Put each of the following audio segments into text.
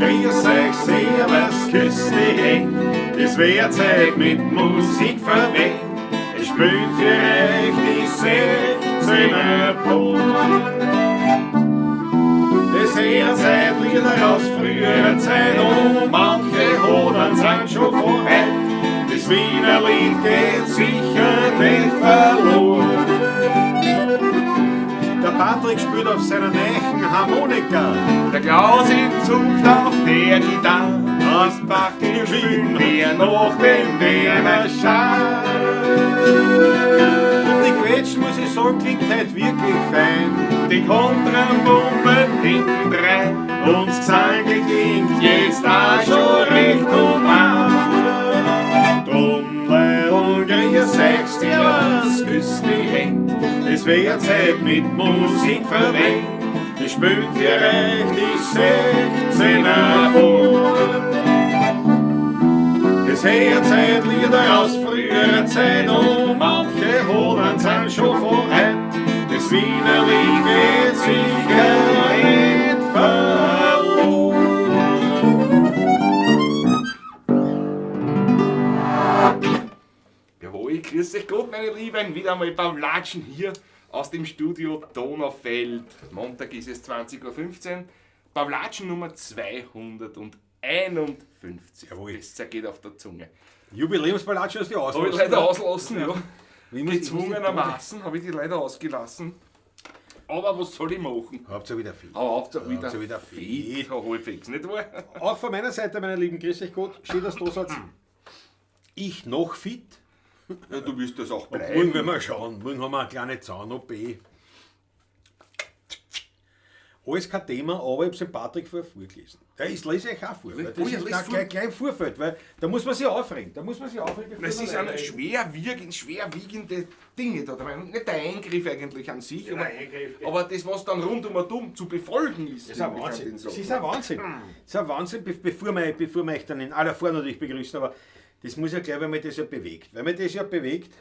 grüß euch, servus, küss die Hände. Es wird Zeit mit Musik verwendet. Ich spiel für euch die 16er Bund. Das her seid Lieder aus früherer Zeit und manche Hodern sind schon vorheit. Das Wiener Lied geht sicher nicht verloren. Der Patrick spielt auf seiner neuen Harmonika. Der Klaus in Zunft auf der Gitarre. Das Backen spielen wir noch den Werner Schaar. Und die Quetschen, muss ich sagen, klingt heute wirklich fein. Die Kontrabomben hinten rein. Und das Gesang klingt Jetzt auch schon recht human. drum, Leil, grüß euch, servus, küss die Hände. Es wird Zeit mit Musik verwendet. Ich spiel für euch die 16er Bund. Es her Zeit Lieder aus früherer Zeit und manche Hodern sind schon vorheit. Das Wiener Lied geht sicher nicht verloren. Jawohl, grüß euch Gott, meine Lieben, wieder einmal beim Latschen hier aus dem Studio Donaufeld. Montag ist es 20:15 Uhr. Beim Latschen Nummer 251. Jawohl. Das zergeht auf der Zunge. Jubiläumsballatsch hast du Habe ich auslassen. leider auslassen, ja. Wie muss ich- Gezwungenermaßen habe ich die leider ausgelassen. Aber was soll ich machen? Habt ihr wieder viel. Aber Hauptsache Hauptsache wieder wieder viel. fit, halbwegs, nicht wahr? Auch von meiner Seite, meine lieben, grüß euch Gott, steht das Dosatz. Ich noch fit. Ja, du wirst das auch Morgen bleiben. werden wir schauen. Morgen haben wir eine kleine Zahn-OP. Alles kein Thema, aber ich habe es dem Patrick vorgelesen. Ja, ich lese euch auch vor, weil das Oh ja, ist lies vor. gleich Vorfeld, weil da muss man sich aufregen. Bevor Das man ist rein- eine schwerwiegende Dinge da. Ich meine, nicht der Eingriff eigentlich an sich, aber, der Eingriff, ja. aber das, was dann rundum zu befolgen ist. Das ist ein finde ich an Wahnsinn. den Das Sachen. ist ein Wahnsinn. Das ist ein Wahnsinn, bevor wir euch dann in aller Form natürlich begrüßen, aber das muss ja gleich, weil man das ja bewegt. Weil man das ja bewegt,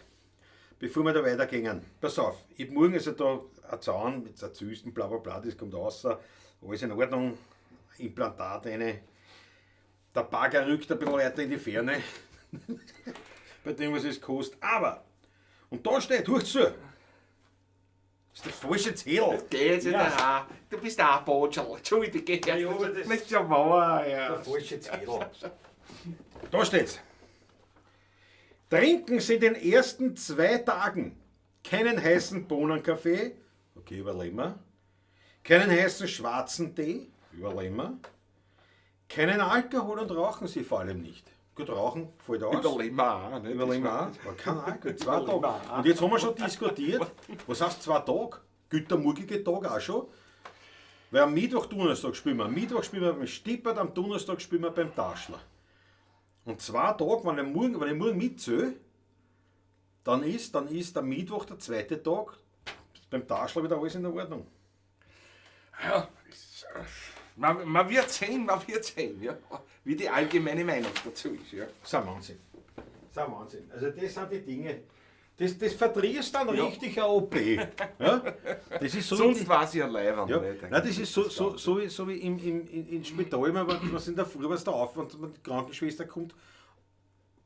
bevor wir da weitergehen. Pass auf, ich hab morgen also da ein Zaun mit so Zysten, bla bla bla, das kommt raus, alles in Ordnung, Implantat eine. Der Bagger rückt ein bisschen weiter in die Ferne, bei dem, was es kostet. Aber, und da steht, hört zu, das ist der falsche Zettel. Das geht jetzt nicht auch. Du bist auch ein Botschel. Entschuldige. Ja, aber das- nicht so wahr, ja. Der falsche Zettel. Da steht's. Trinken Sie in den ersten 2 Tagen keinen heißen Bohnenkaffee, okay, überleben wir. Keinen heißen schwarzen Tee, überleben wir. Keinen Alkohol und rauchen Sie vor allem nicht. Gut, rauchen fällt aus. Überleben wir auch. Nicht? Überleben wir auch. Aber kein Alkohol, 2 Überleben wir Tage. auch. Und jetzt haben wir schon diskutiert, was heißt 2 Tage? Gilt der morgige Tag auch schon? Weil am Mittwoch, Donnerstag spielen wir. Am Mittwoch spielen wir beim Stippert, am Donnerstag spielen wir beim Taschler. Und 2 Tage, wenn ich morgen mitzähle, dann ist der Mittwoch der 2. Tag, beim Taschler wieder alles in Ordnung. Ja, man wird sehen, ja, wie die allgemeine Meinung dazu ist. Ja. Das ist ein Wahnsinn. Das ist ein Wahnsinn. Also das sind die Dinge, das verdrehst dann richtig eine OP. Ja? Das ist so Sonst war sie ein Leibwand. ja, nicht? nein, das ist so wie im Spital, wenn man in der Früh was da auf und die Krankenschwester kommt,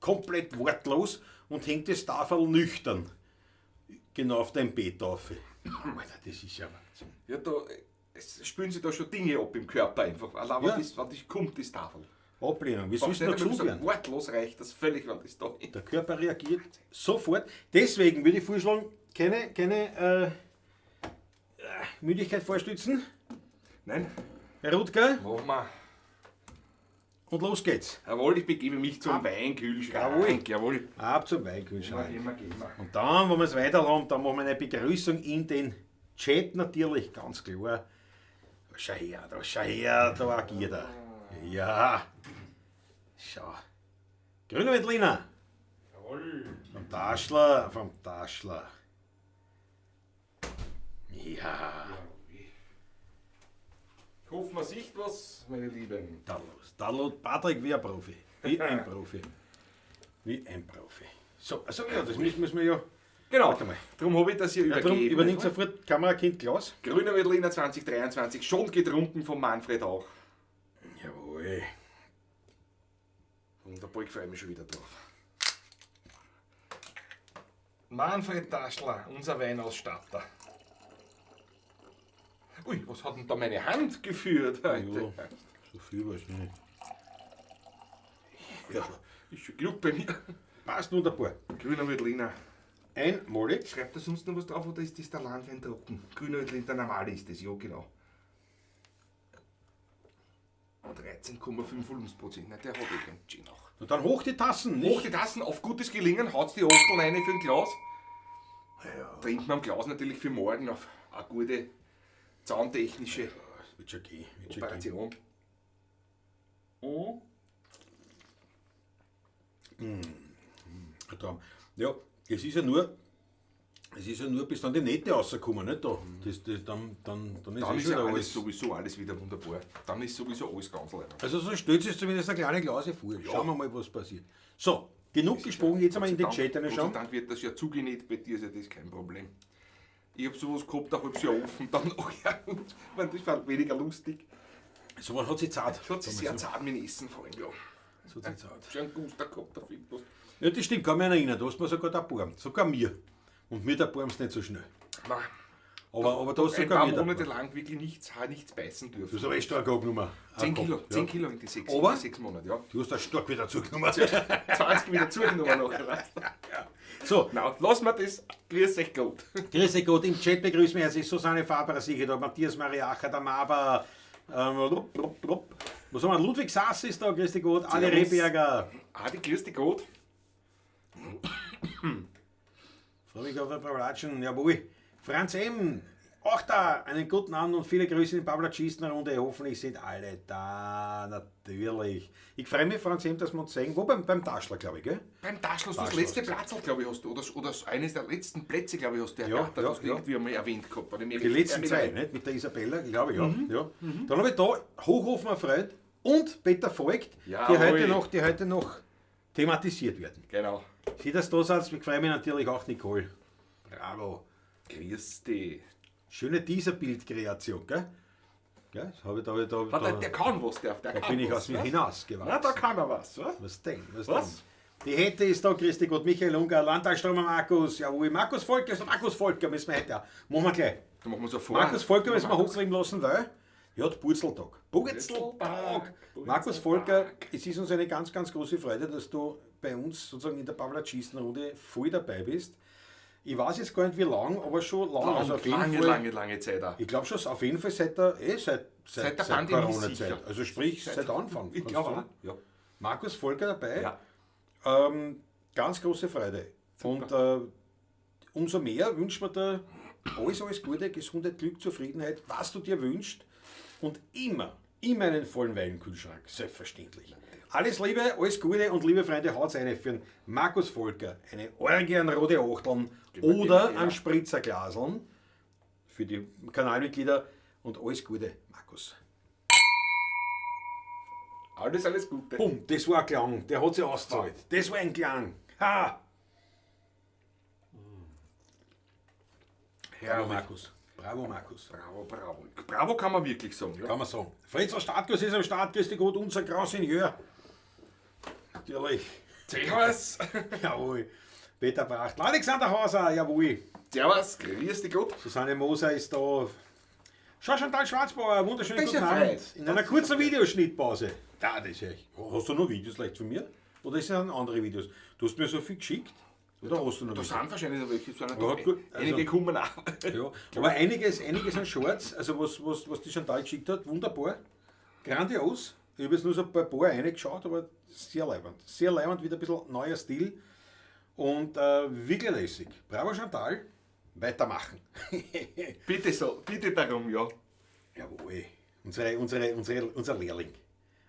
komplett wortlos und hängt das Tafel nüchtern genau auf dein Bett auf. Alter, das ist ja Wahnsinn. Ja, da es spüren sie da schon Dinge ab im Körper einfach. Allein Ja. wenn das kommt, das Tafel. Ablehnung, wie sollst du dazu so werden? wortlos reicht das völlig, wenn das da ist. Der Körper reagiert sofort. Deswegen würde ich vorschlagen, keine Müdigkeit vorstützen. Nein, Herr Rutger, machen wir. und los geht's. Jawohl, ich begebe mich zum Weinkühlschrank. Jawohl. Ab zum Weinkühlschrank. Gehen wir. Und dann, wenn wir es weiterhaben, dann machen wir eine Begrüßung in den Chat natürlich, ganz klar. Schau her, da agiert er. Ja. Schau. Grüne Wettliner. Jawohl. Vom Taschler. Ja. Ich hoffe, man sieht was, meine Lieben. Da los. Patrick wie ein Profi. Wie ein Profi. So, also ja, das müssen wir ja. Genau, Warte mal. darum habe ich das hier Ja, darum übergeben. übernimmt sofort Kamerakind Klaus. Grüner Berliner 2023, schon getrunken von Manfred auch. Jawohl. Wunderbar, ich freue mich schon wieder drauf. Manfred Taschler, unser Weinausstatter. Ui, was hat denn da meine Hand geführt heute? Ja, so viel wahrscheinlich. Ja, ist schon genug bei mir. Passt wunderbar. Grüner Veltliner. Einmalig. Schreibt da sonst noch was drauf oder ist das der Landwein trocken? Grüner Veltliner, der normale ist das, ja genau. 13,5 Volumensprozent, nein, der hat eh ganz schön noch. Und dann hoch die Tassen, nicht? Hoch die Tassen, auf gutes Gelingen, haut's die Achtel rein für ein Glas. Ja, Trinkt man am Glas natürlich für morgen auf eine gute zahntechnische das wird schon gehen. Wird schon gehen. Operation. Oh. Traum. Ja, es ist ja nur bis dann die Nähte rauskommen, nicht da? Dann Dann ist ist schon ja wieder alles sowieso alles wieder wunderbar. Dann ist sowieso alles ganz leer. Also so stellt sich zumindest eine kleine Glase vor. Schauen wir mal, was passiert. So, genug gesprochen, jetzt einmal in den Chat Gott sei reinschauen. Dank wird das ja zugenäht, bei dir ist ja das kein Problem. Ich habe sowas gehabt, da habe ich ja offen, dann nachher. Das war weniger lustig. So was hat sie zart. Das hat sich sehr zart mit dem Essen fallen gelassen. So hat sie zart. Schon einen Guster gehabt auf etwas. Ja, das stimmt, kann mich erinnern. Da hast du mir sogar erbarmt. Sogar mir. Und mir erbarmst nicht so schnell. Nein, Aber da hast du ein sogar paar mir Monate erbarmt. lang wirklich nichts beißen Du dürfen. hast aber echt stark abgenommen. 10 Kilo, Ja. 10 Kilo in die 6 Aber- Monate, ja. Du hast da stark wieder zugenommen. 20 wieder zugenommen nachher. So, Na, lassen wir das. Grüß euch Gott. grüß dich Gott, im Chat begrüßen wir herzlich Susanne Faber, sicher da, Matthias Mariacher, der Maber, was haben wir, Ludwig Sass ist da, grüß dich Gott, Ali Servus. Rehberger, Adi, grüß dich Gott. freue mich auf ein paar Latschen, jawohl, Franz M., auch da, einen guten Abend und viele Grüße in die Pabla Schießner Runde, hoffentlich sind alle da, natürlich. Ich freue mich, Franz M., dass wir uns sehen, wo beim Taschler, glaube ich, gell? Beim Taschler hast du das Taschler. letzte Platz, glaube ich, hast du, oder eines der letzten Plätze, glaube ich, hast du Ja, ergattert, ja, hast du ja. irgendwie einmal erwähnt gehabt. Weil ich mich Die recht letzten erinnere. zwei, nicht? Mit der Isabella, ich glaube, ja. Dann habe ich da Hochhofen erfreut und Peter Voigt, Jawohl. die heute noch thematisiert werden. Genau. Sieh das da, Satz, ich freue mich natürlich auch, Nicole. Bravo. Grüß dich. Schöne Teaser-Bildkreation, gell? Gell? Das habe ich Der kann was, der da kann bin ich was, aus mir was? hinausgewachsen. Na, da kann er was, was? Was denn? Was Was? denn? Die Hette ist da, Christi Gott, Michael Ungar, Landtagsstürmer Markus, jawohl, Markus Volker, müssen wir heute auch. Machen wir gleich. Da machen wir so vor. Markus Volker müssen wir hochleben lassen, weil er hat Purzeltag. Purzeltag. Markus Volker, es ist uns eine ganz, ganz große Freude, dass du bei uns sozusagen in der Pavla Schießenrunde voll dabei bist. Ich weiß jetzt gar nicht wie lang, aber schon lang. Also auf jeden Fall, lange Zeit auch. ich glaube schon auf jeden Fall seit Seit der Pandemie Corona-Zeit. sicher. Also sprich seit Anfang. Ich kannst glaube du auch. sagen. Ja. Markus Volker dabei. Ja. Ganz große Freude. Und umso mehr wünschen wir dir alles Gute, Gesundheit, Glück, Zufriedenheit, was du dir wünschst. Und immer einen vollen Weinkühlschrank, selbstverständlich. Alles Liebe, alles Gute und liebe Freunde, haut's eine für den Markus Volker, eine Orgie an rote Achteln oder genau. an Spritzerglaseln für die Kanalmitglieder und alles Gute, Markus. Alles Gute. Bumm, das war ein Klang, der hat sich ausgezahlt. Das war ein Klang. Ha! Bravo, Herrlich. Markus. Bravo, Markus. Bravo. Bravo kann man wirklich sagen. Ja. Kann man sagen. Fritz aus Startgast ist am Start, grüß dich Gott, unser Grausignieur. Natürlich. Servus. Jawohl. Peter Pracht. Alexander Hauser, jawohl. Servus. Grüß dich Gott. Susanne Moser ist da. Chantal Schwarzbauer, wunderschönen Das ist guten ja Abend. frei. In einer kurzen Videoschnittpause. Ja, das ist echt. Hast du noch Videos vielleicht von mir? Oder ist das andere Videos? Du hast mir so viel geschickt. Oder hast du noch Da welche? sind wahrscheinlich noch welche, sondern Ja, gut, also- einige kommen auch. Ja, aber einiges an Shorts, also was die Chantal geschickt hat, wunderbar, grandios. Ich habe jetzt nur so ein paar reingeschaut, aber sehr leibend. Sehr leibend, wieder ein bisschen neuer Stil und wirklich lässig. Bravo Chantal, weitermachen. Bitte so, bitte darum, ja. Jawohl, unser Lehrling.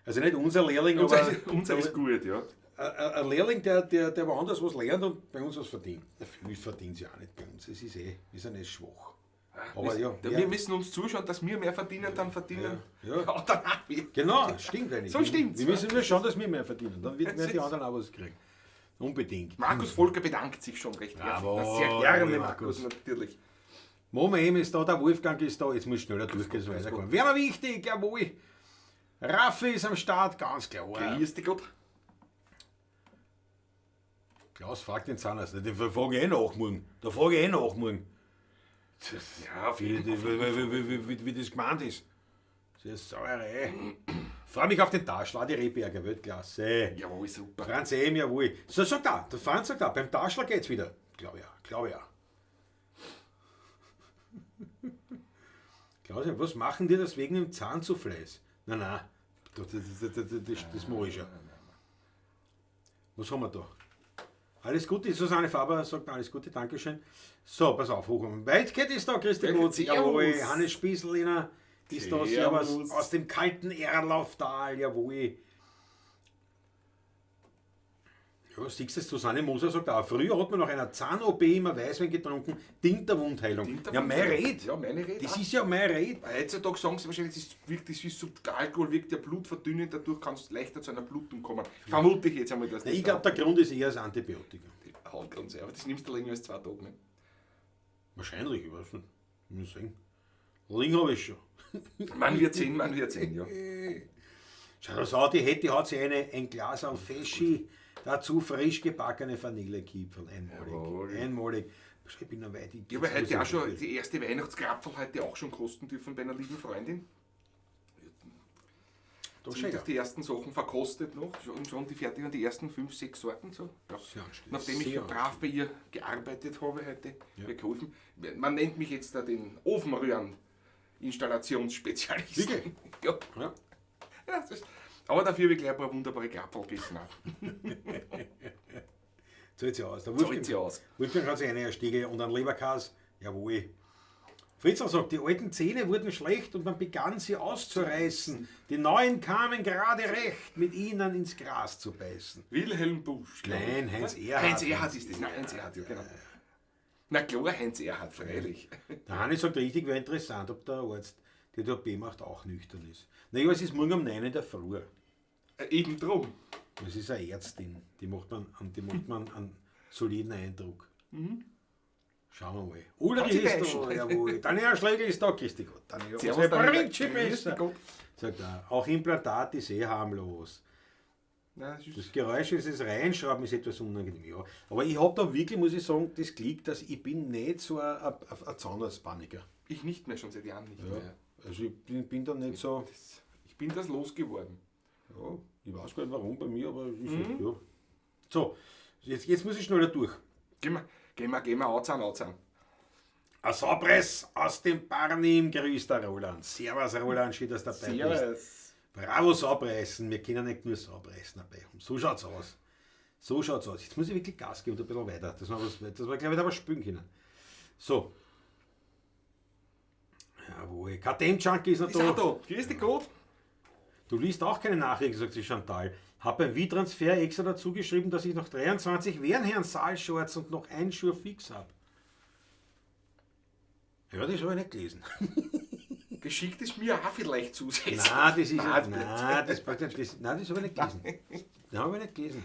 Also nicht unser Lehrling, Unser ist gut, ja. ein Lehrling, der woanders was lernt und bei uns was verdient. Viel verdient sie auch nicht bei uns. Es ist wir sind schwach. Aber ja, Wir müssen uns zuschauen, dass wir mehr verdienen, dann verdienen. Ja. Ja, dann auch wir. Genau, stimmt eigentlich. So stimmt's, Wir ja. müssen nur schauen, dass wir mehr verdienen. Dann werden die ist- anderen auch was kriegen. Unbedingt. Markus Volker bedankt sich schon recht herzlich. Jawohl, Na, sehr gerne, jawohl, Markus, Markus. natürlich. Mama M ist da, der Wolfgang ist da. Jetzt muss schneller durchgehen, so weiterkommen. Wäre wichtig, jawohl. Raffi ist am Start, ganz klar. Grüß dich Gott. Klaus fragt den Zahnarzt. Den frage ich nachmorgen. Da frage ich nachmorgen. Ja, Wie das gemeint ist. Das ist Sauerei. Freue mich auf den Taschler, die Rehberger, Weltklasse. Jawohl, super. Franz jawohl. So sagt er, der Franz sagt er, beim Taschler geht's wieder. Glaube ja. Klaus, was machen die das wegen dem Zahnzufleiß? Nein, das mache ich schon. Was haben wir da? Alles Gute, Susanne Faber sagt alles Gute, Dankeschön. So, pass auf, hoch. Wildcat ist da, Christi Gut. Jawohl, Hannes Spießliner ist da, Servus. Aus dem kalten Erlauftal, jawohl. Ja, siehst du, Susanne Moser sagt auch, früher hat man nach einer Zahn-OP immer Weißwein getrunken, dient der Wundheilung. Ja, meine Rede. Ja, meine Rede. Das ist ja meine Rede. Heutzutage sagen sie wahrscheinlich, der Alkohol wirkt ja blutverdünnend, dadurch kannst du leichter zu einer Blutung kommen. Vermute ich jetzt einmal, dass das. Ich glaube, der Grund ist eher das Antibiotikum. Hautgrund, aber das nimmst du länger als 2 Tage. Ne? Wahrscheinlich, ich weiß nicht. Muss sagen. Ring habe ich schon. Man wird sehen, ja. Schau das an, hat sie ein Glas an Feschi, dazu frisch gebackene Vanillekipferl. Einmalig. Ich bin noch weit. Ich habe heute auch schon die erste Weihnachtskrapferl heute auch schon kosten dürfen bei einer lieben Freundin. Sind die ersten Sachen verkostet noch, schon die fertigen, die ersten 5, 6 Sorten so. Ja. Nachdem ich brav bei ihr gearbeitet habe heute, geholfen. Man nennt mich jetzt da den Ofenrühren-Installationsspezialisten. Wirklich? Ja. Ja, aber dafür habe ich gleich ein paar wunderbare Krapferl gegessen. Zahlt sie aus. Wolfgang hat sich eine Stiege und einen Leberkäse. Jawohl. Fritzl sagt, die alten Zähne wurden schlecht und man begann sie auszureißen. Die neuen kamen gerade recht, mit ihnen ins Gras zu beißen. Wilhelm Busch. Nein, Heinz Erhardt. Heinz Erhardt ist das. Nein, Heinz Erhardt, ja genau. Na klar, Heinz Erhardt, freilich. Der Hanni sagt richtig, wäre interessant, ob der Arzt, der die OP macht, auch nüchtern ist. Naja, es ist morgen um 9 in der Früh. Eben drum. Das ist eine Ärztin, die macht man einen soliden Eindruck. Mhm. Schauen wir mal. Ulrich ist da, jawohl. Daniel Schlegel ist da, Christi Gott. Unsere Barinci besser. Sagt er, auch Implantat ist harmlos. Das Geräusch, das Reinschrauben ist etwas unangenehm. Ja. Aber ich habe da wirklich, muss ich sagen, das Glück, dass ich bin nicht so ein Zahnarztpaniker. Ich nicht mehr, schon seit Jahren nicht mehr. Also ich bin da nicht so... Ich bin das losgeworden. Ja, ich weiß gar nicht warum bei mir, aber ist halt, ja. So, jetzt muss ich schneller durch. Gehen wir, Auzahn. Ein Saupress aus dem Barnim, grüßt der Roland. Servus Roland, schön, dass du dabei bist. Bravo Saupressen, wir können nicht nur Saupressen dabei haben. So schaut's aus. Jetzt muss ich wirklich Gas geben und ein bisschen weiter, dass wir gleich wieder was spülen können. So. Jawohl, KTM-Junkie ist noch da. Grüß dich Gott. Du liest auch keine Nachrichten, sagt sie Chantal. Hab beim Wie-Transfer extra dazu geschrieben, dass ich noch 23 Wernherren Saalshorts und noch einen Schuh fix habe. Ja, das habe ich nicht gelesen. Geschickt ist mir auch vielleicht zusätzlich. Nein, das habe ich nicht gelesen. Nein, habe ich nicht gelesen.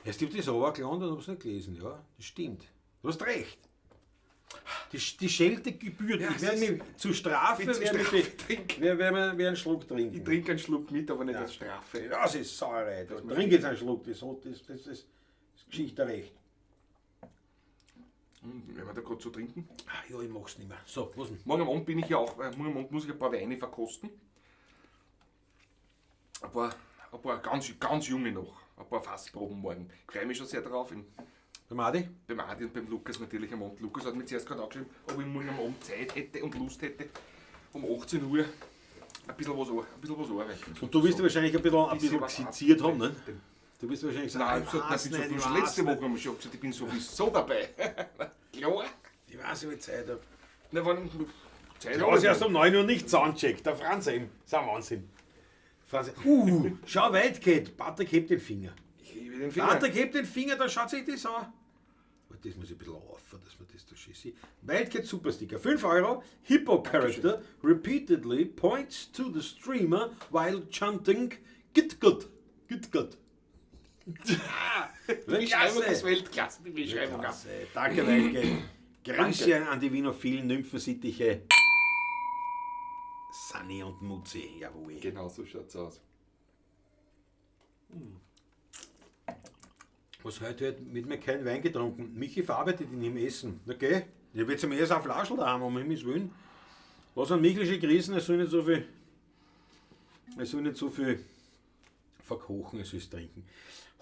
Erst habe ich das runtergeladen und habe es nicht gelesen. Ja, das stimmt. Du hast recht. Die Schelte gebührt. Ja, ich werde mich zur Strafe werde einen Schluck trinken. Ich trinke einen Schluck mit, aber nicht als Strafe. Das ist Sauerei. Ich trinke jetzt einen Schluck. Das ist Geschichte recht. Wenn wir da gerade so trinken? Ja, ich mach's nicht mehr. So, was denn? Morgen am Abend bin ich ja auch, morgen am Abend muss ich ein paar Weine verkosten. Ein paar ganz junge noch. Ein paar Fassproben morgen. Ich freue mich schon sehr drauf. Beim Adi? Beim Adi und beim Lukas natürlich am Abend. Lukas hat mir zuerst gerade angeschrieben, ob ich morgen am Abend Zeit hätte und Lust hätte, um 18 Uhr ein bisschen was arbeiten. Und du wirst wahrscheinlich ein bisschen skizziert haben, ne? Du bist wahrscheinlich sagen, letzte Woche haben wir schon gesagt, ich bin sowieso dabei. Klar. Ich weiß nicht, wie Zeit habe. Na, wann Zeit habe ich erst um 9 Uhr nicht Soundcheck. Der Franz eben. Das ist ein Wahnsinn. Schau weit geht. Patrick hebt den Finger. Ich hebe den Finger. Patrick hebt den Finger, dann schaut sich das an. Das muss ich ein bisschen auf, dass man das da schön sieht. Wildcat Supersticker, 5 €. Hippo Character repeatedly points to the streamer while chanting Git gut. Die Beschreibung ist Weltklasse. Die Beschreibung. Danke, Wildcat. Grüße an die Wienophilen Nymphensittiche. Sani und Mutzi, jawohl. Genau so schaut's aus. Was heute mit mir kein Wein getrunken? Michi verarbeitet ihn im Essen. Okay? Ich will zum ersten auf Flaschel da haben, um Himmels Willen. Was an Michelsche Krisen, es soll nicht so viel verkochen, es ist trinken.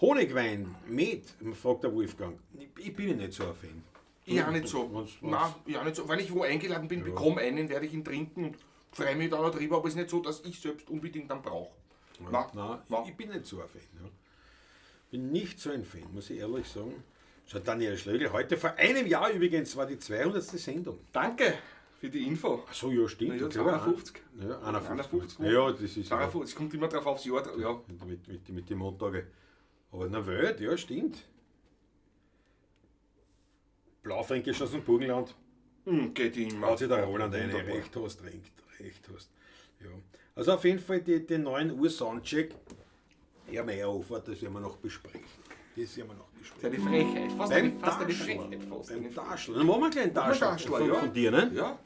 Honigwein, Met, fragt der Wolfgang. Ich bin nicht so ein Fan. Ja, nicht so. Nein, ja, nicht so. Wenn ich wo eingeladen bin, bekomme einen, werde ich ihn trinken und freue mich da darüber, aber es ist nicht so, dass ich selbst unbedingt dann brauche. Nein, ich bin nicht so ein Fan. Ja. Bin nicht so ein Fan, muss ich ehrlich sagen. So, Daniel Schlögl, heute vor einem Jahr übrigens war die 200. Sendung. Danke für die Info. Ach so, ja, stimmt. Ja, 51. Ja, 51. Ja, das ist 52, kommt immer drauf aufs Jahr. Ja. Mit den Montage. Aber in der Welt, ja, stimmt. Blaufränkisch aus dem Burgenland. Geht immer. Haut sich der Roland ein, recht hast. Ja. Also auf jeden Fall den 9 Uhr Soundcheck. Ja, Meyerhofer, das werden wir noch besprechen. Das ist eine Frechheit. Fast eine Frechheit. Beim Taschel. Dann machen wir einen kleinen Taschel von dir, ne? Ja.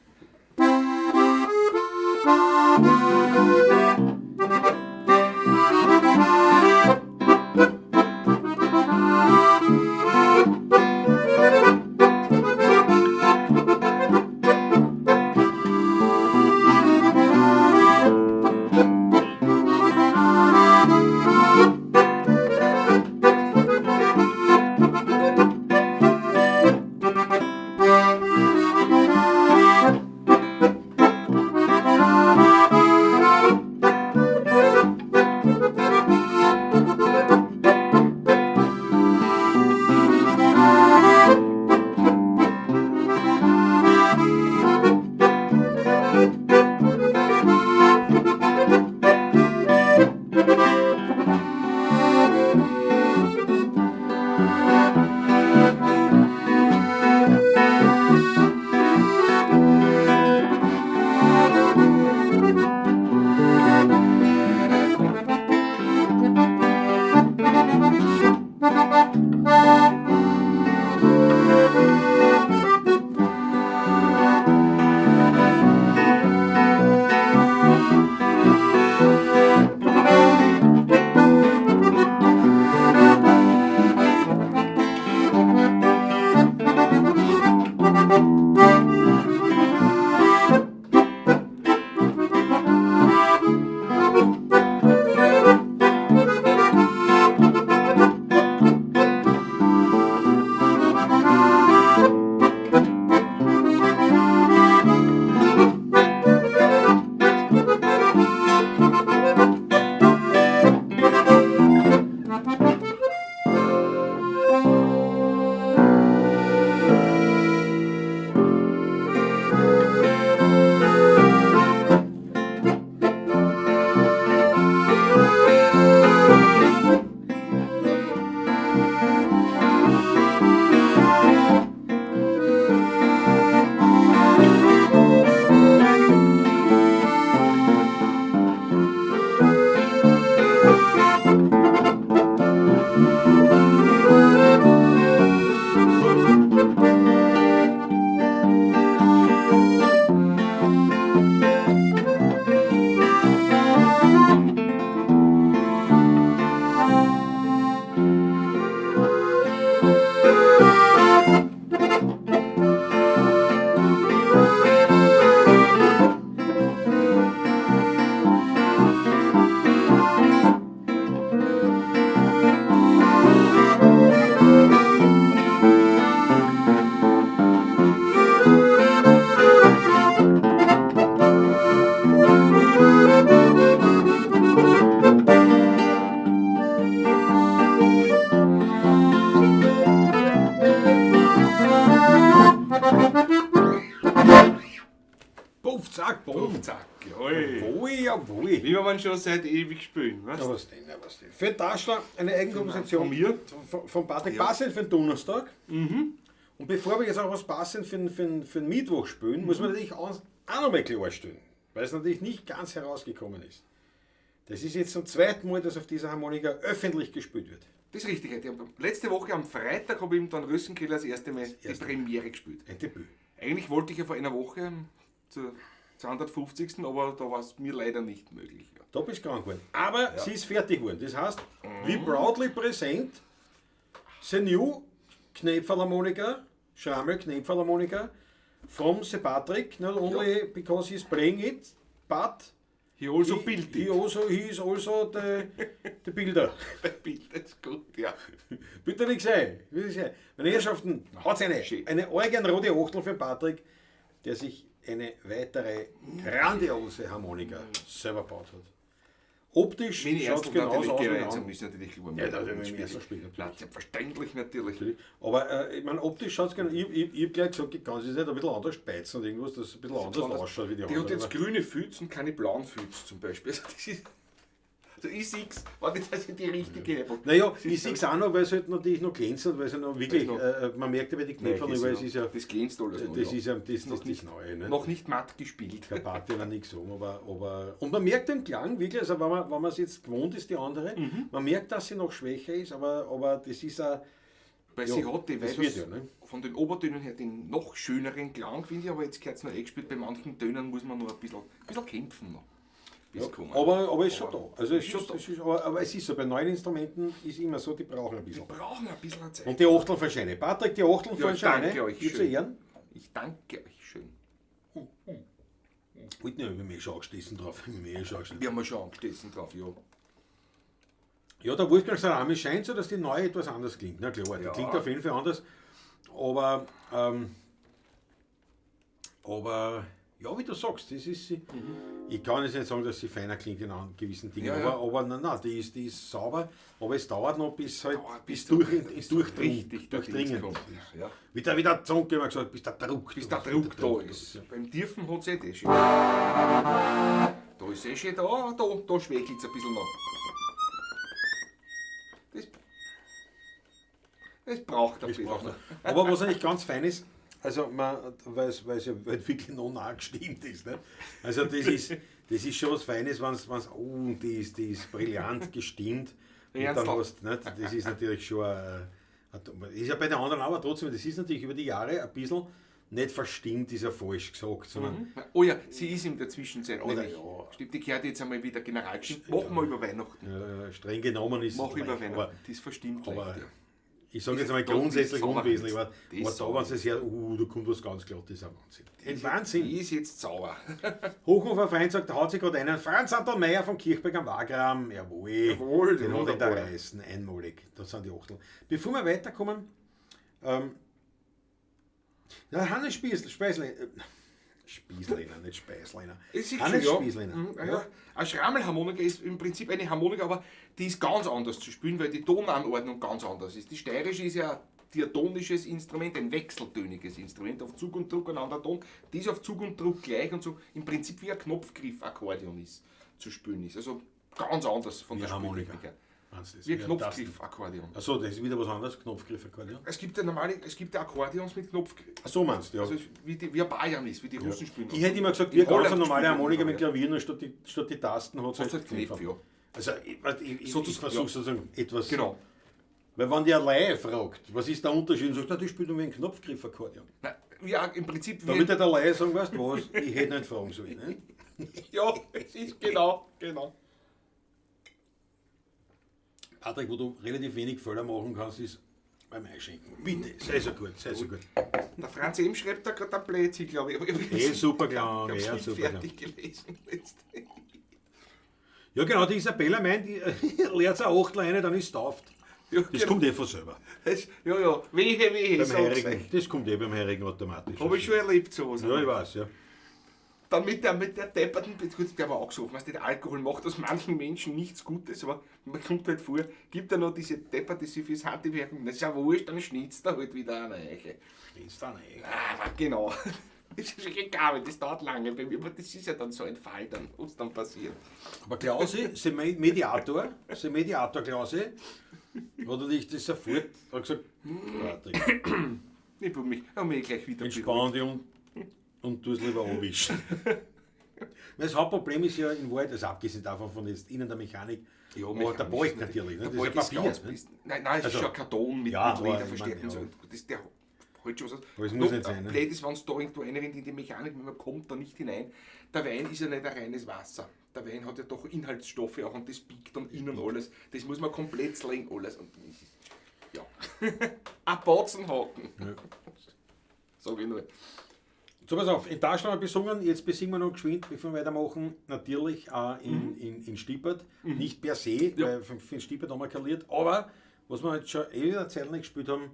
Jawohl. Wie wir man schon seit ewig spielen. Weißt? Ja, was denn? Für den Taschler eine Eigenkomposition von mir. Von Patrick, passend für den Donnerstag. Und bevor wir jetzt auch was passend für den Mittwoch spielen, muss man natürlich auch nochmal klarstellen, weil es natürlich nicht ganz herausgekommen ist. Das ist jetzt zum zweiten Mal, dass auf dieser Harmonika öffentlich gespielt wird. Das ist richtig. Letzte Woche am Freitag habe ich ihm dann Rössenkeller das erste Mal die Premiere gespielt. Ein Debüt. Eigentlich wollte ich ja vor einer Woche zur 250. Aber da war es mir leider nicht möglich. Ja. Da bist du krank geworden. Aber sie ist fertig geworden. Das heißt, we proudly present the new Kneippharmonica, Schrammel Kneippharmonica from St. Patrick, not only because he's playing it, but He also built it. he is also the builder. Der Bild ist gut, ja. Bitte nicht sein. Meine Herrschaften, hat eine orgenrote Achtel für Patrick, der sich eine weitere grandiose Harmonika selber gebaut hat. Optisch Meine schaut es Ärzte genauso natürlich aus wie gemeinsam der müssen natürlich schauen. Ja, da müssen wir so spielen. Selbstverständlich natürlich. Aber ich meine, optisch schaut es genau. Ich habe gleich gesagt, ich kann es nicht ein bisschen anders speizen und irgendwas, das ein bisschen anders ausschaut wie die Die anderen. hat jetzt grüne Füße und keine blauen Füße zum Beispiel. Also das ist, also ich sehe es, warte, dass ich die richtige habe. Naja, ich sehe es auch noch, weil es halt natürlich noch glänzt, weil es ja noch wirklich, man merkt ja bei den Knöpfen, weil es ist ja, das glänzt alles noch. das ist ja das Neue. Ne? Noch nicht matt gespielt. Kein Party war nichts um, aber und man merkt den Klang wirklich, also wenn man es jetzt gewohnt ist, die andere, man merkt, dass sie noch schwächer ist, aber das ist auch, Weil ja, sie hat die, das weil wird ja, ne? von den Obertönen her den noch schöneren Klang, finde ich, aber jetzt gehört es noch eingespielt. Bei manchen Tönen muss man noch ein bisschen kämpfen. Noch, Ja, aber ist schon da. Also aber es ist so, bei neuen Instrumenten ist immer so, die brauchen ein bisschen. Wir brauchen ein bisschen Zeit. Und die Achteln von Scheine. Patrick, die Achteln Ja, von Scheine, danke euch dir zu schön. Ehren. Ich danke euch schön. Heute nicht, wir haben schon angestoßen drauf. Wir haben schon angestoßen drauf, ja. Ja, der Wolfgang Salami scheint so, dass die neue etwas anders klingt. Na klar, die Ja. klingt auf jeden Fall anders. Aber ja, wie du sagst, das ist sie. Ich kann jetzt nicht sagen, dass sie feiner klingt in gewissen Dingen, Ja, ja. aber nein, die ist sauber, aber es dauert noch bis halt Bis durchdringend kommt. ist. Ja. Wie der Zunge immer gesagt, bis der Druck Bis der Druck da ist. Ja. Beim Tiefen hat es eh das schon. Da ist eh schon da schwächelt es ein bisschen noch. Das braucht ein bisschen. Braucht er. Aber was eigentlich ganz fein ist, also weil es ja wirklich noch nachgestimmt ist. Ne? Also das ist schon was Feines, wenn die ist brillant gestimmt. Und dann Ernsthaft? hast, nicht? Das ist natürlich schon ist ja bei den anderen aber trotzdem, das ist natürlich über die Jahre ein bisschen nicht verstimmt, ist ja falsch gesagt, sondern Oh ja, sie ist in der Zwischenzeit. Oder nämlich. ja. Stimmt, die kehrt jetzt einmal wieder Generalstimmt. Machen wir über Weihnachten. streng genommen ist Mach über leicht, Weihnachten. Das verstimmt aber leicht, ja. ich sage jetzt einmal Das grundsätzlich ist unwesentlich, sauber. aber Das da, wenn es her, da kommt was ganz glatt, das ist ein Wahnsinn. Ein Die Wahnsinn. ist jetzt sauer. Hochhofer Verein sagt, da haut sich gerade einen Franz Anton Meyer vom Kirchberg am Wagram. Jawohl, den hat in der wunderbar. Reißen, einmalig. Das sind die Achtel. Bevor wir weiterkommen, Hannes Speisleiner, nicht Speisleiner. Es ist Hannes schon, Speisleiner. Ja. Eine Schrammelharmonika ist im Prinzip eine Harmonika, aber die ist ganz anders zu spielen, weil die Tonanordnung ganz anders ist. Die steirische ist ja ein diatonisches Instrument, ein wechseltöniges Instrument, auf Zug und Druck ein anderer Ton. Die ist auf Zug und Druck gleich und so im Prinzip wie ein Knopfgriff-Akkordeon ist zu spielen ist. Also ganz anders von Wie der Harmonika. Spieltechnik. Meinst du das? Wie ein Wie Knopfgriff-Akkordeon. Achso, das ist wieder was anderes, Knopfgriff-Akkordeon. Es gibt ja Akkordeons mit Knopfgriff. Achso, meinst du, ja. Also wie ein Bayern ist, wie die Russen spielen. Ich hätte immer gesagt, In wir ganz Holland eine normale spielen Harmonika die mit Klavieren und statt die Tasten hat es Hast halt Kniff, ja. Also ich Sozusagen, versuche ja. sozusagen etwas. Genau. Weil wenn die alleine fragt, was ist der Unterschied, und sagt, na, die spielt nur wie ein Knopfgriff-Akkordeon. Nein, ja, im Prinzip wie Damit der alleine sagen, weißt du was, ich hätte nicht fragen sollen. Ne? ja, es ist genau. Patrick, wo du relativ wenig Fehler machen kannst, ist beim Einschenken. Bitte, sei so gut, sei so gut. Der Franz M. schreibt da gerade ein Blödsinn, glaube ich. Super klar, Ich ja, habe es super nicht klar. fertig gelesen letztens. Ja genau, die Isabella meint, leert ein Achtel rein, dann ist es tauft. Ja, Das kommt von selber. Ja, wehe, Beim sag's Heirigen, euch. das kommt beim Heirigen automatisch. Habe ich schon erlebt, sowas. Ja, ich weiß, ja. Dann mit der depperten, gut, der war auch so, weißt du, der Alkohol macht aus manchen Menschen nichts Gutes, aber man kommt halt vor, gibt er noch diese depperte Syphilis-Handiwirkung, das ist ja wurscht, dann schnitzt er halt wieder eine Eiche. Stehst da nicht. Ah, genau. Das ist egal, das dauert lange bei mir, aber das ist ja dann so ein Fall, dann, was dann passiert. Aber Klausi, sein Mediator Klausi, hat natürlich das sofort gesagt, Patrick, Ich habe mich gleich wieder entspann dich und tu es lieber anwischen. Das Hauptproblem ist ja in Wahrheit, also abgesehen davon von jetzt innen der Mechanik, Ja, aber der Balk natürlich, ne? Der das Balk ist ist ja ganz Papier. Ne? Nein, es ist Also, schon Karton mit ja, aber Leder ich verstärkt meine, und so. ja. Das ist der halt schon was. Aber es muss nicht sein, ne? Blöd ist, wenn es da irgendwo reinrennt in die Mechanik, man kommt da nicht hinein. Der Wein ist ja nicht ein reines Wasser. Der Wein hat ja doch Inhaltsstoffe auch und das biegt dann innen alles. Das muss man komplett slängen alles. Und ja. Ein Batzenhaken. Ja. Sag ich nur. So, pass auf, in Taschen haben wir besungen, jetzt besingen wir noch geschwind, bevor wir weitermachen, natürlich auch in Stiepert. Nicht per se, weil für den Stiepert haben wir kaliert, aber was wir jetzt schon eine Zeit lang gespielt haben,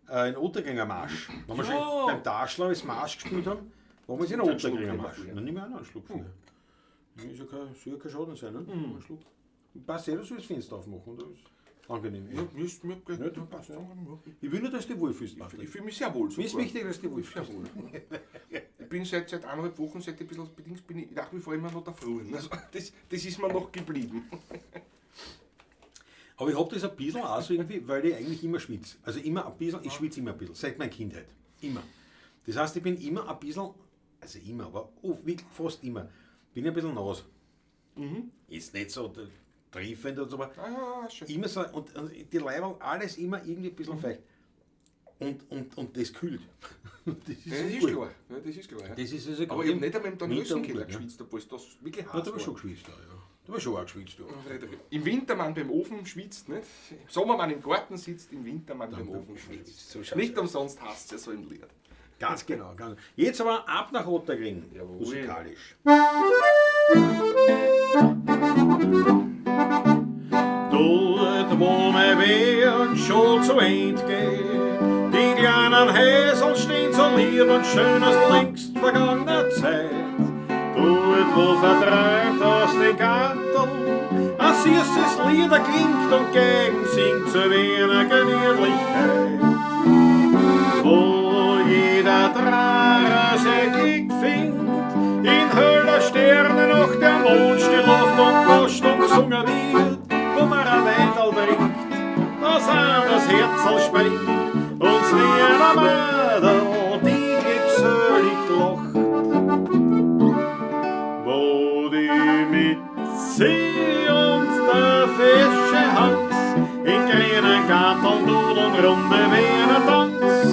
ein Ottergänger Marsch. Wenn wir schon beim Taschler als Marsch gespielt haben, waren wir es in einen Ottergänger Marsch. Dann nehmen wir auch noch einen Schluck vorher. Soll ja kein Schaden sein, ne? Ein Schluck. Passt das soll das Fenster aufmachen, das ist angenehm. Ja, mir Ja, du passt, ja. Ich will nur, dass du dich wohlfühlst, Martin. Ich fühle mich sehr wohl. Mir ist wichtig, dass du dich wohlfühlst. Ich bin seit 1,5 Wochen, seit ein bisschen bedingt, bin ich nach wie vor immer noch der Frühen. Also das ist mir noch geblieben. Aber ich habe das ein bisschen auch so irgendwie, weil ich eigentlich immer schwitze. Also immer ein bisschen, ich schwitze immer ein bisschen, seit meiner Kindheit. Immer. Das heißt, ich bin immer ein bisschen, also immer, aber wirklich fast immer, bin ich ein bisschen nass. Ist nicht so triefend und so, aber Schön. immer so, und die Leibung, alles immer irgendwie ein bisschen feucht. Und das kühlt. Das ist, Das so ist gut. klar. Ja, das ist klar. Ja. Das ist also Aber ich habe nicht einmal im Dornröschenkeller ja. geschwitzt, obwohl es das wirklich Ja, heiß da war war. schon geschwitzt, ja. Da war schon auch geschwitzt, ja. Im Winter man beim Ofen schwitzt, nicht? Im Sommer man im Garten sitzt, im Winter man beim Ofen schwitzt. So schaut's Nicht aus. umsonst heißt es ja so im Lied. Ganz genau, ganz. Jetzt aber ab nach Ottergring, Jawohl. musikalisch. Dort, wo mein Weg schon zu Ende geht, die kleinen Häsel stehen so lieb und schön aus längst vergangener Zeit. Dort, wo vertreibt aus den Garten ein süßes Lied klingt und gegen singt zu wenig Gemütlichkeit. Wo jeder Trauer sein Glück findet, in heller Sterne noch der Mond still lacht und wascht und gesungen wird, wo man ein Weidel trinkt, dass einem das Herzl springt und es wie eine Madel, die glückselig lacht. Wo die Mütze und der fesche Hans in grünen Garten dudeln runde wie ein Tanz.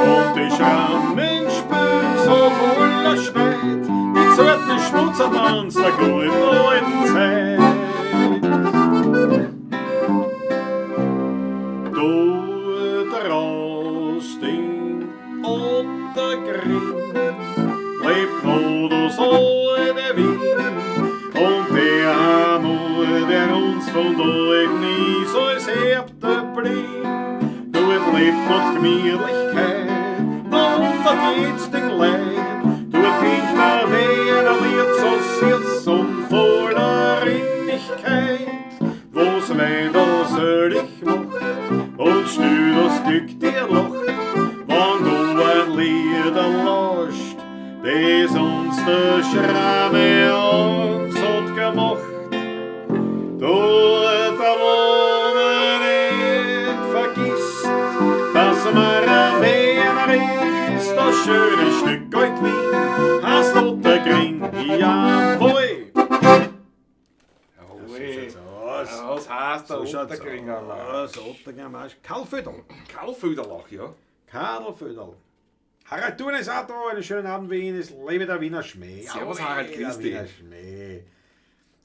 Und die Schrammen spüren so voller Schneid, die zarten Schmutzer tanzt der guten alten Zeit. Dort raus den Ottergring lebt noch das alte Wien und der Amor, der uns von dort nie so als Erbte blieb. Dort lebt noch die Gemütlichkeit und da geht's den Leid. Dort klingt der Wiener Lied so süß und voller Innigkeit, wo's Weidel selig macht und still das Glück dir lacht, wenn du ein Lied erlascht, das uns der Schramme Angst hat gemacht. Dort, wo man nicht vergisst, dass man ein Wiener ist, das schöne Stück Alt Wien, heißt Ottergring, jawohl! Ja, was heißt der Ottergringer Marsch? Ottergringer Marsch. Karl Föderl. Karl Föderlach, ja. Karl Föderl. Harald Thurn ist auch da, einen schönen Abend Wien, es lebe der Wiener Schmäh. Servus, Jawohl, Harald, grüß der dich. Wiener Schmäh.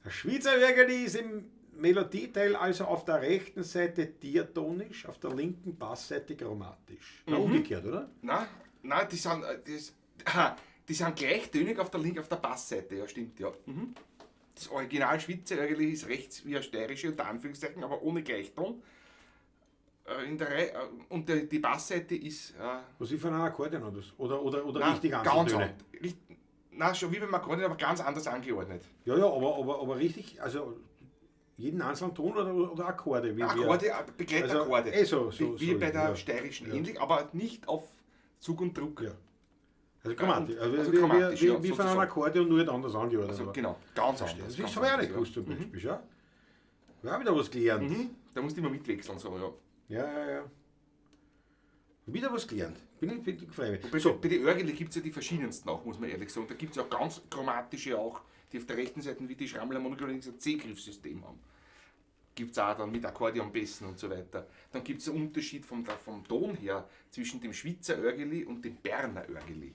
Der Schweizer Wirgeli ist im Melodieteil also auf der rechten Seite diatonisch, auf der linken Bassseite chromatisch. Na, umgekehrt, oder? Nein, die sind gleichtönig auf der Bassseite, ja, stimmt, ja. Das Original Schweizer eigentlich ist rechts wie ein steirische, unter Anführungszeichen, aber ohne Gleichton. Und die Bassseite ist. Was ich von einer Akkordeon oder das? Oder Nein, richtig ganz Einzeltöne? anders. Nein, schon wie beim Akkordeon, aber ganz anders angeordnet. Ja, aber richtig, also jeden einzelnen Ton oder Akkorde? Wie Akkorde, Begleitakkorde. Also, wie bei der ja. steirischen Ja. ähnlich, aber nicht auf Zug und Druck. Ja. Also chromatisch. Also chromatisch, ja, wie von einem sozusagen. Akkordeon, nur nicht anders angeordnet. Also aber- genau, ganz Das anders. ist ganz aber auch anders, nicht gewusst zum Beispiel, schau. Wir haben wieder was gelernt. Da musst du immer mitwechseln, so, ja. Ja. Wieder was gelernt. Bin ich frei. Bei den Örgeli gibt es ja die verschiedensten auch, muss man ehrlich sagen. Da gibt es ja auch ganz chromatische auch, die auf der rechten Seite wie die Schrammler Monoklon ein C-Griffsystem haben. gibt es auch dann mit Akkordeonbässen und so weiter. Dann gibt es einen Unterschied vom Ton her zwischen dem Schweizer Örgeli und dem Berner Örgeli.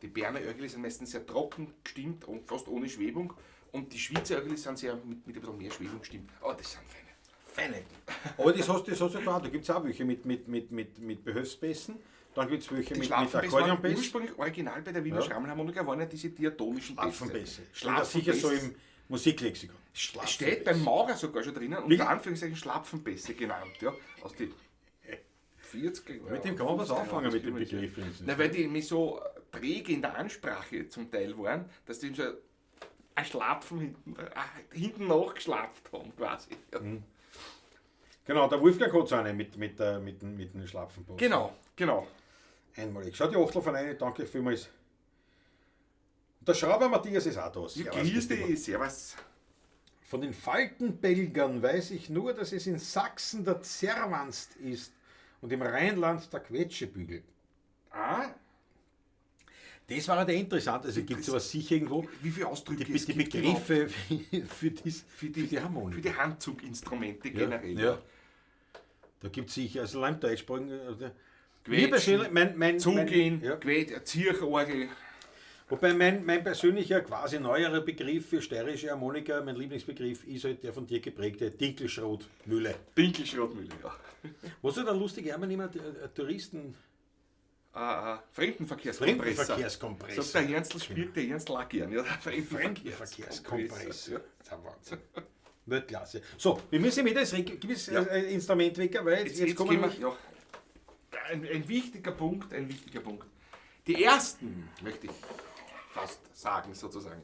Die Berner Örgeli sind meistens sehr trocken gestimmt und fast ohne Schwebung. Und die Schweizer Örgeli sind sehr mit ein bisschen mehr Schwebung gestimmt. Aber das sind feine. Aber das hast du da. Da gibt es auch welche mit Behöfsbässen. Dann gibt es welche mit Akkordeonbässen. Ursprünglich original bei der Wiener Schrammelharmonika waren ja diese diatonischen Schlapfenbässe. Steht das sicher so im Musiklexikon. Steht beim Maurer sogar schon drinnen. Unter Anführungszeichen Schlapfenbässe genannt. Ja, aus den 40er Jahren. Mit dem kann man was anfangen mit dem Begriff. Na, weil die mich so träge in der Ansprache zum Teil waren, dass die so ein Schlapfen hinten nachgeschlapft haben quasi. Ja. Genau, der Wolfgang hat es auch nicht mit dem Schlapfenboss. Genau. Einmalig. Schau die Achtel von rein, danke vielmals. Und der Schrauber Matthias ist auch da. Grüß dich, servus. Von den Faltenbelgern weiß ich nur, dass es in Sachsen der Zerwanst ist und im Rheinland der Quetschebügel. Ah, Das war der interessant, also gibt es sowas sicher irgendwo. wie viele Ausdrücke Die Begriffe für die Harmonik. Für die Handzuginstrumente generell. Ja. Da gibt es sicher, also im Deutschsprachigen. Quetschen, Zugehen, ja. Zierchorgel. Wobei mein persönlicher, quasi neuerer Begriff für steirische Harmonika, mein Lieblingsbegriff, ist halt der von dir geprägte Dinkelschrotmühle. Dinkelschrotmühle, ja. Was ist der lustige Arme immer Touristen? Fremdenverkehrskompressor. Fremdenverkehrskompressor. Sagt der Jensl, spielt der Jensl auch gern. Ja, Fremdenverkehrskompressor. Das ist ein Wahnsinn. Weltklasse. So, wir müssen wieder das Instrument weg, weil jetzt kommen wir. Ja. Ein wichtiger Punkt. Die ersten, möchte ich fast sagen, sozusagen.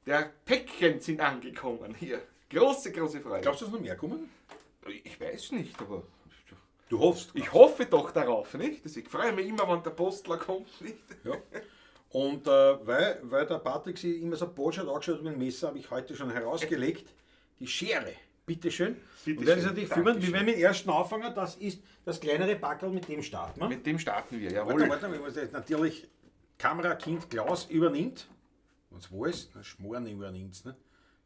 Der Päckchen sind angekommen hier. Große Freude. Glaubst du, dass noch mehr kommen? Ich weiß nicht, aber Du hoffst. ich hoffe doch darauf, nicht? Also ich freue mich immer, wenn der Postler kommt, nicht? Ja. Und weil der Patrick sich immer so botsch hat angeschaut mit dem Messer, habe ich heute schon herausgelegt, die Schere. Bitteschön. Und das ist natürlich filmen, wie wenn wir den ersten anfangen, das ist das kleinere Packerl, mit dem starten wir. Mit dem starten wir, jawohl. Warte, wenn man das natürlich Kamerakind Klaus übernimmt, wenn es wo ist, dann Schmoren übernimmt es, ne?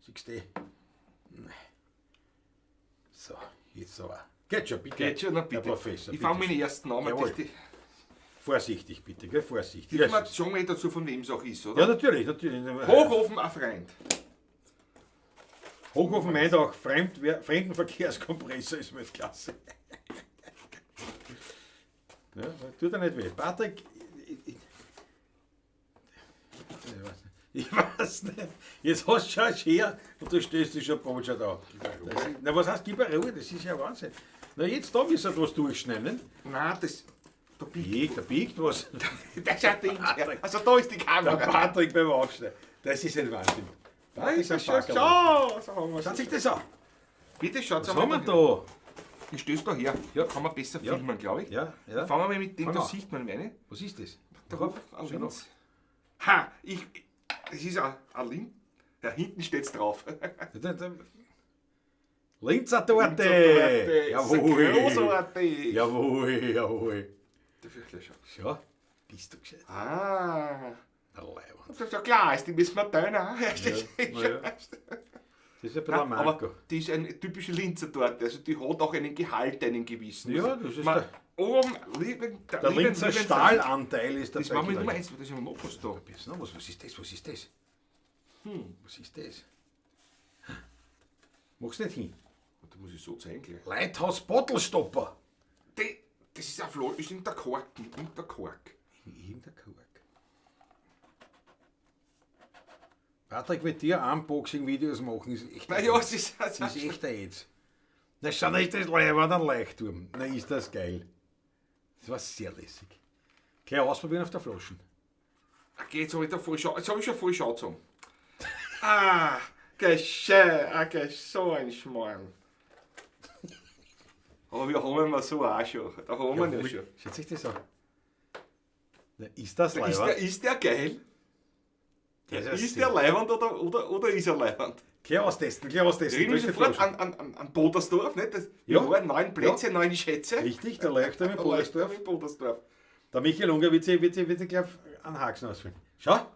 Siehst du? So, jetzt aber. Geht schon, bitte. Geht schon, na bitte. Herr Professor, Ich fange bitte mit den ersten an. Jawohl. Vorsichtig bitte, gell? Vorsichtig. Die Information nicht dazu, von wem es auch ist, oder? Ja, natürlich. Hochofen ein Freund. Hochofen meint auch Fremdenverkehrskompressor ist mit klasse. Ja, tut er nicht weh. Patrick, ich weiß nicht. Jetzt hast du schon eine Schere und du stößt dich schon Brot da. Na, was heißt, gib mir Ruhe, das ist ja Wahnsinn. Na, jetzt da müssen wir was durchschneiden. Nein, da biegt was. Das ist ein Ding. Also da ist die Der Kamera. Patrick beim Aufschneiden. Das ist ein Wahnsinn. Nein, Patrick schau. Schaut sich das an. Bitte schaut Was haben wir da? Ich stöß da her. Ja. Kann man besser Ja. filmen, glaube ich. Ja. Fangen wir mal mit dem, Fang da an. sieht man meine. Was ist das? Da Drauf. an Schau links. Ha! Das ist ein Link. Ja, hinten steht es drauf. Linzer Torte! Jawohl! Großartig! Jawohl! Dafür gleich schauen. Schau, bist du gescheit. Ah! Der Leibwand. Das ist ja klar, die müssen wir teilen. Ja. Das ist ein bisschen ein Marco. Aber die ist eine typische Linzer Torte, also die hat auch einen Gehalt, einen gewissen. Ja, das ist Man, oben der Linzer Stahlanteil ist Das dabei. machen wir Nummer 1, das ist ja noch was da. Was ist das? Was ist das? Was ist das? Mach's nicht hin. Da muss ich so zeigen gleich. Lighthouse Bottlestopper. Das ist ein Floh, ist in der Korken. Irgendein Kork. Patrick wird dir Unboxing-Videos machen. Ist echt Naja, es ist echt ein Aids. Na schau nicht, das war ein Leuchtturm. Na ist das geil. Das war sehr lässig. Gleich ausprobieren auf der Flaschen. Okay, jetzt habe ich da voll Schau. Jetzt habe ich schon voll Schau zum. Ah, gescheit. Okay, so ein Schmarrn. Aber wir haben ihn so auch schon. Da haben wir ihn ja schon. Schaut sich das an. Na, ist das Ist Leibwand? ist der geil? Das Ist der Leibwand oder ist er Leibwand? Gleich austesten. Reden wir sofort an Bodersdorf, nicht? Das, Ja. wir 9 Plätze, 9 Schätze. Richtig, der Leuchtturm in Bodersdorf. In Bodersdorf. Der Michael Unger wird sich gleich einen Haxen ausfüllen. Schau!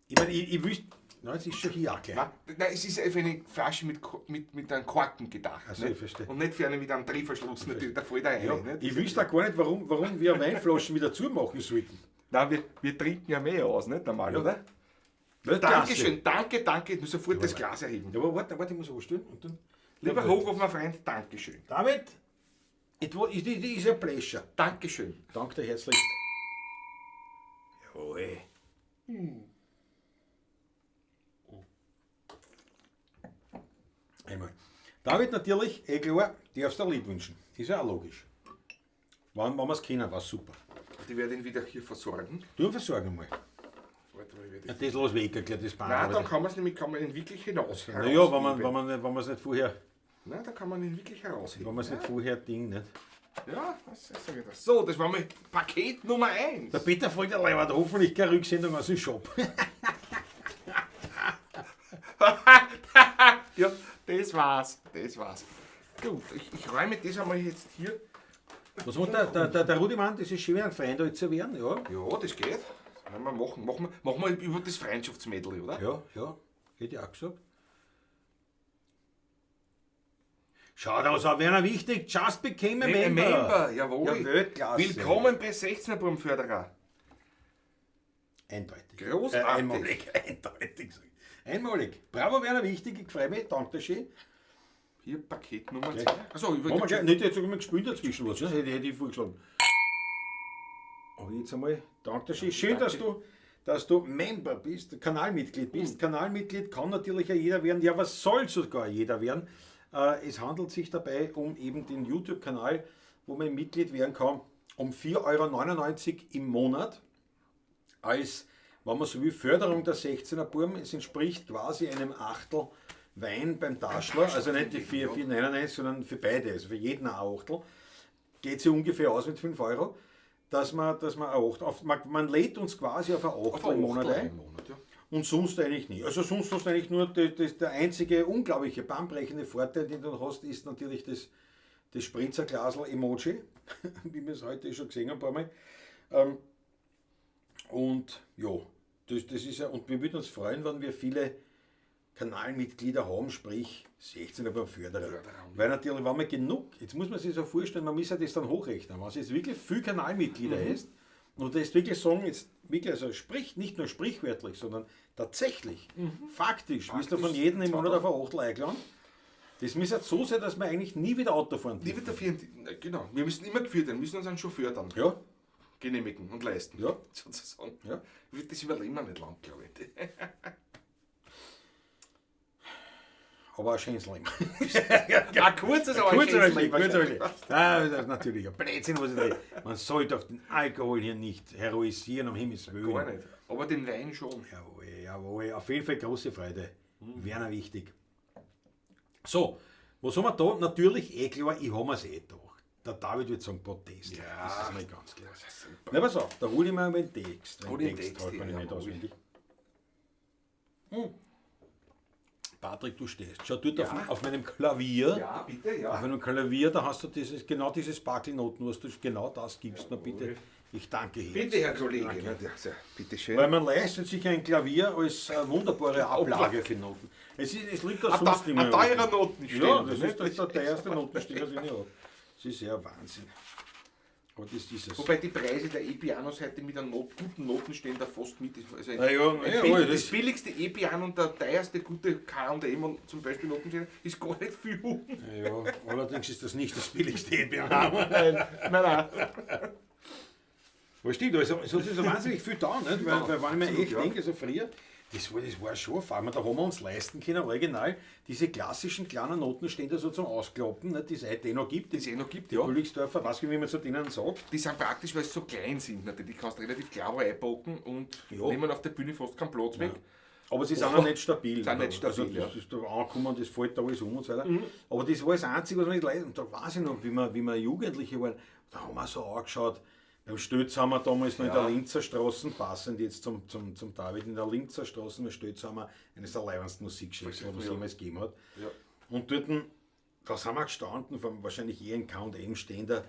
Ich meine, ich wüsste Nein, es ist schon hier auch gleich. Nein, es ist für eine Flasche mit einem Korken gedacht. Ach so, nicht? ich verstehe. Und nicht für eine mit einem Drehverschluss, natürlich, da fällt er Ja, rein. Nicht? ich wüsste auch gar nicht, warum wir Weinflaschen wieder zumachen sollten. Nein, wir trinken ja mehr aus, nicht normal, Ja. oder? Nicht Dankeschön, danke. Ich muss sofort das Glas erheben. Ja, aber warte, ich muss anstellen. Und dann Lieber Hochhofner Freund, Dankeschön. David, it is a pleasure. Dankeschön. Danke dir herzlichst. Jawohl. Einmal. David, natürlich, klar, darfst du ein Lied wünschen. Ist ja auch logisch. Wenn wir es kennen, war super. Die werde ihn wieder hier versorgen. Du versorgen mal. Warte mal, Ja, das lass weg, erklärt das Band. Nein, dann kann man es nämlich ihn wirklich hinaus. Naja, wenn man es nicht vorher, Nein, dann kann man ihn wirklich herausheben. wenn man es nicht vorher Ding nicht. Ja, das sage ich das. So, das war mein Paket Nummer 1. Der Peter fragt ja leider hoffentlich keine Rücksendung aus dem Shop. Ja, das war's. Gut, ich räume das einmal jetzt hier. Was hat der Rudimann, das ist schön, ein Freund alt zu werden, ja? Ja, das geht. Das können wir machen. Machen wir über das Freundschaftsmädel, oder? Ja, hätte ich auch gesagt. Schau, da ist auch einer wichtig, just became a member. Jawohl. Ja, Weltklasse. Willkommen bei 16er-Förderer. Eindeutig. Großartig. Einmalig, eindeutig. Einmalig. Bravo, Werner, wichtig, ich freue mich, danke schön. Hier Paket Nummer Okay. 2. Achso, über Machen wir gleich, nicht jetzt sogar mal gespielt dazwischen was, ne? Hätte ich vorgeschlagen. Aber jetzt einmal, danke schön. Schön, dass du Member bist, Kanalmitglied bist. Kanalmitglied kann natürlich ja jeder werden. Ja, was soll sogar jeder werden? Es handelt sich dabei um eben den YouTube-Kanal, wo man Mitglied werden kann, um 4,99 € im Monat. Als, wenn man so will, Förderung der 16er Burm. Es entspricht quasi einem Achtel Wein beim Taschler, also nicht die 4,99, sondern für beide, also für jeden ein Achtel. Geht sich ungefähr aus mit 5 €, dass man man lädt uns quasi auf ein Achtel im Monat ein. Ja. Und sonst eigentlich nie. Also sonst hast du eigentlich nur der einzige unglaubliche bahnbrechende Vorteil, den du hast, ist natürlich das Sprinzer-Glasl-Emoji, wie wir es heute schon gesehen haben, ein paar Mal. Und ja, das ist ja, und wir würden uns freuen, wenn wir viele Kanalmitglieder haben, sprich 16er beim Förderer. Weil natürlich, wenn man genug, jetzt muss man sich so vorstellen, man muss ja das dann hochrechnen, wenn es jetzt wirklich viele Kanalmitglieder ist, und das wirklich sagen, jetzt wirklich, also sprich, nicht nur sprichwörtlich, sondern tatsächlich, faktisch, bist du von jedem im Monat auf ein Achtel eingeladen. Das muss jetzt so sein, dass wir eigentlich nie wieder Auto fahren Nie wieder genau. Wir müssen immer geführt werden, müssen uns einen Chauffeur dann Ja, genehmigen und leisten. Ja. Sozusagen. ja. Das überleben wir nicht lang, glaube ich. Aber ein schönes Leben. Ja, kurzes, aber Kurz aber schönes schlecht, Leben kurz aber schlecht. wahrscheinlich. Ah, das ist natürlich ein Blödsinn, was ich rede. Man sollte auch den Alkohol hier nicht heroisieren, um Himmels Willen. Gar nicht. Aber den Wein schon. Jawohl, auf jeden Fall große Freude. Werner wichtig. So, was haben wir da? Natürlich, klar, ich habe es gedacht. Der David wird sagen, Protest. Ja. Das ist mal ganz klar. Das ist super. Na, pass auf, da hole ich mir einen Text. Hol den Text halt man her, nicht jawohl. auswendig. Patrick, du stehst. Schau dort Ja. auf meinem Klavier. Ja, bitte, Auf ja. einem Klavier, da hast du genau diese Sparkelnoten, was du genau das gibst mir bitte. Ich danke dir. Bitte, Herr Kollege. Danke. Ja, sehr, bitte schön. Weil man leistet sich ein Klavier als wunderbare Ablage für Noten. Es liegt da sonst nicht mehr. Ein teurer Notenständer. Ja, das ist der teuerste Notenständer, den ich habe. Das ist ja Wahnsinn. Aber das ist es. Wobei die Preise der E-Pianos heute mit einem guten Notenständer fast mit ist. Also das das billigste E-Piano und der teuerste gute K&M und zum Beispiel Notenständer ist gar nicht viel. Ja, allerdings ist das nicht das billigste EBA. Nein. Aber stimmt, also, es hat sich so wahnsinnig viel da, nicht? Weil wenn ich mir absolut, echt ja. denke, so früher, das war schon vor allem, da haben wir uns leisten können, original, diese klassischen kleinen Notenständer so zum Ausklappen, nicht, die es heute noch gibt. Die es noch gibt, Die ja. Königsdörfer, weiß ich, wie man zu denen sagt. Die sind praktisch, weil sie so klein sind. Natürlich. Die kannst du relativ klar einpacken und Ja. nehmen auf der Bühne fast keinen Platz weg. Aber sie sind auch nicht stabil. Sind nicht stabil, also, das ja. ist da angekommen, das fällt da alles um und so weiter. Aber das war das Einzige, was mir nicht leid. Und da weiß ich noch, wie wir Jugendliche waren, da haben wir so angeschaut. Beim Stötz haben wir damals noch in der Linzer Straße, passend jetzt zum David, in der Linzer Straße, bei Stötz haben wir eines der leibendsten Musikchefs, was es jemals gegeben hat. Ja. Und dort, da sind wir gestanden, wahrscheinlich eher ein K&M-Ständer,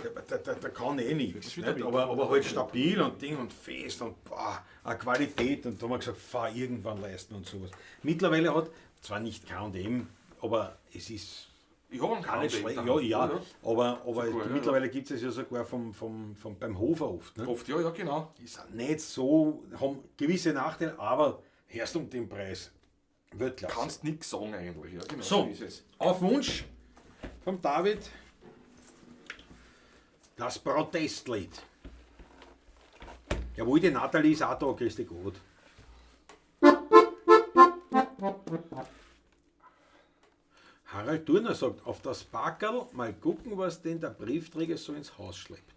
der kann eh nichts. Das wird Nicht? aber- Aber halt stabil und Ding und fest und boah, eine Qualität. Und da haben wir gesagt, fahr irgendwann leisten und sowas. Mittlerweile hat zwar nicht K&M, aber es ist Ich habe einen gar nicht schlecht. K&M Ja, daheim. aber Sogar, ja. mittlerweile gibt es ja sogar beim Hofer oft. Ne? Oft, ja, genau. Die sind nicht so, haben gewisse Nachteile, aber erst um den Preis. Weltklasse. Kannst nichts sagen eigentlich. Ja, genau So, ist es. auf Wunsch vom David das Protestlied. Jawohl, die Nathalie ist auch da, grüß dich gut. Harald Turner sagt, auf das Backerl mal gucken, was denn der Briefträger so ins Haus schleppt.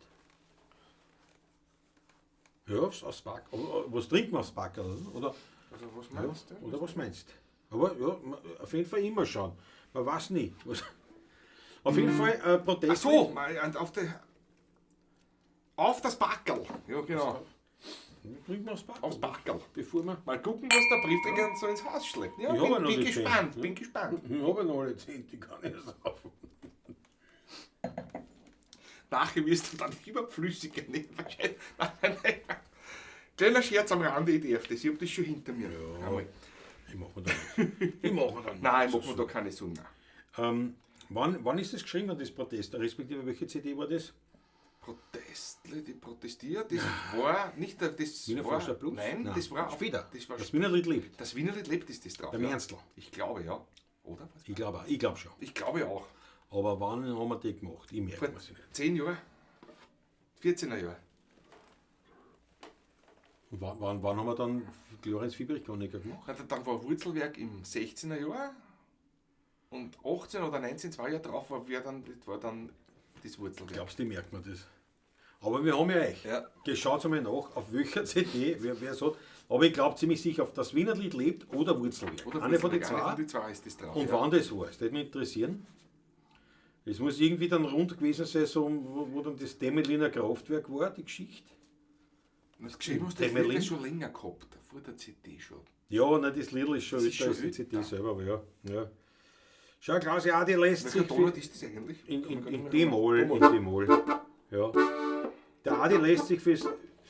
Ja, aufs Backerl. Was trinkt man aufs Backerl? Oder, Also, was ja, meinst du? oder was meinst du? Aber ja, auf jeden Fall immer schauen. Man weiß nie. Auf jeden Fall Protest. Ach so, und auf das Backerl. Ja, genau. Trinken wir aufs Backerl. Aufs Backerl. Bevor wir. Mal gucken, was der Briefträger so ins Haus schleppt. Ja, Ich habe noch bin die gespannt, 10, bin gespannt. Ich habe noch alle 10, die kann ich saufen. Nachher wirst du dann überflüssiger nicht wahrscheinlich. Nein. Kleiner Scherz am Rande, ich darf das. Ich habe das schon hinter mir. Ja. Einmal. Ich mache dann. Nein, ich mache mir da keine Sorgen. Wann ist das geschrieben, das Protest? Respektive welche CD war das? Protestle, die protestiert, das war nicht das Wiener war, Volksstadt Plus? Nein, das war später. Das war Das Wiener Lied lebt. das Wiener Lied lebt, ist das drauf. Beim ja. Ernstl. Ich glaube ja. Oder was? Ich glaube schon. Ich glaube auch. Aber wann haben wir die gemacht? Ich merke Vor mir sie nicht. 10 Jahren. 14er Jahre. Und wann haben wir dann Lorenz Fieberich-Chroniker gemacht? Dann war Wurzelwerk im 16er Jahr. Und 18 oder 19, 2 Jahre drauf war dann das Wurzelwerk. Glaubst du, die merkt man das? Aber wir haben ja euch. Ja. Schaut einmal nach, auf welcher CD, wer es hat. Aber ich glaube ziemlich sicher, auf das Wiener Lied lebt oder Wurzelwerk. Oder Eine von den Wurzelwerk, eine von zwei. den zwei ist das drauf. Und ja. wann das war, das würde mich interessieren. Es muss irgendwie dann rund gewesen sein, so, wo dann das Demeliner Kraftwerk war, die Geschichte. Das geschrieben hast du Temelin? das schon länger gehabt, vor der CD schon. Ja, nein, das Lied ist schon Das ist älter schon als die CD älter. selber, aber ja. Schau, Klaus, ja, die lässt Welcher sich Tonart ist das eigentlich? in Kann man gar nicht D-Moll. mehr- Ja. Der Adi lässt sich für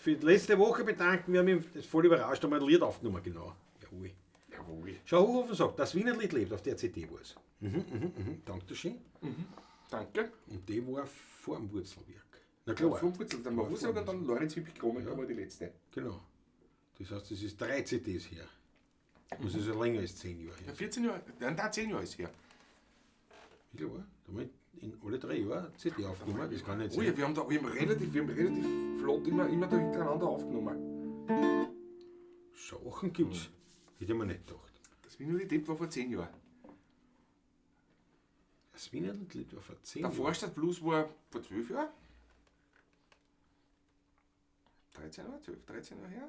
die letzte Woche bedanken. Wir haben ihn das voll überrascht, haben wir ein Lied aufgenommen, genau. Jawohl. Jawohl. Schau, Hofer sagt, das Wiener Lied lebt, auf der CD war es. Dankeschön. Danke. Und die war vor dem Wurzelwerk. Na klar. Vom Wurzel, dann war Wurzel und dann Lorenz Wippich Chronik war die letzte. Genau. Das heißt, es ist 3 CDs her. Das ist ja länger als 10 Jahre Ja, her. 14 Jahre, nein, 10 Jahre ist her. Wie viel war? Da haben wir in alle 3 Jahre CD aufgenommen, das kann nicht Oh ja, sein. wir haben relativ flott immer da hintereinander aufgenommen. Sachen gibt's. Hätte ich mir nicht gedacht. Das Wiener Lied war vor 10 Jahren. Das Wiener Lied war vor 10 Der Jahren. Vorstadt Blues war vor 12 Jahren. 13 Jahre her.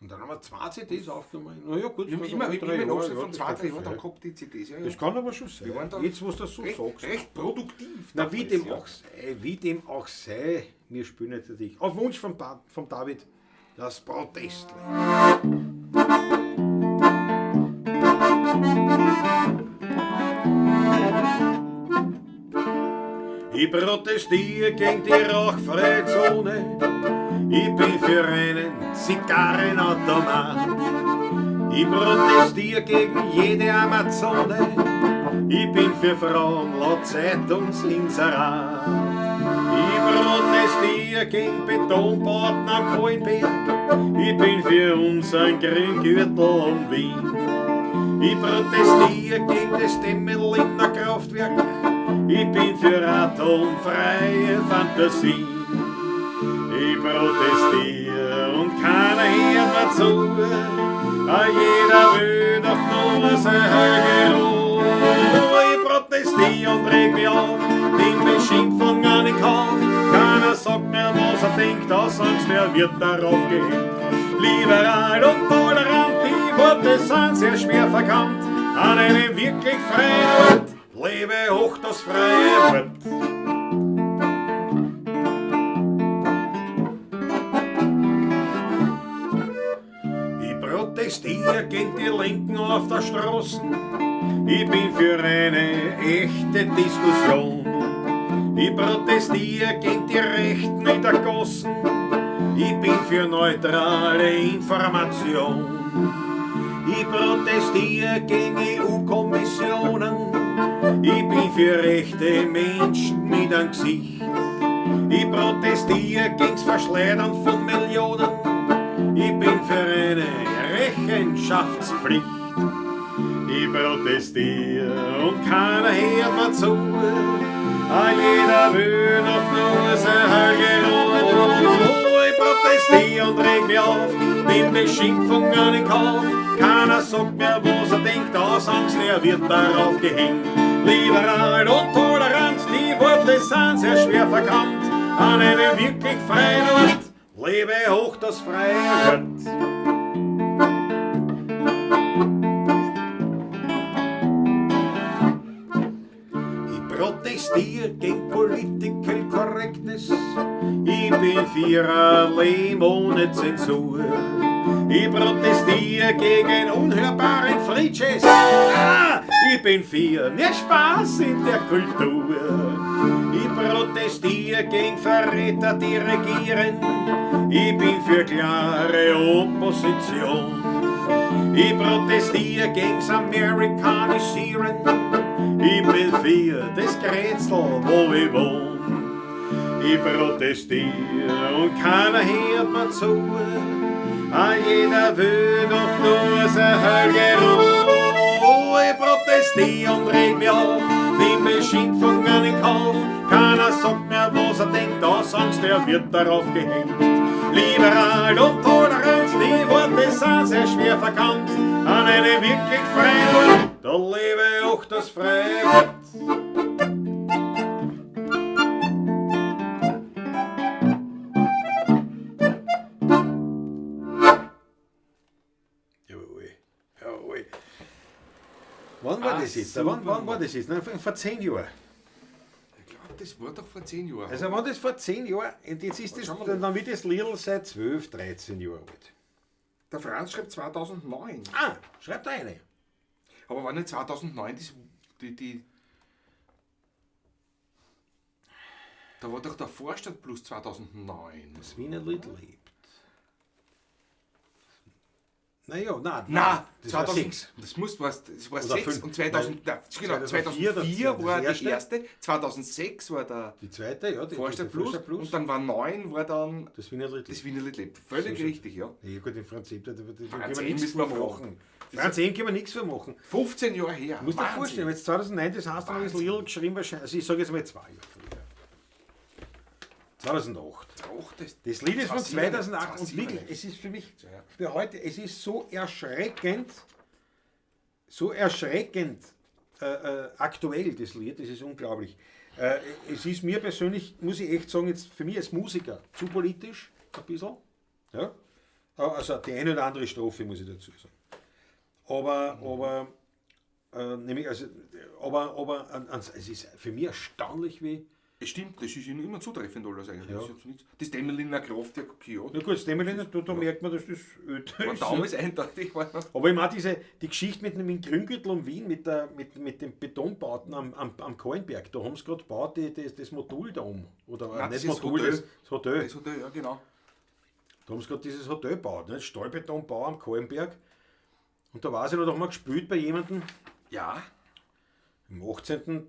Und dann haben wir 2 CDs aufgenommen. Na ja, gut. Wir haben das immer waren im 3 Abstand Jahre, von das 2, kann 3 schon Jahren dann sein. gehabt die CDs. Ja, Das kann aber schon sein. Wir waren da Jetzt, wo du das so sagst. recht produktiv. Na, damals, wie dem auch sei, wir spielen jetzt für dich. Auf Wunsch vom David das Protestlied. Ich protestiere gegen die rauchfreie Zone. Ich bin für einen Zigarrenautomat. Ich protestiere gegen jede Amazone. Ich bin für Frauen laut Zeitungsinserat. Ich protestiere gegen Betonbauten am Kohlenberg. Ich bin für unseren Grüngürtel um Wien. Ich protestiere gegen das Demeliner Kraftwerk. Ich bin für atomfreie Fantasie. Ich protestiere und keiner hört mir zu. Jeder will doch nur seine höhere Ruhe. Ich protestiere und reg mich auf, nimm Beschimpfung an den Kauf. Keiner sagt mir, was er denkt, aus Angst, er wird darauf gehen. Liberal und tolerant, die Worte sind sehr schwer verkannt. An einem wirklich freien Ort, lebe hoch das freie Wort. Ich protestiere gegen die Linken auf der Straße. Ich bin für eine echte Diskussion. Ich protestiere gegen die Rechten in der Gossen. Ich bin für neutrale Information. Ich protestiere gegen EU-Kommissionen. Ich bin für rechte Menschen mit einem Gesicht. Ich protestiere gegen's Verschleudern von Millionen. Ich bin für eine Rechenschaftspflicht. Ich protestiere und keiner hört mir zu. Jeder will noch nur sein Ruhe. Ich protestiere und reg mich auf, nimm Beschimpfungen in Kauf. Keiner sagt mir, was er denkt, aus Angst, er wird darauf gehängt. Liberal und tolerant, die Worte sind sehr schwer verkannt. An einem wirklich freien Ort, lebe hoch das freie Wort. Protestiere gegen Political Correctness. Ich bin für ein Leben ohne Zensur. Ich protestiere gegen unhörbaren Free-Jazz. Ich bin für mehr Spaß in der Kultur. Ich protestiere gegen Verräter, die regieren. Ich bin für klare Opposition. Ich protestiere gegen's Amerikanisieren. Ich bin für das Grätzl, wo ich wohn. Ich protestiere und keiner hört mir zu. Jeder will doch nur sein Ruhe. Ich protestiere und reg mich auf, nimm Beschimpfungen in Kauf. Keiner sagt mir, was er denkt, aus Angst, er wird darauf gehängt. Liberal und tolerant, die Worte sind sehr schwer verkannt. An einem wirklich freien Ort, da lebe auch das freie Wort. Jawohl, jawohl. Wann war das jetzt? Wann war das jetzt? Nein, vor 10 Jahren. Ich glaube, das war doch vor 10 Jahren. Also wenn das vor 10 Jahren, und jetzt ist das, dann wird das Lidl seit 12, 13 Jahren alt. Der Franz schreibt 2009. Schreibt eine. Aber war nicht 2009 da war doch der Vorstadt plus 2009. Das Wiener Lied lebt. Naja, Nein, das war 6. Das war Oder 6 5. und 2004 war die erste, 2006 war Die zweite, ja, die Vorstadt plus und dann war 9 war dann das Wiener Lied das Wiener Lied lebt. Völlig richtig, ja. Ja gut, den Franz Ehm, da können wir Franz nichts müssen mehr wir machen. Franz Ehm können wir nichts mehr machen. 15 Jahre her. Du musst dir vorstellen, wenn jetzt 2009 das heißt, dann habe ich das Lidl geschrieben, also ich sage jetzt mal 2 Jahre früher. 2008. Das Lied ist von 2008 und wirklich, es ist für mich, für heute, es ist so erschreckend aktuell, das Lied, das ist unglaublich. Es ist mir persönlich, muss ich echt sagen, jetzt für mich als Musiker zu politisch, ein bisschen. Ja? Also die eine oder andere Strophe muss ich dazu sagen. Aber es ist für mich erstaunlich, wie. Es stimmt, das ist Ihnen immer zutreffend alles eigentlich. Ja. Das, ist nichts. Das Demmeliner Kraftwerk, okay, ja. Na gut, das Demmeliner, da merkt man, dass das öde ist. Damals eindeutig war. Aber ich meine, die Geschichte mit dem Grüngürtel um Wien, mit den Betonbauten am Kohlenberg, da haben sie gerade gebaut, das Modul da um. Oder nein, nicht das Modul, Hotel. das Hotel. Das Hotel, ja genau. Da haben sie gerade dieses Hotel gebaut, ne? Stahlbetonbau am Kohlenberg. Und da weiß ich noch, da haben wir gespielt bei jemandem. Ja. Im 18., im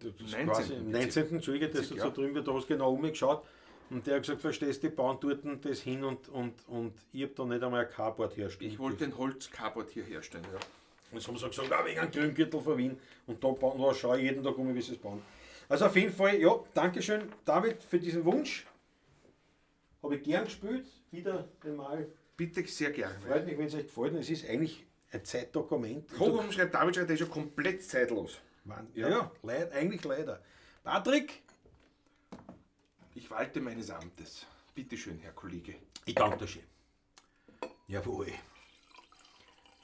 19., Entschuldige, das so drüben wird, da hast du genau umgeschaut und der hat gesagt, verstehst du, die bauen dort das hin und ich habe da nicht einmal ein Carport herstellen. Ich wollte den Holz-Carport hier herstellen, ja. Jetzt haben sie gesagt, wegen einem Grüngürtel von Wien und da schaue ich jeden Tag um, wie sie es bauen. Also auf jeden Fall, ja, Dankeschön David für diesen Wunsch. Habe ich gern gespielt, wieder einmal. Bitte, sehr gerne. Freut mich, wenn es euch gefällt. Es ist eigentlich ein Zeitdokument. Warum schreibt David, der ist ja komplett zeitlos. Ja, eigentlich leider. Patrick? Ich walte meines Amtes. Bitte schön, Herr Kollege. Ich danke dir schön. Jawohl.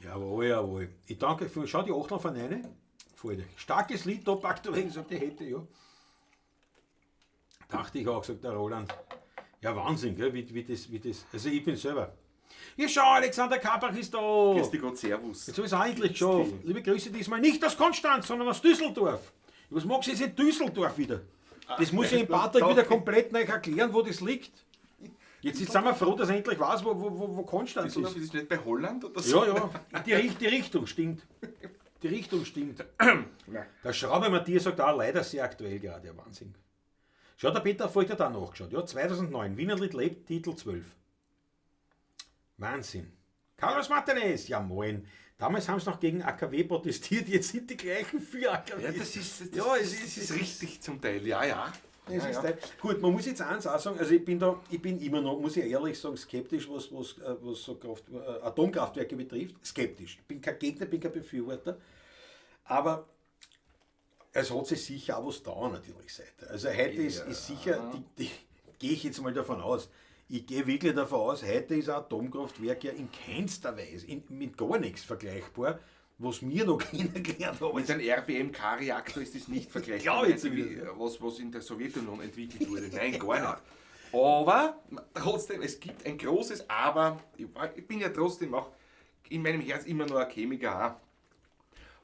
Jawohl. Ich danke für, schau die 8 von eine. Starkes Lied, top aktuell, gesagt, ich hätte, ja. Dachte ich auch, sagt der Roland. Ja, Wahnsinn, gell, wie das, also ich bin selber. Ja, schau, Alexander Kapach ist da. Grüß dich Gott, servus. Jetzt habe ich es eigentlich geschafft. Liebe Grüße diesmal nicht aus Konstanz, sondern aus Düsseldorf. Was magst du jetzt in Düsseldorf wieder? Das muss ich dem Patrick wieder komplett neu erklären, wo das liegt. Jetzt sind wir froh, dass er endlich weiß, wo Konstanz Ist ist. das nicht bei Holland oder so? Ja, die Richtung stimmt. Die Richtung stimmt. Nein. Der Schrauber Matthias sagt auch leider sehr aktuell gerade, ja Wahnsinn. Schau, der Peter Voigt hat auch nachgeschaut. Ja, 2009, Wienerlied lebt, Titel 12. Wahnsinn. Carlos Martinez, ja moin. Damals haben sie noch gegen AKW protestiert, jetzt sind die gleichen für AKW. Ja, das ist richtig zum Teil, ja. Es ist gut, man muss jetzt eins auch sagen, also ich bin immer noch, muss ich ehrlich sagen, skeptisch, was so Atomkraftwerke betrifft. Skeptisch. Ich bin kein Gegner, bin kein Befürworter. Aber es hat sich sicher auch was da natürlich seit. Also heute ist sicher, gehe ich jetzt mal davon aus, ich gehe wirklich davon aus, heute ist ein Atomkraftwerk ja in keinster Weise, mit gar nichts vergleichbar, was wir noch kennengelernt haben. Mit einem RBMK-Reaktor ist das nicht vergleichbar, was in der Sowjetunion entwickelt wurde. Nein, gar nicht. Aber trotzdem, es gibt ein großes Aber. Ich bin ja trotzdem auch in meinem Herz immer nur ein Chemiker.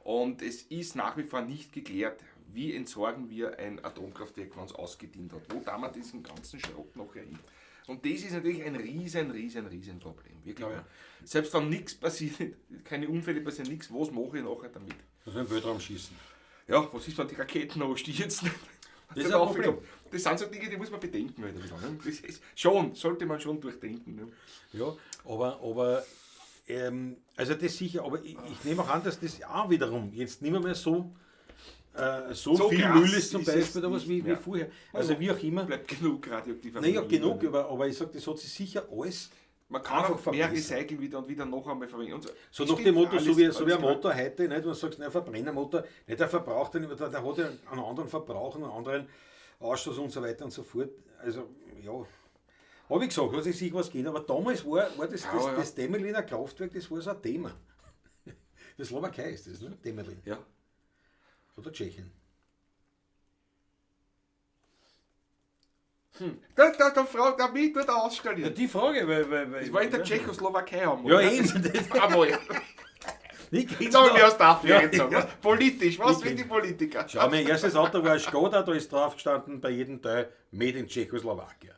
Und es ist nach wie vor nicht geklärt, wie entsorgen wir ein Atomkraftwerk, wenn es ausgedient hat. Wo tun wir diesen ganzen Schrott nachher hin? Und das ist natürlich ein riesen Problem. Wirklich. Ja. Selbst wenn nichts passiert, keine Unfälle passieren, nichts, was mache ich nachher damit? Also im Weltraum schießen. Ja, was ist, wenn die Raketen ausstürzen? Das ist ein Problem. Das sind so Dinge, die muss man bedenken. Das ist sollte man schon durchdenken. Ne? Ja, aber also das sicher, aber ich nehme auch an, dass das auch wiederum jetzt nicht mehr so viel Müll ist zum Beispiel oder was wie vorher. Also wie auch immer. Bleibt genug radioaktiver Müll. Naja, genug, aber ich sage, das hat sich sicher alles. Man kann einfach mehr recyceln wieder und wieder noch einmal verwenden. So nach dem Motto, so wie ein Motor heute, nicht, wenn du sagst, ein Verbrennermotor, nicht der verbraucht, der hat ja einen anderen Verbrauch, einen anderen Ausstoß und so weiter und so fort. Also, ja. Habe ich gesagt, hat sich was gehen, aber damals war das Temeliner Kraftwerk, das war so ein Thema. Das Slowakei ist das, ne? Temelin. Ja. Oder Tschechien. Da fragt er mich, tut er ausstellen. Ja, die Frage, weil das war in der Tschechoslowakei einmal. Ja, eben. Einmal. Sagen wir aus der Affäre jetzt. Politisch, was will die Politiker? Schau, mein erstes Auto war ein Skoda, da ist drauf gestanden, bei jedem Teil Made in Tschechoslowakei.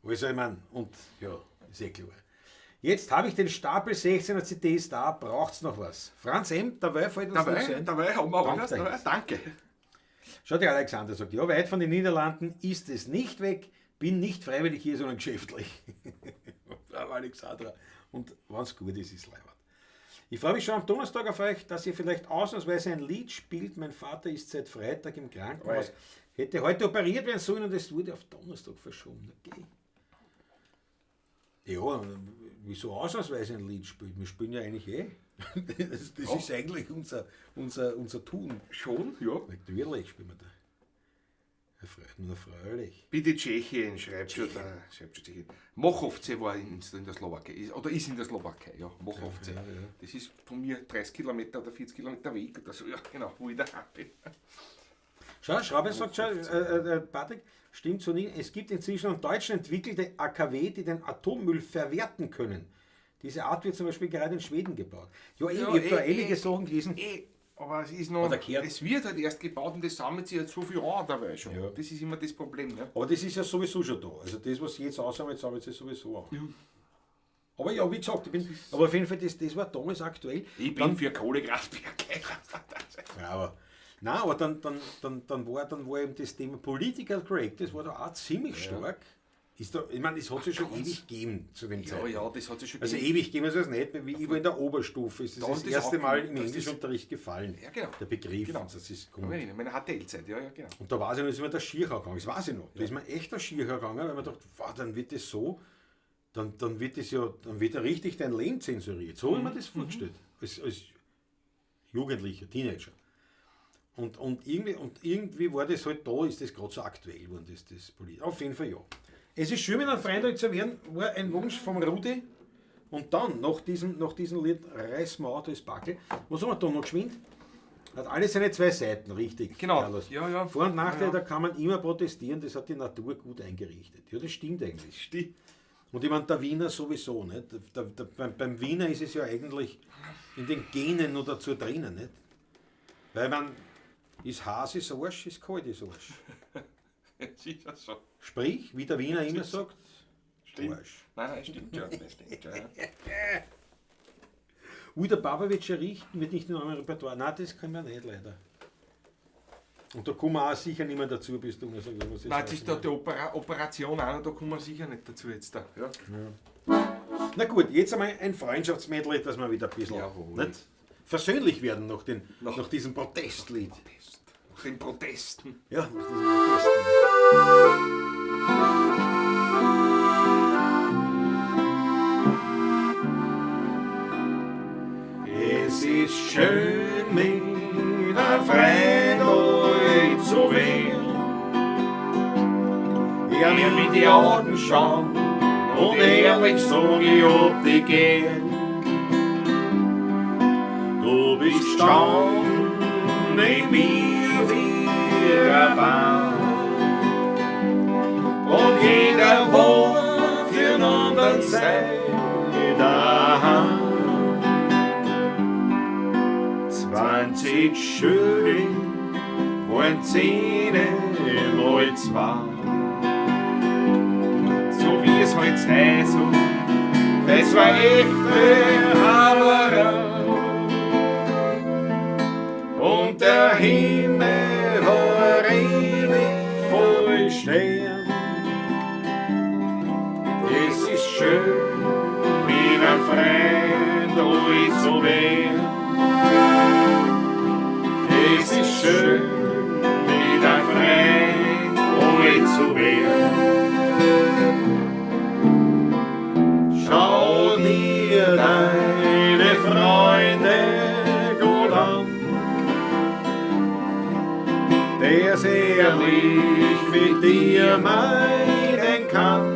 Also ich meine, und ja, ist eh klar. Jetzt habe ich den Stapel 16er CDs da, braucht's noch was? Franz M., dabei fällt uns nichts ein. Dabei haben wir alles. Danke. Schau, der Alexander sagt, ja, weit von den Niederlanden ist es nicht weg, bin nicht freiwillig hier, sondern geschäftlich. Aber Alexandra, und wenn es gut ist, ist es leibend. Ich freue mich schon am Donnerstag auf euch, dass ihr vielleicht ausnahmsweise ein Lied spielt. Mein Vater ist seit Freitag im Krankenhaus. Hätte heute operiert werden sollen und es wurde auf Donnerstag verschoben. Okay. Ja, wieso ausnahmsweise ein Lied spielen? Wir spielen ja eigentlich eh. Das ist eigentlich unser Tun. Schon? Ja. Natürlich spielen wir da. Erfreulich. Bitte Tschechien, schreibt schon Tschechien. Mochovce war in der Slowakei, oder ist in der Slowakei, ja, Mochovce. Ja. Das ist von mir 30 Kilometer oder 40 Kilometer weg oder so, ja, genau, wo ich da bin. Schau, Schraube sagt schon, Patrick, stimmt so nicht. Es gibt inzwischen in Deutschland entwickelte AKW, die den Atommüll verwerten können. Diese Art wird zum Beispiel gerade in Schweden gebaut. Ja, ich habe da einige Sachen gelesen. Aber es ist noch, es wird halt erst gebaut und das sammelt sich jetzt so viel an dabei schon. Ja. Das ist immer das Problem. Ne? Aber das ist ja sowieso schon da. Also das, was sie jetzt aussammelt, sammelt sich sowieso an. Ja. Aber ja, wie gesagt, aber auf jeden Fall, das war damals aktuell. Ich bin für Kohlekraftwerke. Ja, aber dann war eben das Thema Political Correct, das war da auch ziemlich stark. Ich meine, das hat sich schon ewig gegeben zu dem Zeitpunkt. Ja, das hat sich schon gegeben. Also ewig gegeben ist es nicht, wie ich war in der Oberstufe. Es ist das erste Mal im Englischunterricht gefallen. Ja, genau. Der Begriff. Genau. Das ist in meiner HTL-Zeit, ja, genau. Und da weiß ich noch, ist mir der Skier gegangen. Das weiß ich noch. Da ist mir echt der Skier gegangen, weil man dachte, wow, dann wird das so, dann wird ja richtig dein Leben zensuriert. So habe ich mir das vorgestellt. Als Jugendlicher, Teenager. Und irgendwie war das halt da, ist das gerade so aktuell geworden, das Politik. Auf jeden Fall ja. Es ist schön, mit einem Freund zu werden, war ein Wunsch vom Rudi. Und dann, nach diesem Lied, reißen wir Auto ins Backel. Was haben wir da noch geschwind? Hat alles seine zwei Seiten, richtig. Genau. Carlos. Ja. Vor- und Nachteile, da kann man immer protestieren, das hat die Natur gut eingerichtet. Ja, das stimmt eigentlich. Stimmt. Und ich meine, der Wiener sowieso, nicht? Beim Wiener ist es ja eigentlich in den Genen nur dazu drinnen, nicht? Weil man ist heiß, ist Arsch, ist kalt, ist Arsch. Es ist ja so. Sprich, wie der Wiener immer sagt, Stimmt. Arsch. Nein, stimmt ja. Das stimmt ja. Ui, der Papa wird schon richten, wird nicht nur am Repertoire. Nein, das kann man nicht, leider. Und da kommen wir auch sicher nicht mehr dazu, bis du mir sagst, was Nein, das ist da die Operation auch noch, da kommen wir sicher nicht dazu jetzt. Da. Ja. Na gut, jetzt einmal ein Freundschaftsmedley, dass wir wieder ein bisschen nicht versöhnlich werden nach diesem Protestlied. Nach den Protesten. Ja, nach diesen Protesten. Es ist schön, mit einem Freund euch zu wählen. Er mit die Augen schauen und ehrlich sag ich, ob die gehen. Du bist staunen in mir wie ein Baum. Und jeder wohnt für einen anderen Seite daheim. 20 Schilling waren 10 mal 2. So wie es halt sei, so, das war echte Haberei. Und der Himmel war ewig voll Stern. Es ist schön, mit einem Freund euch zu werden. Es ist schön, mit einem Freund euch zu werden. Schau dir deine Freunde gut an, der sehr ehrlich mit dir meinen kann.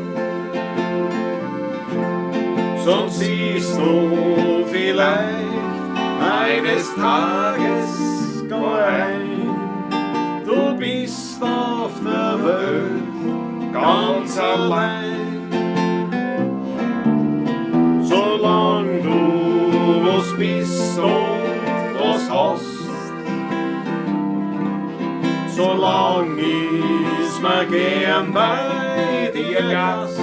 Sonst siehst du vielleicht eines Tages gar ein, du bist auf der Welt ganz allein. Solang du was bist und was hast, solang ist man gern bei dir Gast.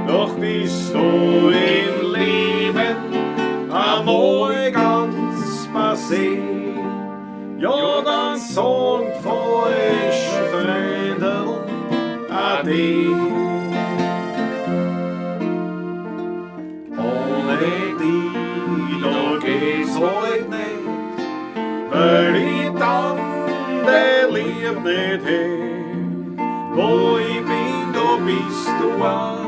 Doch bist du im Leben einmal ganz passé, ja dann sagt falsche Freunde Ade. Ohne die, da geht's halt nicht, weil ich dann der Lieb nicht hätt. Wo ich bin, da bist du auch.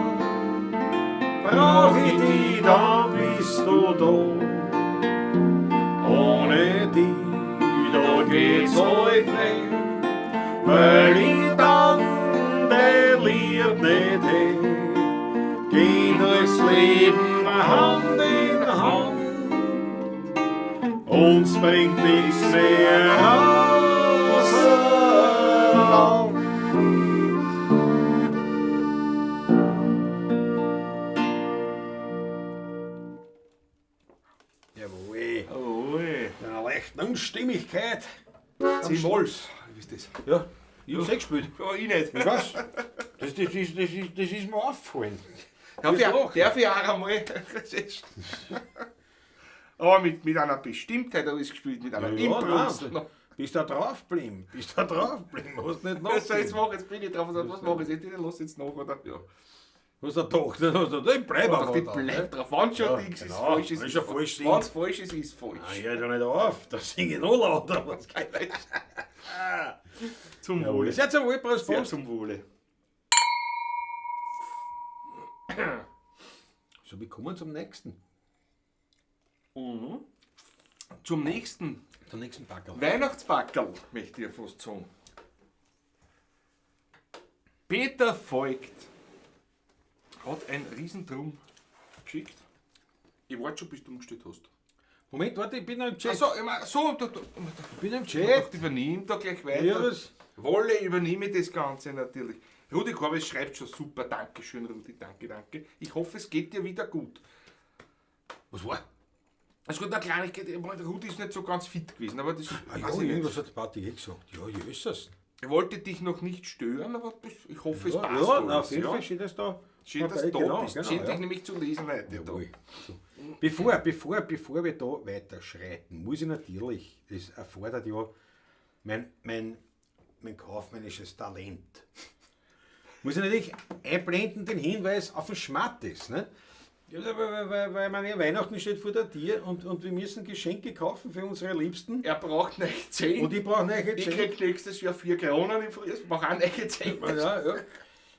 Brauch ich dich, dann bist du da. Ohne dich, da geht's halt nicht, weil ich dann der Lieb nicht hätt. Geh durchs Leben Hand in Hand, uns bringt nichts mehr außer Land. Jawohl. Jawohl. Eine leichte Unstimmigkeit. 10 Mols. Wie ist das? Ja, ich hab's gespielt. Ja, ich nicht. Ich weiß. Das ist mir aufgefallen. Darf ich auch einmal. Aber mit einer Bestimmtheit habe ich es gespielt, mit einer Impuls. Bist da draufgeblieben? Hast nicht noch. Also jetzt bin ich drauf. Was mache ich jetzt? Lass jetzt nach, oder? Ja. Hast du gedacht, dann bleib Doch, einfach die da. bleibt drauf. Wenn schon Ja, nichts ist genau. falsch, Wenn ist schon falsch falsch. Wenn es falsch ist, ist falsch. Ich hör doch nicht auf, da singe ich noch lauter. Zum Jawohl. Wohle. Sehr zum Wohl, Prost, Sehr Prost. zum Wohle. So, wir kommen zum nächsten. Zum nächsten Zum nächsten Packerl. Weihnachtsbackerl, möchte ich fast sagen. Peter Voigt hat ein Riesendrum geschickt. Ich warte schon, bis du umgestellt hast. Moment, warte, ich bin noch im Chat. Achso, Ich bin im ich Chat. übernehme da gleich weiter. Ja, was? Wolle übernehme das Ganze natürlich. Rudi Korbes schreibt schon super, Dankeschön Rudi, danke. Ich hoffe, es geht dir wieder gut. Was war? Also gut, eine Kleinigkeit, Rudi ist nicht so ganz fit gewesen, aber das Ah ja, weiß ich irgendwas nicht. hat die Party gesagt. Ja, ist es. Ich wollte dich noch nicht stören, aber ich hoffe, es passt Ja, alles. na, auf jeden Fall steht das da. Schön, dass du da bist. Schön, dich nämlich zu lesen heute. Da. Jawohl. So. Bevor wir da weiter schreiten, muss ich natürlich, das erfordert ja mein kaufmännisches Talent, muss ich natürlich einblenden den Hinweis auf den Schmattes. Ne? Ja, weil meine Weihnachten steht vor der Tür und wir müssen Geschenke kaufen für unsere Liebsten. Er braucht neue 10. Und ich brauche neue Ich 10. krieg nächstes Jahr 4 Kronen im Frühjahr. Ich brauche auch neue 10. Ja.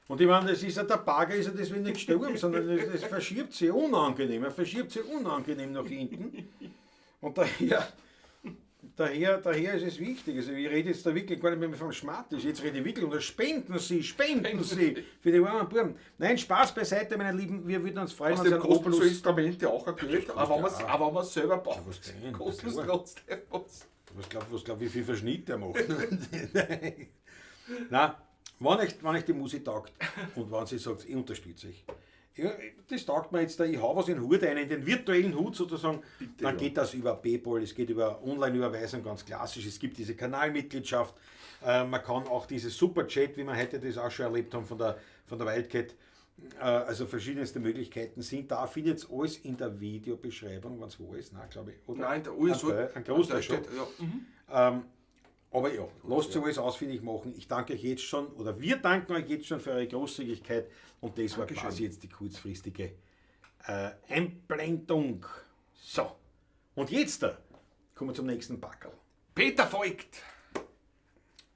Und ich meine, das ist ja der Bagger ist ja deswegen nicht gestorben, sondern das verschiebt sich unangenehm. Er verschiebt sich unangenehm nach hinten. Und daher ist es wichtig. Also ich rede jetzt da wirklich gar nicht mehr vom Schmatt. Jetzt rede ich wirklich und spenden Sie für die armen Buben. Nein, Spaß beiseite, meine Lieben. Wir würden uns freuen, Aus wenn Sie dem einen kosten so Obolus... Instrumente auch ein Geld. Aber wenn man es selber baut, was denn? kostet es Klar. trotzdem was. Was glaub, wie viel Verschnitt er macht? Nein, wenn euch die Musik taugt und wenn sie sagt, ich unterstütze euch. Ja, das taugt mir jetzt, ich hau was in den Hut ein, in den virtuellen Hut sozusagen, Bitte, dann ja. Geht das über PayPal, es geht über Online-Überweisung, ganz klassisch, es gibt diese Kanalmitgliedschaft, man kann auch dieses Superchat, wie wir heute das auch schon erlebt haben von der Wildcat, also verschiedenste Möglichkeiten sind da, findet ihr alles in der Videobeschreibung, wenn es wo ist, nein, glaube ich. Oder? Nein, der Urs Ein Großteil schon. Ja. Aber ja, lasst euch alles ausfindig machen. Ich danke euch jetzt schon, oder wir danken euch jetzt schon für eure Großzügigkeit und das war Dankeschön. quasi jetzt die kurzfristige Einblendung. So, und jetzt kommen wir zum nächsten Packerl. Peter folgt.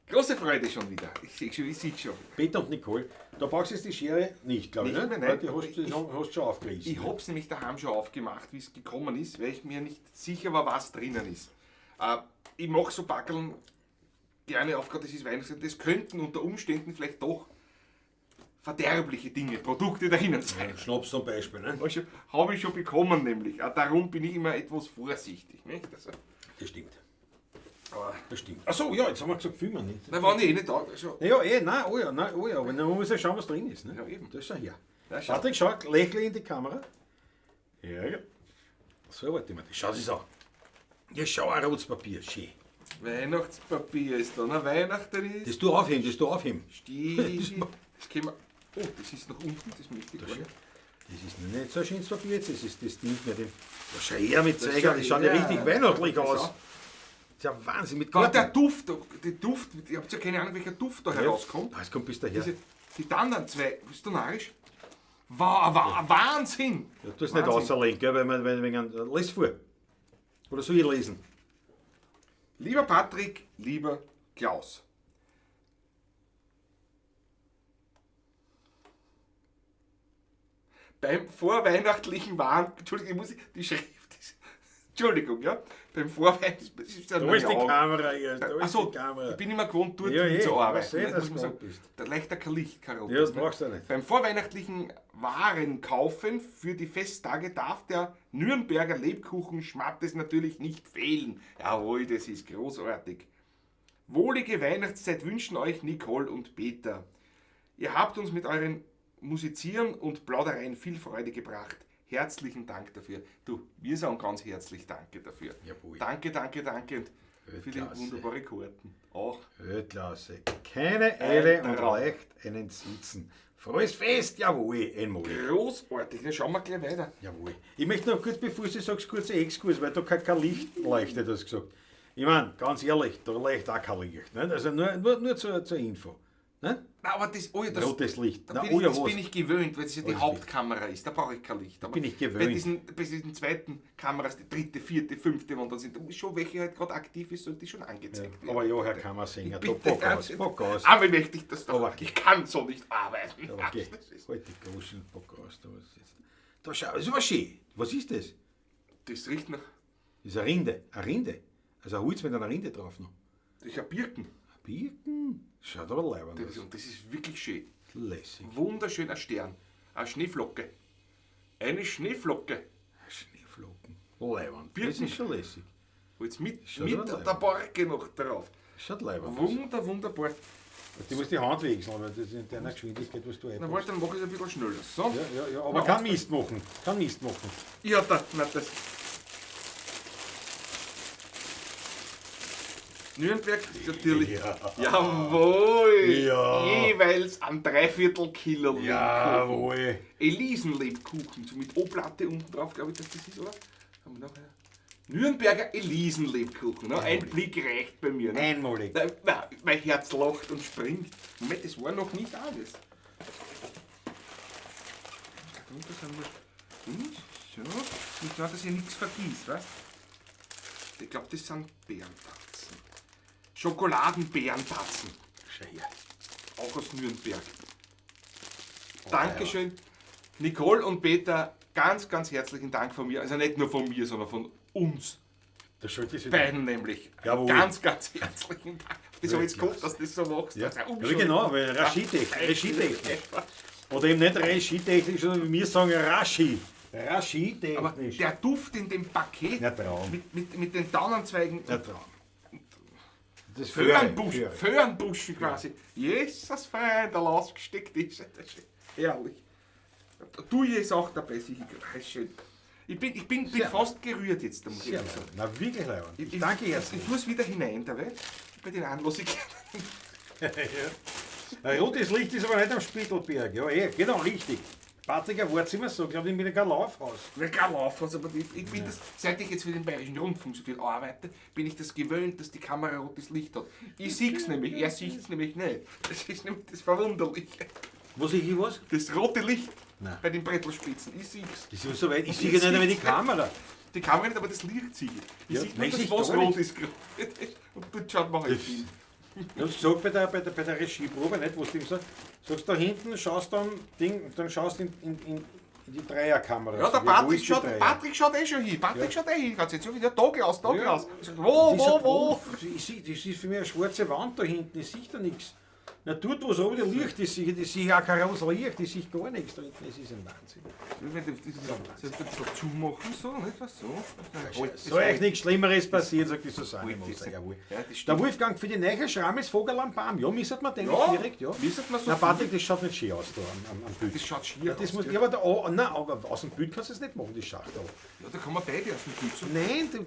Große Freude schon wieder. Ich sehe schon. Peter und Nicole, da brauchst du jetzt die Schere nicht, glaube ich. Nicht Ne? mehr, nein. Die hast du schon aufgerissen. Ich habe es nämlich daheim schon aufgemacht, wie es gekommen ist, weil ich mir nicht sicher war, was drinnen ist. Ich mache so Backeln gerne auf, gerade das ist Weihnachten. Das könnten unter Umständen vielleicht doch verderbliche Dinge, Produkte dahinter sein. Schnaps zum Beispiel. Ne? Habe ich schon bekommen, nämlich. Darum bin ich immer etwas vorsichtig. Nicht? Also, Das stimmt. aber, Das stimmt. Achso, ja, jetzt haben wir gesagt, filmen nicht. na, waren die eh nicht da. Also, Naja, nein, oh ja, aber dann muss ja schauen, was drin ist. Ne? Ja, eben. Das ist ja hier. ja, schau. Patrick, schau, lächle in die Kamera. Ja. So, warte mal, schau das an. Ja, schau, ein rotes Papier, schön. Weihnachtspapier ist da, na Weihnachten ist. Das du aufheben. Stiel. Das können wir. Oh, das ist noch unten, das möchte ich gar nicht. Das ist nicht so ein schönes Papier jetzt, das dient mir dem. Ja, schau her mit Das Zeiger, das schaut ja ja, richtig weihnachtlich das aus. auch. Das ist ja Wahnsinn, mit Gott, Garten. der Duft, ihr habt ja keine Ahnung, welcher Duft da herauskommt. Ah, es kommt bis daher. Die anderen zwei, bist du narrisch? Wahnsinn! Ja, du hast nicht Wahnsinn. außerlegen, gell, weil man wegen. Lies vor. Oder soll ich lesen? Lieber Patrick, lieber Klaus. Beim vorweihnachtlichen Entschuldigung, die Schrift ist. Entschuldigung, ja. Beim vorweihnachtlichen. Das ist ja Da ist die Augen. Kamera, ja. Da ist Achso, die Kamera. ich bin immer gewohnt, dort Ja, zu ich arbeiten. sehe, Das dass muss du man gut bist. Da leichter kein Licht, kein Ja, das brauchst du nicht. Beim vorweihnachtlichen Warenkaufen für die Festtage darf der Nürnberger Lebkuchen Schmattes natürlich nicht fehlen. Jawohl, das ist großartig. Wohlige Weihnachtszeit wünschen euch Nicole und Peter. Ihr habt uns mit euren Musizieren und Plaudereien viel Freude gebracht. Herzlichen Dank dafür. Du, wir sagen ganz herzlich Danke dafür. Jawohl. Danke und für die Klasse. wunderbare Karten. Auch. Klasse. Keine Eile und Traum. leicht einen Sitzen. Frohes Fest, jawohl, einmal. Großartig, dann schauen wir gleich weiter. Jawohl. Ich möchte noch kurz, bevor du sagst, kurzer Exkurs, weil da kein Licht leuchtet, hast du gesagt. Ich meine, ganz ehrlich, da leuchtet auch kein Licht. Nicht? Also nur zur Info. Nicht? Nein, aber das, oh ja, das, Rotes Licht. da Na, bin oh ich, ja, das was? bin ich gewöhnt, weil es ja die Rotes Hauptkamera ist. Da brauche ich kein Licht. Aber bin ich Bei gewöhnt. diesen zweiten Kameras, die dritte, vierte, fünfte, wenn dann sind, da muss schon, welche halt gerade aktiv ist, sollte die schon angezeigt werden. Aber ja, Herr Kammersänger, da Bitte, Bock aus. Aber möchte ich das doch. Aber- Ich kann so nicht arbeiten. Aber geh, Das ist- halt die großen Bock aus. Da schau, das war schön. Was ist das? Das riecht nach. Das ist eine Rinde. Eine Rinde. Also ein Holz mit einer Rinde drauf noch. Das ist ein Birken. Birken. Schaut aber leibend aus. Und das ist wirklich schön. Lässig. Wunderschön, ein Stern. Eine Schneeflocke. Eine Schneeflocke. Schneeflocken. Leibend. Das Birken. ist schon lässig. Jetzt mit Schaut aber der leibend. Borke noch drauf. Schaut leibend aus. Wunderbar. Du musst die Hand wechseln, weil das ist in deiner Geschwindigkeit, was du Na einbaust. warte, dann mache ich es ein bisschen schneller. So. Ja, aber kann Mist machen. Ja, da, na, das. Nürnberg natürlich. Ja. Jawohl! Ja. Jeweils ein Dreiviertel-Kilo Lebkuchen. Jawohl. Elisenlebkuchen, so mit O-Platte unten drauf, glaube ich, dass das ist, oder? Haben wir nachher? Nürnberger Elisenlebkuchen. Ne? Ein Blick reicht bei mir. Ne? Einmalig. Mein Herz lacht und springt. Moment, das war noch nicht alles. Darunter sind wir. So. Nicht klar, dass ich nichts vergießt, weißt du? Ich glaube, das sind Bärenpatzen. Schokoladenbärenpatzen. Schau her. Auch aus Nürnberg. Oh, Dankeschön. Nicole und Peter, ganz, ganz herzlichen Dank von mir. Also nicht nur von mir, sondern von uns. Das schaut das wieder. Beiden nämlich. Jawohl. Ganz, ganz herzlichen Dank. Das habe ich jetzt gehofft, dass du das so machst. Ja, Das ist ja ja genau, weil Regietechnik. Oder eben nicht Regietechnisch, sondern wie wir sagen Rashi. Aber Rashi-technisch. der Duft in dem Paket Ein Traum. mit den Tannenzweigen. Ein Traum. Das Föhrenbuschen quasi. Jesus, fein, der Lass gesteckt ist. Das ist herrlich. Du jetzt auch dabei, sicher. Das ist schön. Ich bin fast gerührt jetzt, da muss ich Sehr ehrlich sagen. leid. Na wirklich leid. Ich, Danke ich herzlich. muss wieder hinein, da weil bei den Anlosigkeiten. Ein rotes Licht ist aber nicht am Spittelberg. Ja, genau, richtig. Patrick, ein Wortzimmer so, glaube ich, mit einem Laufhaus. Kein Laufhaus, aber ich bin das, seit ich jetzt für den Bayerischen Rundfunk so viel arbeite, bin ich das gewöhnt, dass die Kamera rotes Licht hat. Ich sehe es nämlich, er sieht es nämlich nicht. Das ist nämlich das Verwunderliche. Wo sehe ich was? Das rote Licht Nein. bei den Brettelspitzen, ich sehe es. Das ist so weit. Ich sehe nicht einmal die Kamera. Die Kamera nicht, aber das Licht sehe ich. Ich Ja, sehe nur, nein, dass ich was gar rot nicht. ist gerade. Und dort schaut man halt hin. Du hast gesagt bei der Regieprobe, nicht, wo du ihm sagst da hinten, schaust dann Ding, dann schaust in die Dreierkamera. Ja, der Wo Patrick ist die schaut, Dreier? Patrick schaut eh schon hin. Patrick schaut eh hin. Kannst jetzt schon wieder Tage aus, Tage Ja. aus. Wo? Das ist für mich eine schwarze Wand da hinten, ich sehe da nichts. Na, dort, wo so das Licht ist, ich sehe auch kein rosa Licht, ich sehe gar nichts da hinten, das ist ein Wahnsinn. Wenn du das so zumachen, so, nicht was so? Soll euch nichts Schlimmeres passieren, sagt die Susanne Heute Moser. ist- Jawohl. Ja, das Der stimmt. Wolfgang für die neue Schrammes Vogel am Baum, ja, müssen wir den Ja, direkt, ja. müssen wir so Na, viel. Patrick, das schaut nicht schön aus da am Bild. Das schaut schier Ja, das aus. muss, Ja. ja, aber aus dem Bild kannst du es nicht machen, das schaut da. Ja, da kann man beide aus dem Bild so. Nein,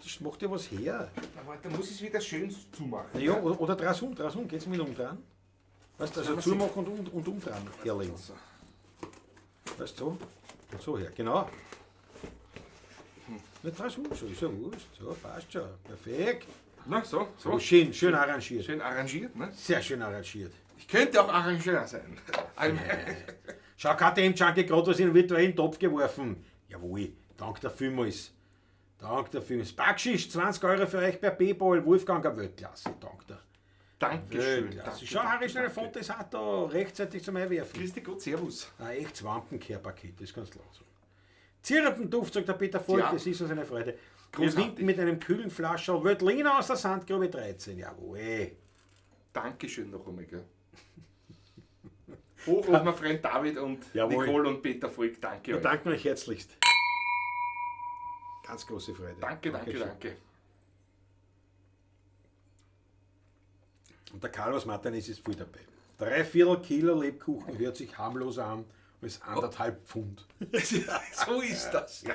das macht ja was her. Aber da muss ich es wieder schön zumachen. Na ja, oder dreh's um, geht's mit umdrehen? Weißt du, also wir zumachen und umdrehen, ehrlich. So. Weißt du, so? Und so her, genau. Nicht dreh's um, so ist ja wurscht. So, passt schon. Perfekt. Na, so. So, schön arrangiert. Schön arrangiert, ne? Sehr schön arrangiert. Ich könnte auch Arrangeur sein. Schau, KTM Junkie gerade was in den virtuellen Topf geworfen. Jawohl, dank der vielmals. Dank der vielmals. Backschisch, 20 Euro für euch per Paypal. Wolfgang, eine Weltklasse. Dank der Dankeschön. Weltklasse. Schau, Harry, schnell ein Foto, das hat da rechtzeitig zum Einwerfen. Christi Gott, Servus. Ein echtes Wampenkehrpaket, das kannst du langsam. Zirpenduft, sagt der Peter Volk, Ja. das ist uns eine Freude. Wir Großartig. winken mit einem kühlen Flascherl Wötliner aus der Sandgrube 13. Jawohl. Dankeschön noch einmal, gell? Hoch auf mein Freund David und Jawohl. Nicole und Peter Volk. Danke Wir euch. danken euch herzlichst. Ganz große Freude. Danke. Dankeschön. Und der Carlos Martinez ist viel dabei. 3/4 Kilo Lebkuchen hört sich harmloser an als 1,5 Pfund. So ist das. Ja.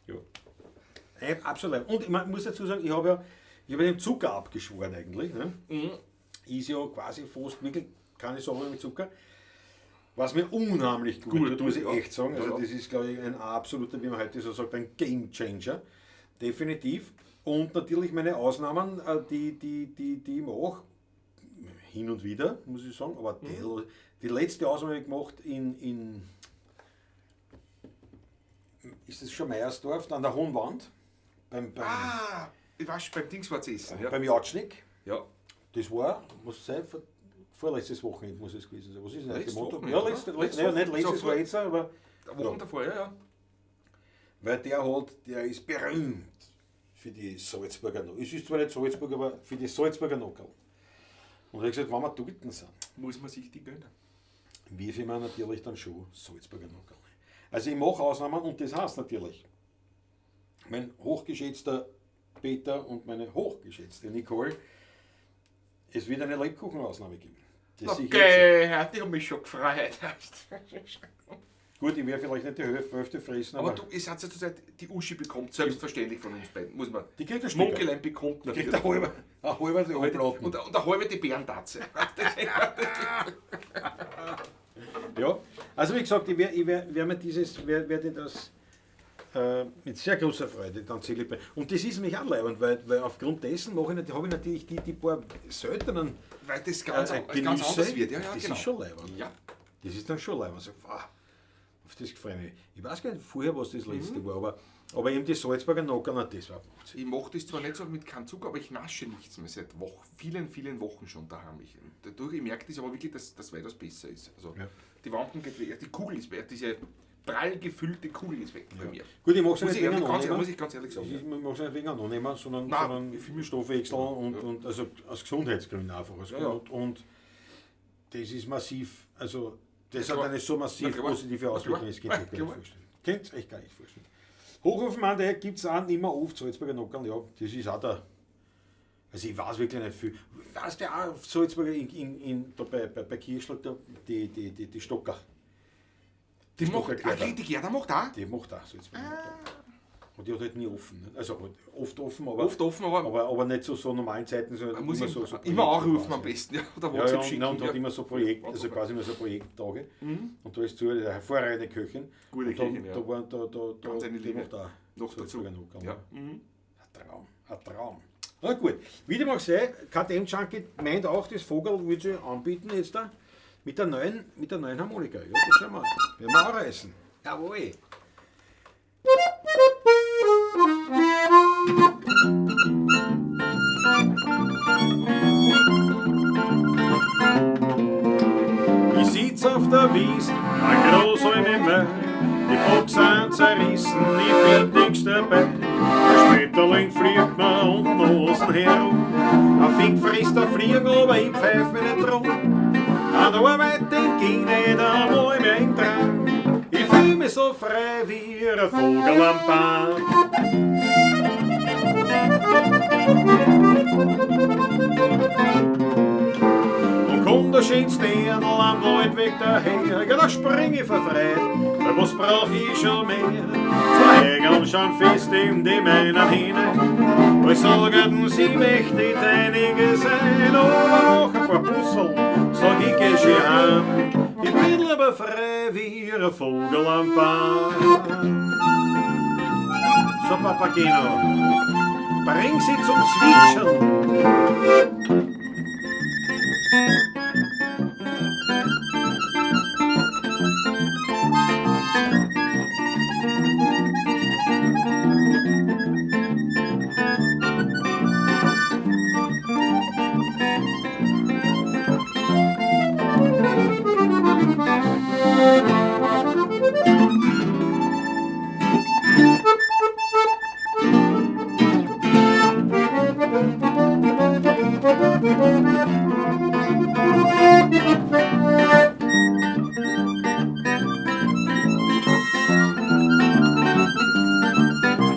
Ja. Absolut. Und ich muss dazu sagen, ich habe den Zucker abgeschworen eigentlich. Ne? Ist ja quasi fast wirklich keine Sache mit Zucker. Was mir unheimlich gut tut, muss ich ja. echt sagen. Also Ja, ja. das ist, glaube ich, ein absoluter, wie man heute so sagt, ein Game Changer. Definitiv. Und natürlich meine Ausnahmen, die ich mache, hin und wieder, muss ich sagen. Aber die letzte Ausnahme habe ich gemacht ist das schon Meiersdorf, an der Hohen Wand, beim Ich war schon beim Dingswurz essen. Ja. beim Jatschnik. Ja. Das war, muss sein, vorletztes Wochenende muss es gewesen sein. Was ist denn heute? Letztes Montag? Wochenende, Ja, oder? letztes, Letztes nein, nicht Wochenende. letztes, So, war jetzt, aber Wochen davor, ja. weil der ist berühmt für die Salzburger Nockerl. Es ist zwar nicht Salzburg, aber für die Salzburger Nockerl. Und er hat gesagt, wenn wir dort sind, Muss man sich die gönnen. wie man natürlich dann schon Salzburger Nockerl. Also ich mache Ausnahmen und das heißt natürlich, mein hochgeschätzter Peter und meine hochgeschätzte Nicole, es wird eine Lebkuchenausnahme geben. Das sehe ich jetzt Okay, ich habe mich schon gefreut. Gut, ich werde vielleicht nicht die Hälfte fressen, Aber du, es hat ja zur Zeit, die Uschi bekommt selbstverständlich von uns beiden, muss man. die kriegt ein Stück. Munkelein bekommt Die kriegt natürlich. ein halber die Oblaten. Und eine halbe die Bärentatze. Ja, also wie gesagt, ich werde das mit sehr großer Freude dann zelebrieren. Und das ist mich auch leibend, weil aufgrund dessen habe ich natürlich die paar seltenen Weil das ganz Genüsse, anders wird. Ja, ja, das genau. ist schon leibend. Ja. Das ist dann schon leibend. Also, wow, auf das gefreut mich. Ich weiß gar nicht vorher, was das letzte war, aber eben die Salzburger Nockern, das war Wahnsinn. Ich mache das zwar nicht so mit keinem Zucker, aber ich nasche nichts mehr seit vielen, vielen Wochen schon daheim. Dadurch, ich merke das aber wirklich, dass weitaus besser ist. Also Ja. die Wampen geht weg, die Kugel ist weg, diese prall gefüllte Kugel ist weg bei mir. Gut, ich mache es Muss nicht ich, wegen muss ich ganz ehrlich sagen. Ich mache es nicht wegen annehmen, sondern Nein. viel Stoffwechsel und also aus Gesundheitsgründen einfach. Ja. Und das ist massiv, also das Ja, hat klar. eine so massiv Ja, klar. positive Ja, Auswirkung, klar. das könnt ihr euch gar Ja, nicht vorstellen. Könnt ihr euch gar nicht vorstellen. Hochofenmann, der gibt es auch immer oft, Salzburger Nockern, ja, das ist auch der, also ich weiß wirklich nicht viel. Weißt du auch, Salzburger da bei Kirschl, die Stocker. Die Stockerkleider. macht, die Gerda macht auch. Die macht auch Salzburger Nockern. Und die hat halt nie offen. Nicht? Also halt oft offen, Oft offen, aber aber nicht so normalen Zeiten, sondern muss immer ich so immer anrufen Projekte am besten. Ja, oder quasi. WhatsApp Ja, schicken. und hat ja. immer so Projekte, also WhatsApp. quasi immer so Projekttage. Mhm. Und da ist zu eine hervorragende Köchin. Gute Und dann, Köchin, ja. Da waren Ganz eine die Liebe. macht auch Noch dazu. Salzburger Nockern. Ja. Mhm. Ein Traum. Na gut, wie dem auch sei, KTM Junkie meint auch, das Vogel würde sie anbieten jetzt da mit der neuen Harmonika. Ja, das werden wir auch reißen. Jawohl. Ich sitz auf der Wies, ein großarme Meer. Die Box sind zerrissen, ich find nix dabei. Der Schmetterling fliegt mir unten außen herum. Ein Fink frisst der Fliegen, aber ich pfeif mich nicht drum. An der Arbeit denk ich nicht einmal mehr in Traum. Ich fühl mich so frei wie ein Vogel am Baum. Und kommt der schönste Erdl am Waldweg daher, ja, da spring ich verfreit, weil was brauch ich schon mehr? Zwei Hägeln schon fest in die meinen hinein, weil sagten sie möchte einige sein, aber noch ein paar Bussel, sag ich geh schon heim. Ich bin aber frei wie ein Vogel am Baum. So, Papageno, bring sie zum Zwitschern.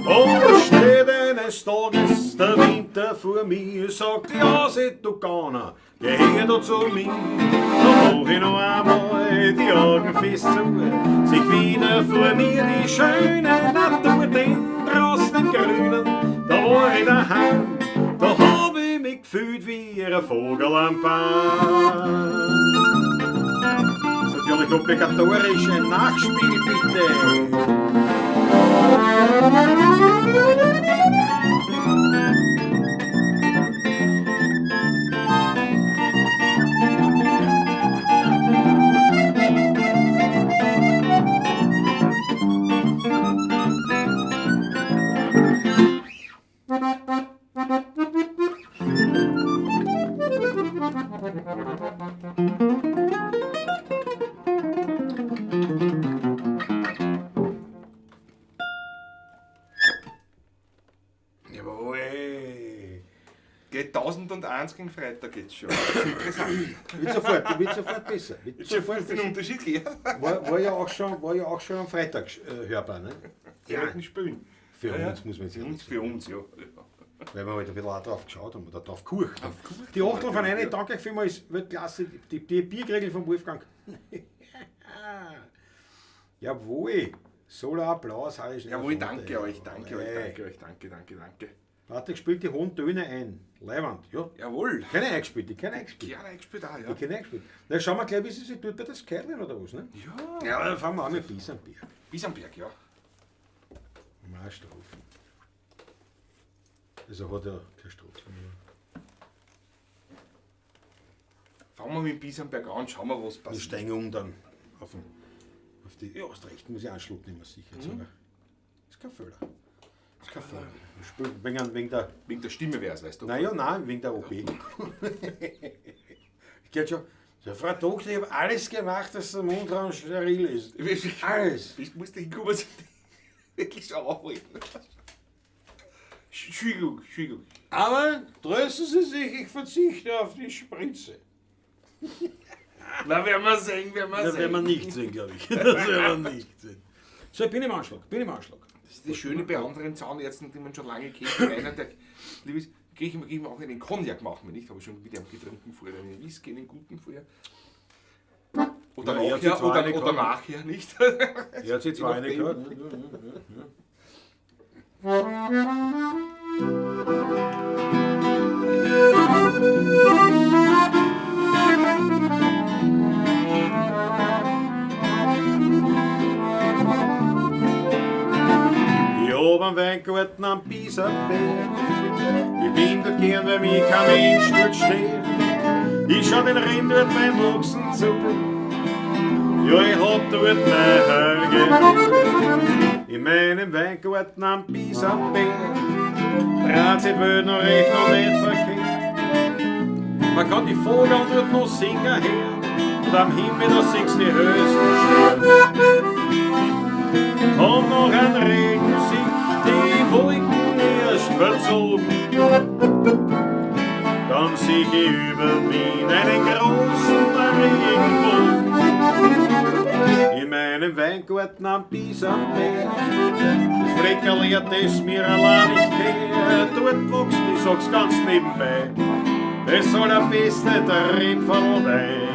Und steht eines Tages der Winter vor mir, sagt, ja, seht du Gauner, geh her du zu mir. Dann mach ich noch einmal die Augen fest zu, sich wieder vor mir die schöne Natur, denn draußen im Grünen, da war ich daheim, da hab ich mich gefühlt wie ein Vogel am Baum. Das ist natürlich obligatorisch, ein Nachspiel bitte. Jawohl. Geht 1001 gegen Freitag jetzt schon. Das ist interessant. Wird sofort besser. Wird sofort Den besser. Unterschied gell? War ja auch schon am Freitag hörbar, ne? Ja. Spielen. Für Ja, ja. uns muss man jetzt Für uns, ja. Weil wir halt ein bisschen auch drauf geschaut haben oder drauf geguckt haben. Die Achtel von einer, danke euch vielmals, wird klasse. Die Bierkriegel vom Wolfgang. Jawohl. Solar Applaus, habe ich Jawohl, danke euch, danke. Warte, ich spiele die hohen Töne ein. Leiband, ja. Jawohl. Keine eingespielt. Gerne eingespielt auch, ja. Keine eingespielt. Na, schauen wir gleich, wie sie sich tut bei der Skyline oder was, ne? Ja. Ja, dann fangen wir an mit Biesenberg. Biesenberg, ja. Mal Strophen. Also hat er keine Strophen. Fangen wir mit Biesenberg an, schauen wir, was Wir passiert. steigen um dann auf die. Ja, hast recht, muss ich anschlucken, nicht mehr sicher. Das ist kein Fehler. Das ist kein Fehler. Ich spiel wegen der. Wegen der Stimme wäre es, weißt du? Naja, nein, wegen der OP. Ich geht schon. So, Frau Doktor, ich habe alles gemacht, dass der Mundraum steril ist. Alles. Ich musste hinkommen, wirklich so aufregen. Entschuldigung. Aber trösten Sie sich, ich verzichte auf die Spritze. Na, werden wir sehen, Das werden wir nicht sehen, glaube ich. Das werden wir nicht sehen. So, ich bin im Anschlag. Das ist das Schöne bei anderen Zahnärzten, die man schon lange kennt. Einer, der lieb ist, kriege ich mir auch einen Cognac, machen wir nicht. Habe ich schon mit ihm getrunken früher, einen Whisky, einen guten früher. Oder Ja, er hat nachher, sich oder nachher, nicht? Er hat sich zwar eine gehört. Ich hab einen Weingarten am Biesenberg. Ich bin dort gern, weil mich kein Mensch dort steht. Ich schau den Rind dort beim Wachsen zu. Ja, ich hab dort meine Helge. In meinem Weingarten am Biesenberg. Transit wird noch recht und nicht verkehrt. Man kann die Vogel dort noch singen her. Und am Himmel da siehst die höchsten Sterne. Komm noch ein Regen, sich die Wolken erst verzogen. Dann sieh ich über Wien einen großen Regenbogen. In meinem Weingarten am Biesenberg. Das Fleckerl hat es mir allein nicht her. Dort wächst, ich sag's ganz nebenbei, das soll der beste der Rebfallwein.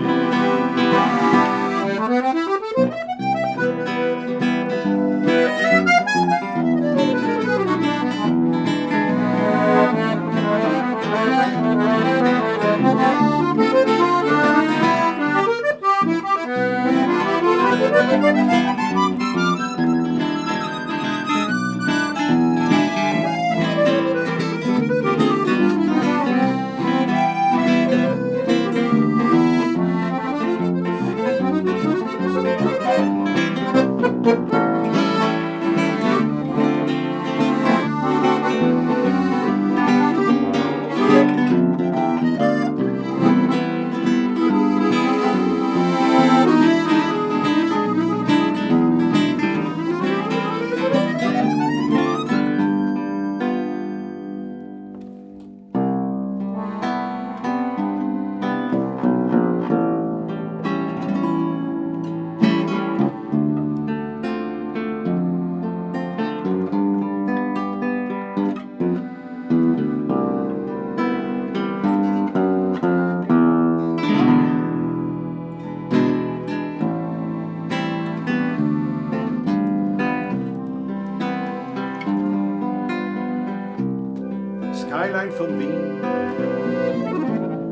Skyline von Wien,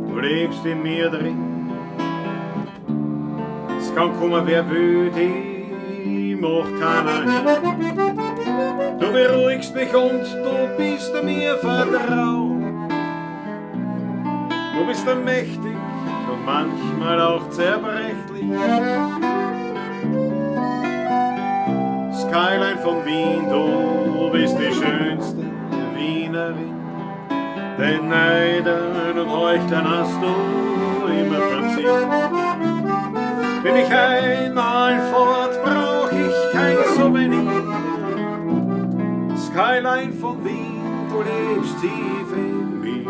du lebst in mir drin. Es kann kommen, wer will, die macht keiner hin. Du beruhigst mich und du bist mir vertraut. Du bist dann mächtig und manchmal auch zerbrechlich. Skyline von Wien, du bist die schönste Wienerin. Den Neidern und Heuchlern hast du immer verziehen. Bin ich einmal fort, brauch ich kein Souvenir. Skyline von Wien, du lebst tief in mir.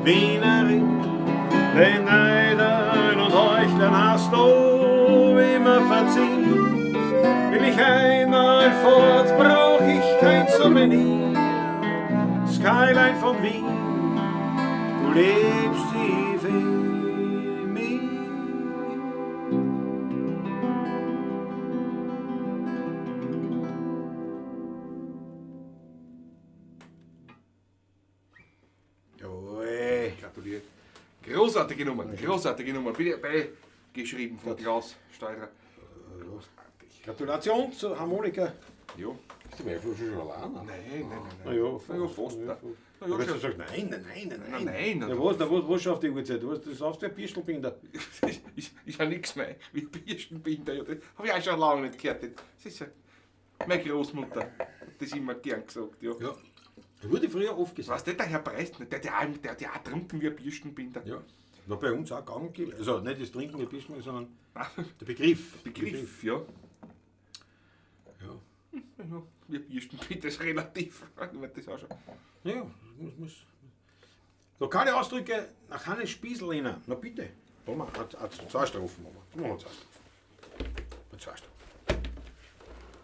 Wienerin, den Neidern und Heuchlern hast du immer verziehen. Will ich einmal fort, brauch ich kein Souvenir. Skyline von Wien, du lebst tief in mir. Jawohl. Gratuliert. Großartige Nummer, großartige Nummer. Bitte geschrieben von Klaus Steurer. Gratulation zur Harmonika. Ja. Ist der Werfer schon allein? Nein. Na ja, fast. Ja, Na ja, aber jetzt schon. sagst du nein. Nein. Ja, was schafft die Uhrzeit? Du sagst ja Pistelbinder. Ist ja nichts mehr. Wie Birstenbinder. Ja, das habe ich auch schon lange nicht gehört. Das ist ja meine Großmutter hat das immer gern gesagt. Ja. Ja. Das wurde früher oft gesagt. Weißt du, der Herr Preist, der hat ja auch getrunken wie ein Birstenbinder. Ja. War bei uns auch gang gelegt. Also nicht das Trinken der Pistelbinder, sondern der Begriff. Begriff, ja. Ja. Ja, wie Birstenbinder ist relativ. Ich werde das auch schon. Ja, muss. Lokale Ausdrücke nach Hannes Spiesel rein. Na bitte. Machen wir zwei Strophen. Machen wir zwei Strophen.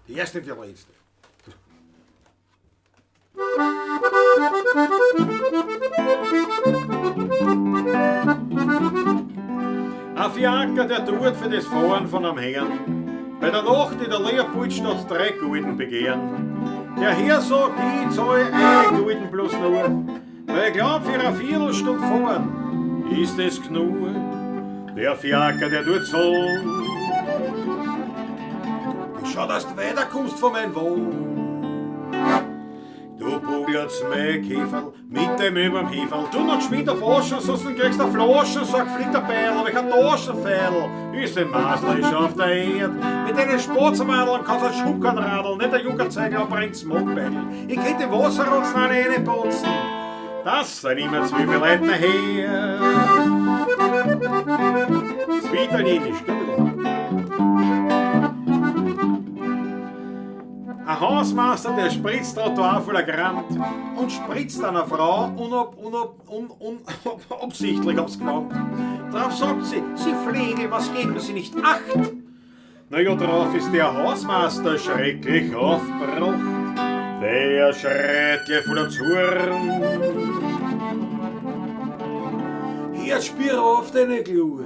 Die erste und die letzte. Ein Fiaker, der tut für das Fahren von einem Herrn. Bei der Nacht in der Leopoldstadt 3 Gulden begehren. Der Herr sagt, ich zahle 1 Gulden plus nur. Weil ich glaub, für eine Viertelstunde fahren ist es genug. Der Fiaker, der tut so. Schau, dass du weiterkommst von meinem Wohn. Du bugelst mein Käferl mit dem überm Heferl. Du noch geschwind ein Boschen, sonst kriegst du eine Flasche, sag Flitterbeil, hab ich ein Taschenfeil. Ist ein Maslisch auf der Erde. Mit deinen Spatzermadeln kannst du ein Schubkern radeln, nicht ein Juckerzeiger, aber ein Smogbeil. Ich hätte Wasserrotzen an eine putzen. Das sind immer zu viele Leute her. Das ist wie Italienisch, gell? Ein Hausmeister, der spritzt Trottoir voller Grand und spritzt einer Frau unabsichtlich aufs Gewand. Darauf sagt sie, sie pflege, was geben Sie nicht acht? Naja, darauf ist der Hausmeister schrecklich aufgebracht. Der schreit gleich voller Zorn. Hier spür auf deine Glur.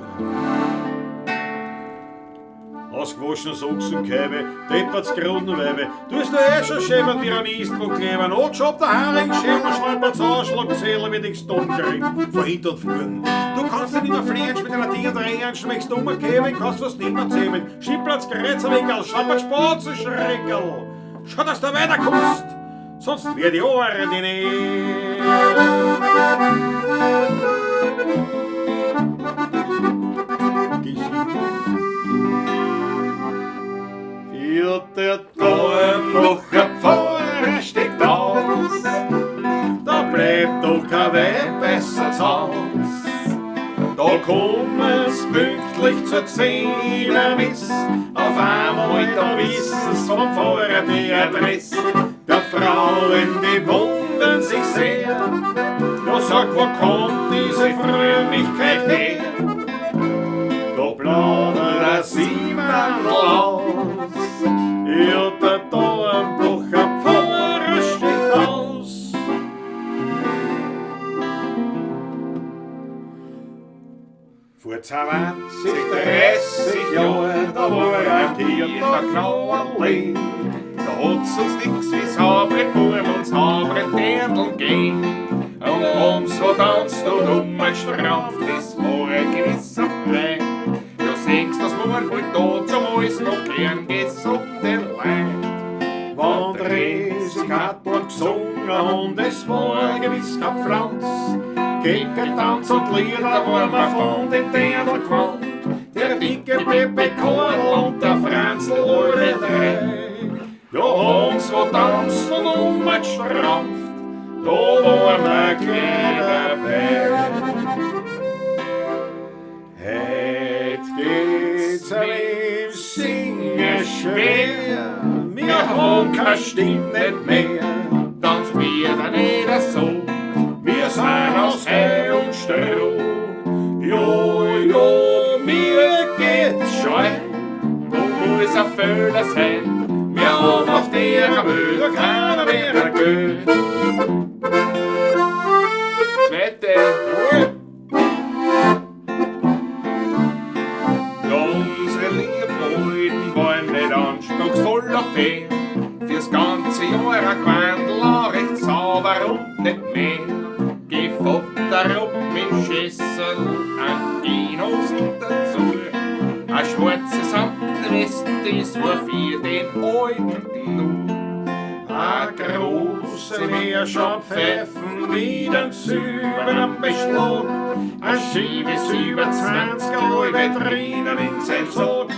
Ausgewaschene Socksenkeibe, deppert's Grundenweibe. Du hast ja schon schäbert wie ein Istbruchkleber. Angeschobter Haring, Schäler, Schwalpert's Ausschlagzähler wie dich Stonkerin. Von hinten und vorn. Du kannst nicht mehr fliehen, mit einer Tier drehen, schmeckst dummer Käbe, kannst was nicht mehr zähmen. Schippert's Kreuzerwickel, Schappert's Spatzenschreckel. Schau, dass du weiterkommst, sonst wird die Ohren die Nähe. Der Dornbucher Pfarrer steigt aus, da bleibt doch kein Weib besser zu Haus. Da kommen's pünktlich zur 10er Miss, auf einmal da wissen's vom Pfarrer die Adresse. Der Frauen, die wundern sich sehr, ja sag, wo kommt diese Frömmigkeit her? Da plaudert ein Siemandl aus. Ja, der Dornbucher Pfarrer steht aus. Vor 20, 30 Jahren, da war ein Tier, der Knallerling. Da hat's uns nix wie Sabretburm und Sabretärdeln gegeben. Und ums wo tanzt und umgestraft, das war ein gewisser Frei. Du siehst, das man halt da zum Alles noch gern gesunden Leid. Wann Dres Kattel gesungen und es war gewiss kein Pflanz. Getanz und Lieder war man von den Tärnel gewandt. Der dicke Pepe Korl und der Franzl alle drei. Ja, haben's wo tanzt und umgestrampft, da war man gleich dabei. Heut geht's im Singen schwer, wir haben keine Stimme nicht mehr, dann wird er nicht so. Wir sind aus Heu und Seite. Unsere lieben Alten waren nicht anspruchsvoll auf Fee. Fürs ganze Jahr ein Gewandel, recht sauber und nicht mehr. Gefutter ab mit Schüssel, ein Genosen dazu. Ein schwarzes Samtwest, das war für den Alten nur. Ein große Meerschaum pfeifen wie den Süden am Beschlag. Ein schiefes über 20 Halbe drinnen in sein Sarg.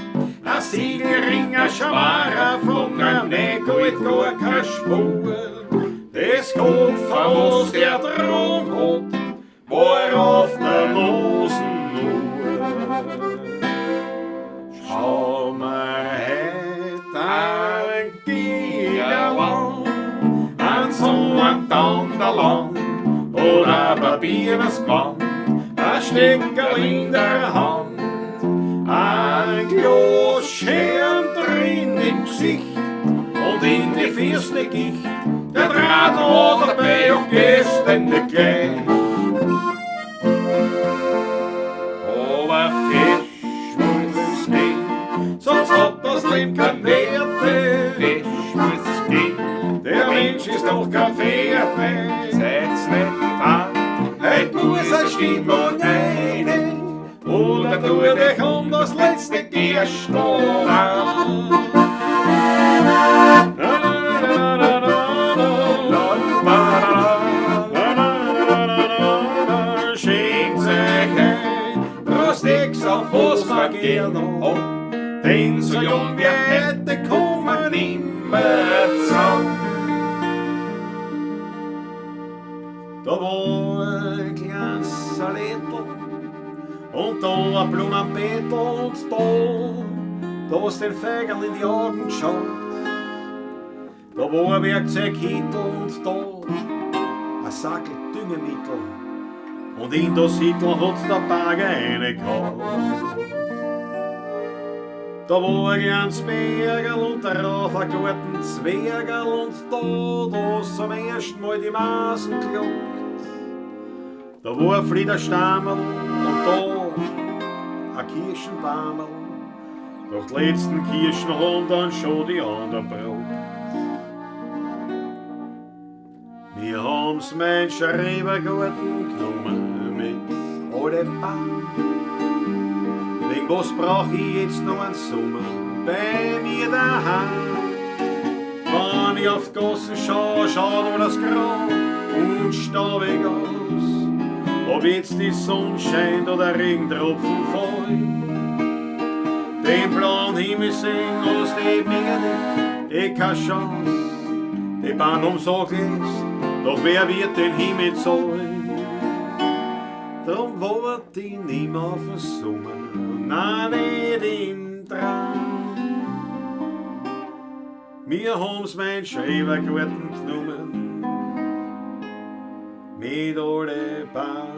Ein Siegelring, ein Schwarer von einem Neko, gar keine Spur. Das Kopf, was der drum hat, war auf der Nosen nur. Schau mal heut ein Gierland, an so ein Tanderland oder ein Papieres Gewand, ein Steckerl in der Hand, ein Glas Scheren drin im Gesicht und in die Fürste Gicht. Der Draht war dabei und gestern nicht gleich. Aber Fisch muss gehen, sonst hat das Leben kein Wert. Fisch muss gehen, der Mensch ist doch kein Pferd mehr. Seid's nicht fahren, heute muss eine Stimmung rein. Oder tu dich um das letzte Gerst an. Auf was man gerne hat, denn so jung wie heute kommen nimmer zusammen. Da war ein kleines Saletl und da ein Blumenbeet und da hast den Vögeln in die Augen geschaut. Da war ein Werkzeughittel und da ein Sackel Düngemittel. Und in das Hittel hat's der Bagger reingehauen. Da war ein kleines Bergerl und darauf ein guten Zwergerl und da zum ersten Mal die Masen geklappt. Da war ein Fliederstammel und da ein Kirschenbaumerl. Doch die letzten Kirschen haben dann schon die anderen gebraucht. Wir haben's mein Schreibergarten genommen mit alle Baum. Wegen was brauch ich jetzt noch einen Sommer bei mir daheim? Wenn ich auf die Gassen schaue, schaut alles grau und staubig aus. Ob jetzt die Sonne scheint oder Regentropfen fallen, den blauen Himmel sehen aus dem Meer, keine Chance. Die Bahn umsagt ist, doch wer wird den Himmel zahlen? Drum wart ich nimmer auf den Sommer, nein, nicht im Traum. Wir haben's mein Schreibergarten genommen, mit alle Baum.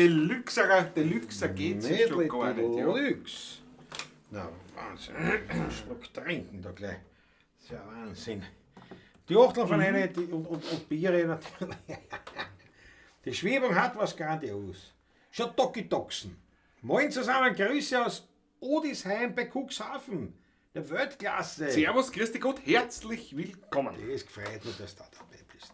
Deluxer geht's ja schon gar nicht. Ja. Deluxe. Na, Wahnsinn. Schluck trinken da gleich. Das ist ja Wahnsinn. Die Achtel von einer und Biere natürlich. Die Schwebung hat was grandios. Schon Toki-Toxen. Moin zusammen, Grüße aus Odisheim bei Cuxhaven. Der Weltklasse. Servus, grüß dich Gott, herzlich willkommen. Das gefreut mich, dass du dabei bist.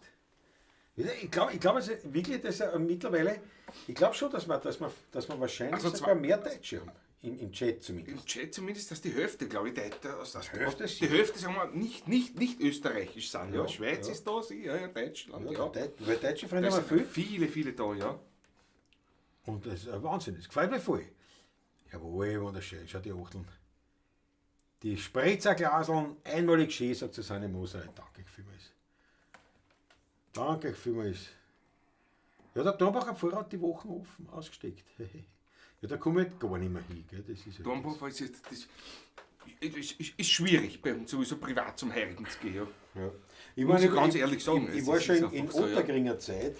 Ich glaube also wirklich, dass mittlerweile, ich glaube schon, dass wir wahrscheinlich Also sogar mehr Deutsche haben. Im Chat zumindest. Im Chat zumindest, dass die Hälfte, glaube ich, Die Hälfte, sagen wir, nicht österreichisch sind. Ja. Ja, Schweiz ja. ist da, ja, Deutschland, ja. Weil deutsche Freunde Da haben sind viel. viele da, ja. Und das ist ein Wahnsinn, das gefällt mir voll. Jawohl, wunderschön, schau die Achteln. Die Spritzerglaseln, einmalig schön, sagt Susanne Moser. Danke vielmals. Danke vielmals. Ja, der Dornbacher Vorrat die Wochen offen, ausgesteckt. Ja, da komme ich gar nicht mehr hin. Gell? Das ist ja Dornbach ist schwierig, bei uns sowieso privat zum Heirigen zu gehen. Ja. Ja. Ich Muss ich meine, ganz ehrlich sagen, Ich es war ist schon einfach in so, ja. Ottergringer Zeit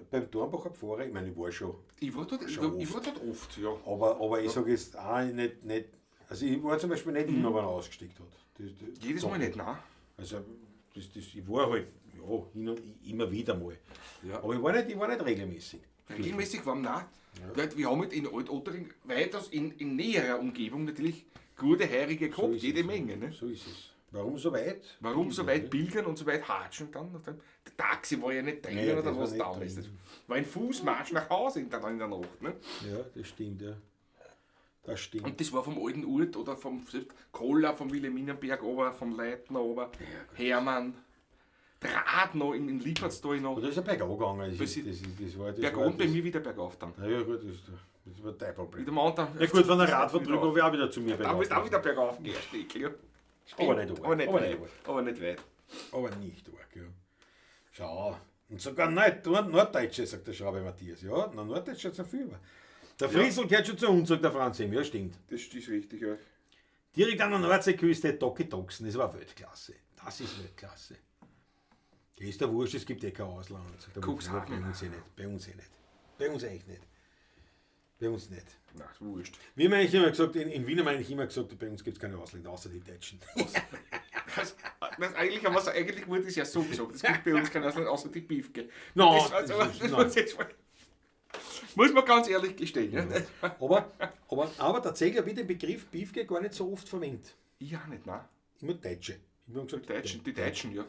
beim Dornbacher Pfarrer, ich meine, ich war schon. Ich war dort oft, ja. Aber ich sage jetzt auch nicht. Also ich war zum Beispiel nicht immer, wenn er ausgesteckt hat. Jedes Mal nicht, nein. Also ich war halt immer wieder mal. Ja. Aber ich war nicht regelmäßig. Regelmäßig waren wir nein. Weil wir haben halt in Alt-Ottering weitaus in näherer Umgebung natürlich gute Heirige gehabt, ist jede es. Menge. Ne? So ist es. Warum so weit? Warum so weit pilgern und so weit hatschen dann? Der Taxi war ja nicht drin Nee, oder das war was nicht damals. drin. Das war ein Fußmarsch nach Hause in der Nacht. Ne? Ja, das stimmt, ja. Das stimmt. Und das war vom alten Ort oder vom Koller, vom Wilhelminenberg ober, vom Leitner ober, Hermann, Draht noch in Liebertstal noch. Und das ist ja bergauf gegangen. Bergauf bei mir wieder bergauf dann. Na ja, gut, das war dein Problem. Wieder mal dann. Ja gut, wenn der Radfahrt drüber habe ich auch wieder zu mir Dann bist du auch wieder bergauf gehen, ja. Aber nicht arg. Aber nicht Aber weit. nicht Aber nicht weit. Aber nicht arg, ja. Schau. Und sogar Norddeutsche, sagt der Schraube Matthias. Ja, na, Norddeutsche hat es noch viel. Der Friesel gehört schon zu uns, sagt der Franz ihm. Ja, stimmt. Das ist richtig, ja. Direkt an der Nordseeküste, Toki-Toxen, das war Weltklasse. Das ist Weltklasse. Ist der Wurscht, es gibt kein Ausland. Sagt der Wurscht, Cuxhaven. bei uns eh nicht. Bei uns eh nicht. Bei uns eigentlich nicht. Bei uns nicht. Na, ist wurscht. Wir haben eigentlich immer gesagt, in Wien haben wir eigentlich immer gesagt, bei uns gibt es keine Ausländer, außer die Deutschen. Eigentlich wurde es ja so gesagt. Es gibt bei uns keinen Ausland außer die Biefke. No, Muss man ganz ehrlich gestehen. Ja? aber tatsächlich habe ich den Begriff Biefke gar nicht so oft verwendet. Ich auch nicht, nein. Immer Deutsche. Ich habe gesagt, Die Deutschen, ja.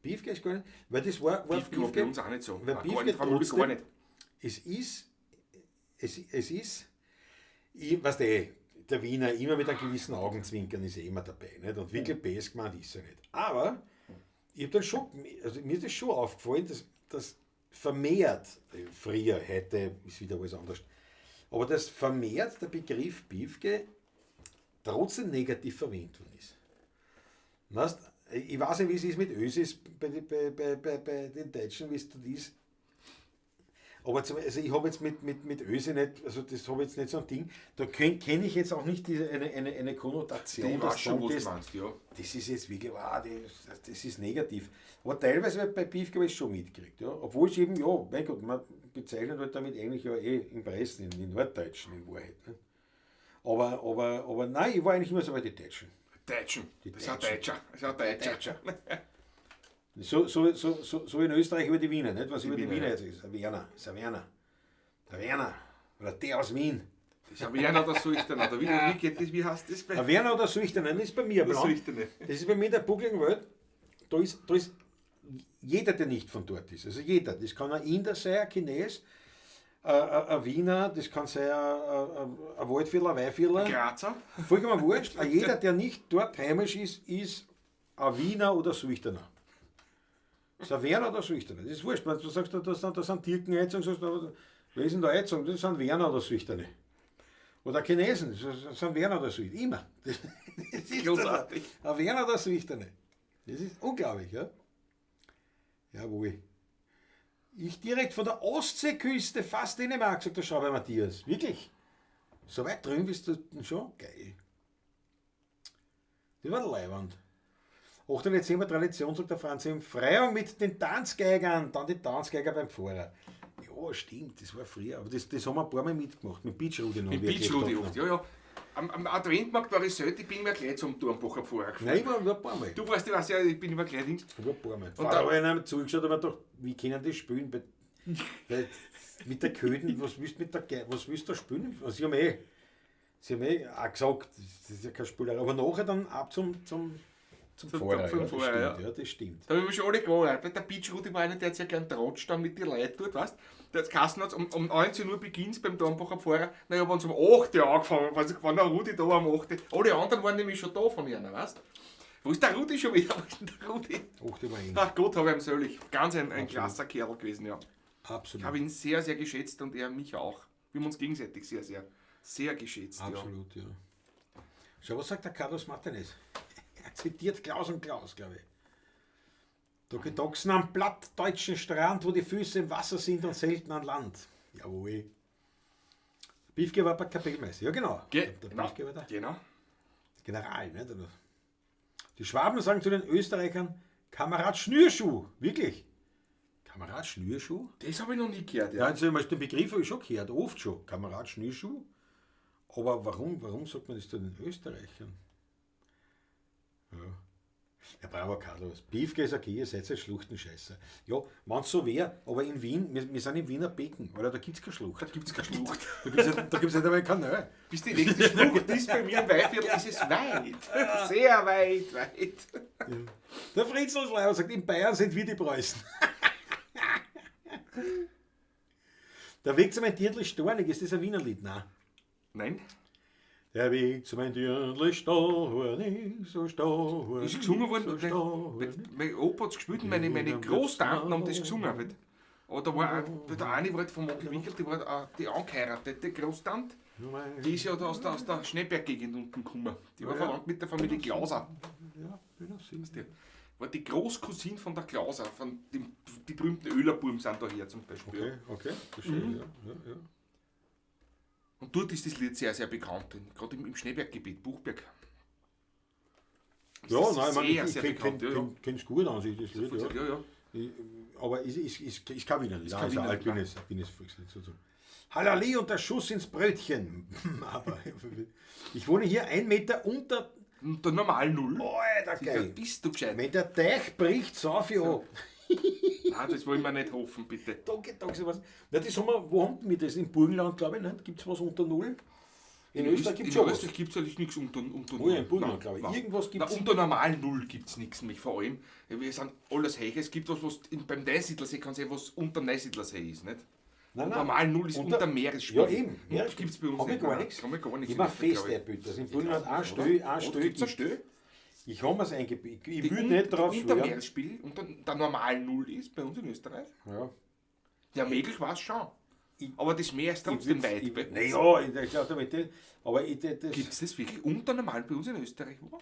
Biefke ist gar nicht, weil das war Biefke war bei uns auch nicht so. Weil Nein, Biefke gar nicht, vermutlich gar nicht. Es ist, ich, weißt du, der Wiener immer mit einem gewissen Augenzwinkern ist immer dabei, nicht? Und wirklich best gemeint ist er nicht. Aber ich habe dann schon, also mir ist das schon aufgefallen, dass vermehrt, früher, heute ist wieder alles anders, aber dass vermehrt der Begriff Biefke trotzdem negativ verwendet worden ist. Weißt, ich weiß nicht, wie es ist mit Ösis bei den Deutschen, wie es dort ist. Aber also ich habe jetzt mit Ösi nicht, also das habe ich jetzt nicht so ein Ding, da kenne ich jetzt auch nicht eine Konnotation. Ich weiß schon, was das, du meinst, ja. das ist jetzt wirklich, wow, das ist negativ. Aber teilweise bei Beefke habe ich es schon mitgekriegt. Ja. Obwohl ich eben, ja, mein Gott, man bezeichnet halt damit eigentlich ja im Preisen, in Norddeutschen in Wahrheit. Ne. Aber nein, ich war eigentlich immer so bei den Deutschen. Deutschen. Die Das ist ein Deutschen. Deutscher. Das ist ein Deutscher. So in Österreich über die Wiener, nicht? Was über die Wiener, Wiener jetzt ist. Der Werner. Der Werner. Oder der aus Wien. Das ist ein Werner oder Sultaner. Wie heißt das? Der Werner oder Sultaner, das ist bei mir. Der Blanc. Sultane. Das ist bei mir in der buckligen Welt. Da ist jeder, der nicht von dort ist. Also jeder. Das kann ein Inder sein, ein Chines, ein Wiener, das kann sein ein Waldviertler, ein Weihviertler. Grazer. Vollkommen wurscht. Jeder, der nicht dort heimisch ist ein Wiener oder Sultaner. Das ist ein Werner oder Sultaner. Das ist wurscht. Wenn du sagst, da sind Türken jetzt und sagst, wer ist denn da jetzt? Das sind Werner oder Sultane. Oder Chinesen, das sind Werner oder Sultane. Immer. Das ist Großartig. ein Werner oder Sultane. Das ist unglaublich, ja? Jawohl. Ich direkt von der Ostseeküste, fast Dänemark, sagt der Schauber Matthias. Wirklich? So weit drüben bist du schon? Geil. Das war Leiwand. 8. Dezember Tradition, sagt der Franz, im Freiung mit den Tanzgeigern, dann die Tanzgeiger beim Pfarrer. Ja, stimmt, das war früher. Aber das haben wir ein paar Mal mitgemacht. Mit Beach-Rudi noch. Mit wie ich Beach-Rudi gesagt oft, habe. ja. Am Adventmarkt war ich selten, ich bin immer gleich zum Turmbacher Pfarrer gefahren. Nein, ich war ein paar Mal. Du weißt, ich bin immer gleich links. Ich war ein paar Mal. Und Und da habe ich einem zugeschaut und mir gedacht, wie können die spielen? Weil mit der Köden, was willst du da spielen? Also sie haben auch gesagt, das ist ja keine Spielerei. Aber nachher dann ab zum Vorher. zum Das Vorher, stimmt, ja, das stimmt. Da haben wir schon alle gewohnt. Der Beach-Rudi war einer, der hat ja gern tratscht dann mit den Leuten dort, weißt du? Der hat Kassen um 19 Uhr beginnt beim Turmbacher Pfarrer. Na, ich habe uns um 8 Uhr angefangen, wann der Rudi da am 8 Uhr. Alle anderen waren nämlich schon da von ihnen, weißt du? Wo ist der Rudi schon wieder? Wo ist denn der Rudi? Ach, die war eng. Ach Gott, habe ich ihm söhlich. Ganz ein klasser Kerl gewesen, ja. Ich Absolut. habe ihn sehr, sehr geschätzt und er mich auch. Wir haben uns gegenseitig sehr, sehr, sehr geschätzt. Absolut, ja. Schau, was sagt der Carlos Martinez? Er zitiert Klaus und Klaus, glaube ich. Da gedoxen am plattdeutschen Strand, wo die Füße im Wasser sind und selten an Land. Jawohl. Biefke war bei Kapellmeister. Ja, genau. Der Genau. Biefke war der Genau. General. Ne? Die Schwaben sagen zu den Österreichern, Kamerad Schnürschuh. Wirklich? Kamerad Schnürschuh? Das habe ich noch nie gehört. Ja, also den Begriff habe ich schon gehört, oft schon. Kamerad Schnürschuh. Aber warum sagt man das zu den Österreichern? Ja. Ja, bravo Carlos. Biefke ist okay, ihr seid ein Schluchtenscheißer. Ja, wenn es so wäre, aber in Wien, wir sind im Wiener Becken, oder? Da gibt es keine Schlucht. Da gibt es keine Schlucht. Da gibt es nicht einmal einen Kanal. Bis die nächste Schlucht ist bei mir im Weihviertel, ist es weit. Sehr weit, weit. Der Fritzl sagt, in Bayern sind wir die Preußen. Der Weg zu meinem Dirndl ist stornig, ist das ein Wiener Lied? Nein. Nein? Der Weg zu meinem Dirndl ist stornig, so stornig. Ist gesungen worden? So stornig. Mein Opa hat es gespielt und meine Großtanten haben das gesungen. Aber da war auch, der eine war halt von Onkel Michael, die war die angeheiratete Großtante. Die ist ja da aus der Schneeberggegend unten gekommen. Die war verwandt mit der Familie Klauser. Ja, bin auf Sinn. Die war die Großcousine von der Klauser, von dem, die berühmten Ölerbuben sind da her zum Beispiel. Okay, verstehe. Ja. Und dort ist das Lied sehr, sehr bekannt, gerade im Schneeberggebiet, Buchberg. Ja, Das ist nein, sehr, ich sehr kenne bekannt, ja. es gut an sich, das Lied, ja. Ja. Aber ist kein Wiener Lied. Ist kein Also Wiener Lied, alpines Volkslied sozusagen. Halali und der Schuss ins Brötchen. Aber ich wohne hier 1 Meter unter. Und der normal Null. Alter, geil. Bist du gescheit? Wenn der Teich bricht, sauf ich ab. Nein, das wollen wir nicht hoffen, bitte. Danke, was. Na, das haben wir, wo haben wir das? Im Burgenland, glaube ich, nicht? Gibt es was unter Null? In Österreich gibt es schon was. Österreich gibt es eigentlich nichts unter Oh ja, im Null. Burgenland, glaube ich. Nein. Irgendwas gibt es. Unter normal Null gibt es nichts mehr, vor allem. Wir sind alles Heich. Es gibt was beim Neusiedlersee kann sehen, was unter Neusiedlersee ist, nicht? Nein, Normal Null ist unter Meeresspiegel. Ja, eben. Ja, gibt es bei uns Hab ich nicht. gar Nein, nichts. Kann man gar nicht. Ich war fest erbüht, dass im Burgenland ein Stück Gibt es ein gibt. Stück? Ich habe es eingebiegt. Ich will nicht drauf Unter schwören. Meeresspiegel, unter der normalen Null ist bei uns in Österreich. Ja. Ja, möglich war es schon. Ich- Aber das Meer ist trotzdem weit. Naja, ich glaube damit. Aber Gibt es das wirklich unter normal bei uns in Österreich? Wo?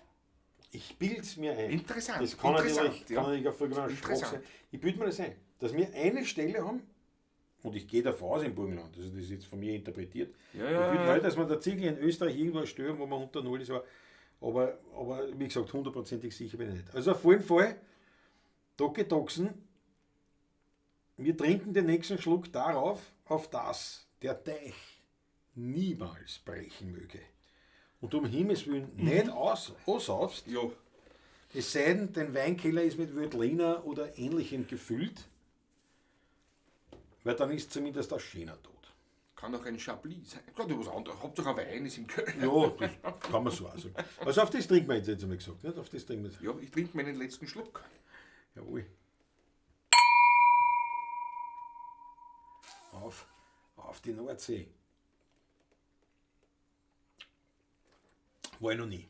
ich bilde es mir ein. Interessant. Das kann Interessant, natürlich auf irgendeiner Interessant. Sprache sein. Ich bilde mir das ein, dass wir eine Stelle haben, und ich gehe davon aus im Burgenland, also das ist jetzt von mir interpretiert. Ja, Ich bilde mir ein, dass wir der Ziegel in Österreich irgendwo stören, wo man unter Null ist. Aber wie gesagt, hundertprozentig sicher bin ich nicht. Also auf jeden Fall, Doxen, wir trinken den nächsten Schluck darauf, auf das der Teich niemals brechen möge. Und um Himmels Willen nicht aussaufst, Ja. es sei denn, dein Weinkeller ist mit Veltliner oder Ähnlichem gefüllt, weil dann ist zumindest ein schöner Tod. Kann auch ein Chablis sein. Gerade was anderes. Hauptsache ein Wein ist im Köln. Ja, das kann man so auch sagen. Also auf das trinken wir jetzt einmal gesagt, nicht? Auf das trinken wir jetzt. Ja, ich trinke meinen letzten Schluck. Jawohl. Auf die Nordsee. War ich noch nie.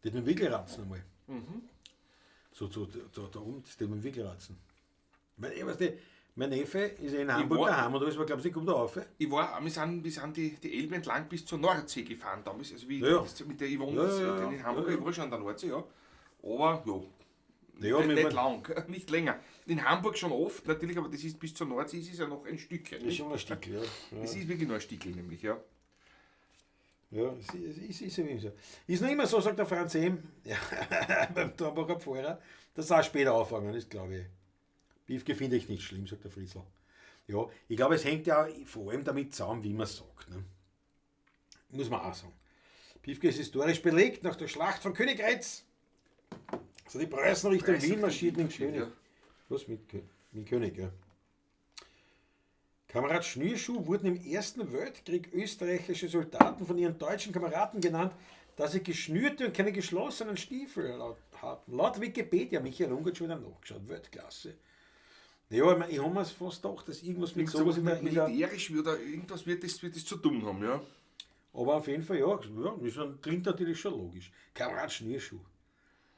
Das mit dem Wickelratzen einmal. So da oben, das mit dem Wickelratzen. Mein Neffe ist ja in Hamburg war- daheim und alles, aber glaubst du, ich komme da rauf? Wir sind die Elbe entlang bis zur Nordsee gefahren damals. Also wie Ja. das mit der Yvonne Ja, in Hamburg, ja. ich war schon an der Nordsee, ja. Aber ja, Ja, nicht, wir nicht waren- lang, nicht länger. In Hamburg schon oft, natürlich, aber das ist bis zur Nordsee ist es ja noch ein Stückchen. Das ist nicht? schon ein Stück, ja. Das ist wirklich nur ein Stückchen, nämlich, ja. Ja, es ist irgendwie so. Ist noch immer so, sagt der Franz ja, beim Torbacher Pfarrer, dass er auch später anfangen ist, glaube ich. Piefke finde ich nicht schlimm, sagt der Friesl. Ja, ich glaube, es hängt ja vor allem damit zusammen, wie man es sagt. Ne? Muss man auch sagen. Piefke ist historisch belegt nach der Schlacht von Königgrätz. Also die Preußen Richtung Wien marschierten in König. Ja. Was mit König, ja. Kamerad Schnürschuh wurden im Ersten Weltkrieg österreichische Soldaten von ihren deutschen Kameraden genannt, da sie geschnürte und keine geschlossenen Stiefel hatten. Laut Wikipedia, Michael Ungert schon wieder nachgeschaut, Weltklasse. Ja, ich habe mir fast gedacht, dass irgendwas mit sowas in der... militärisch oder irgendwas wird das zu tun haben, ja. Aber auf jeden Fall, ja, klingt natürlich schon logisch. Kamerad Schnürschuh.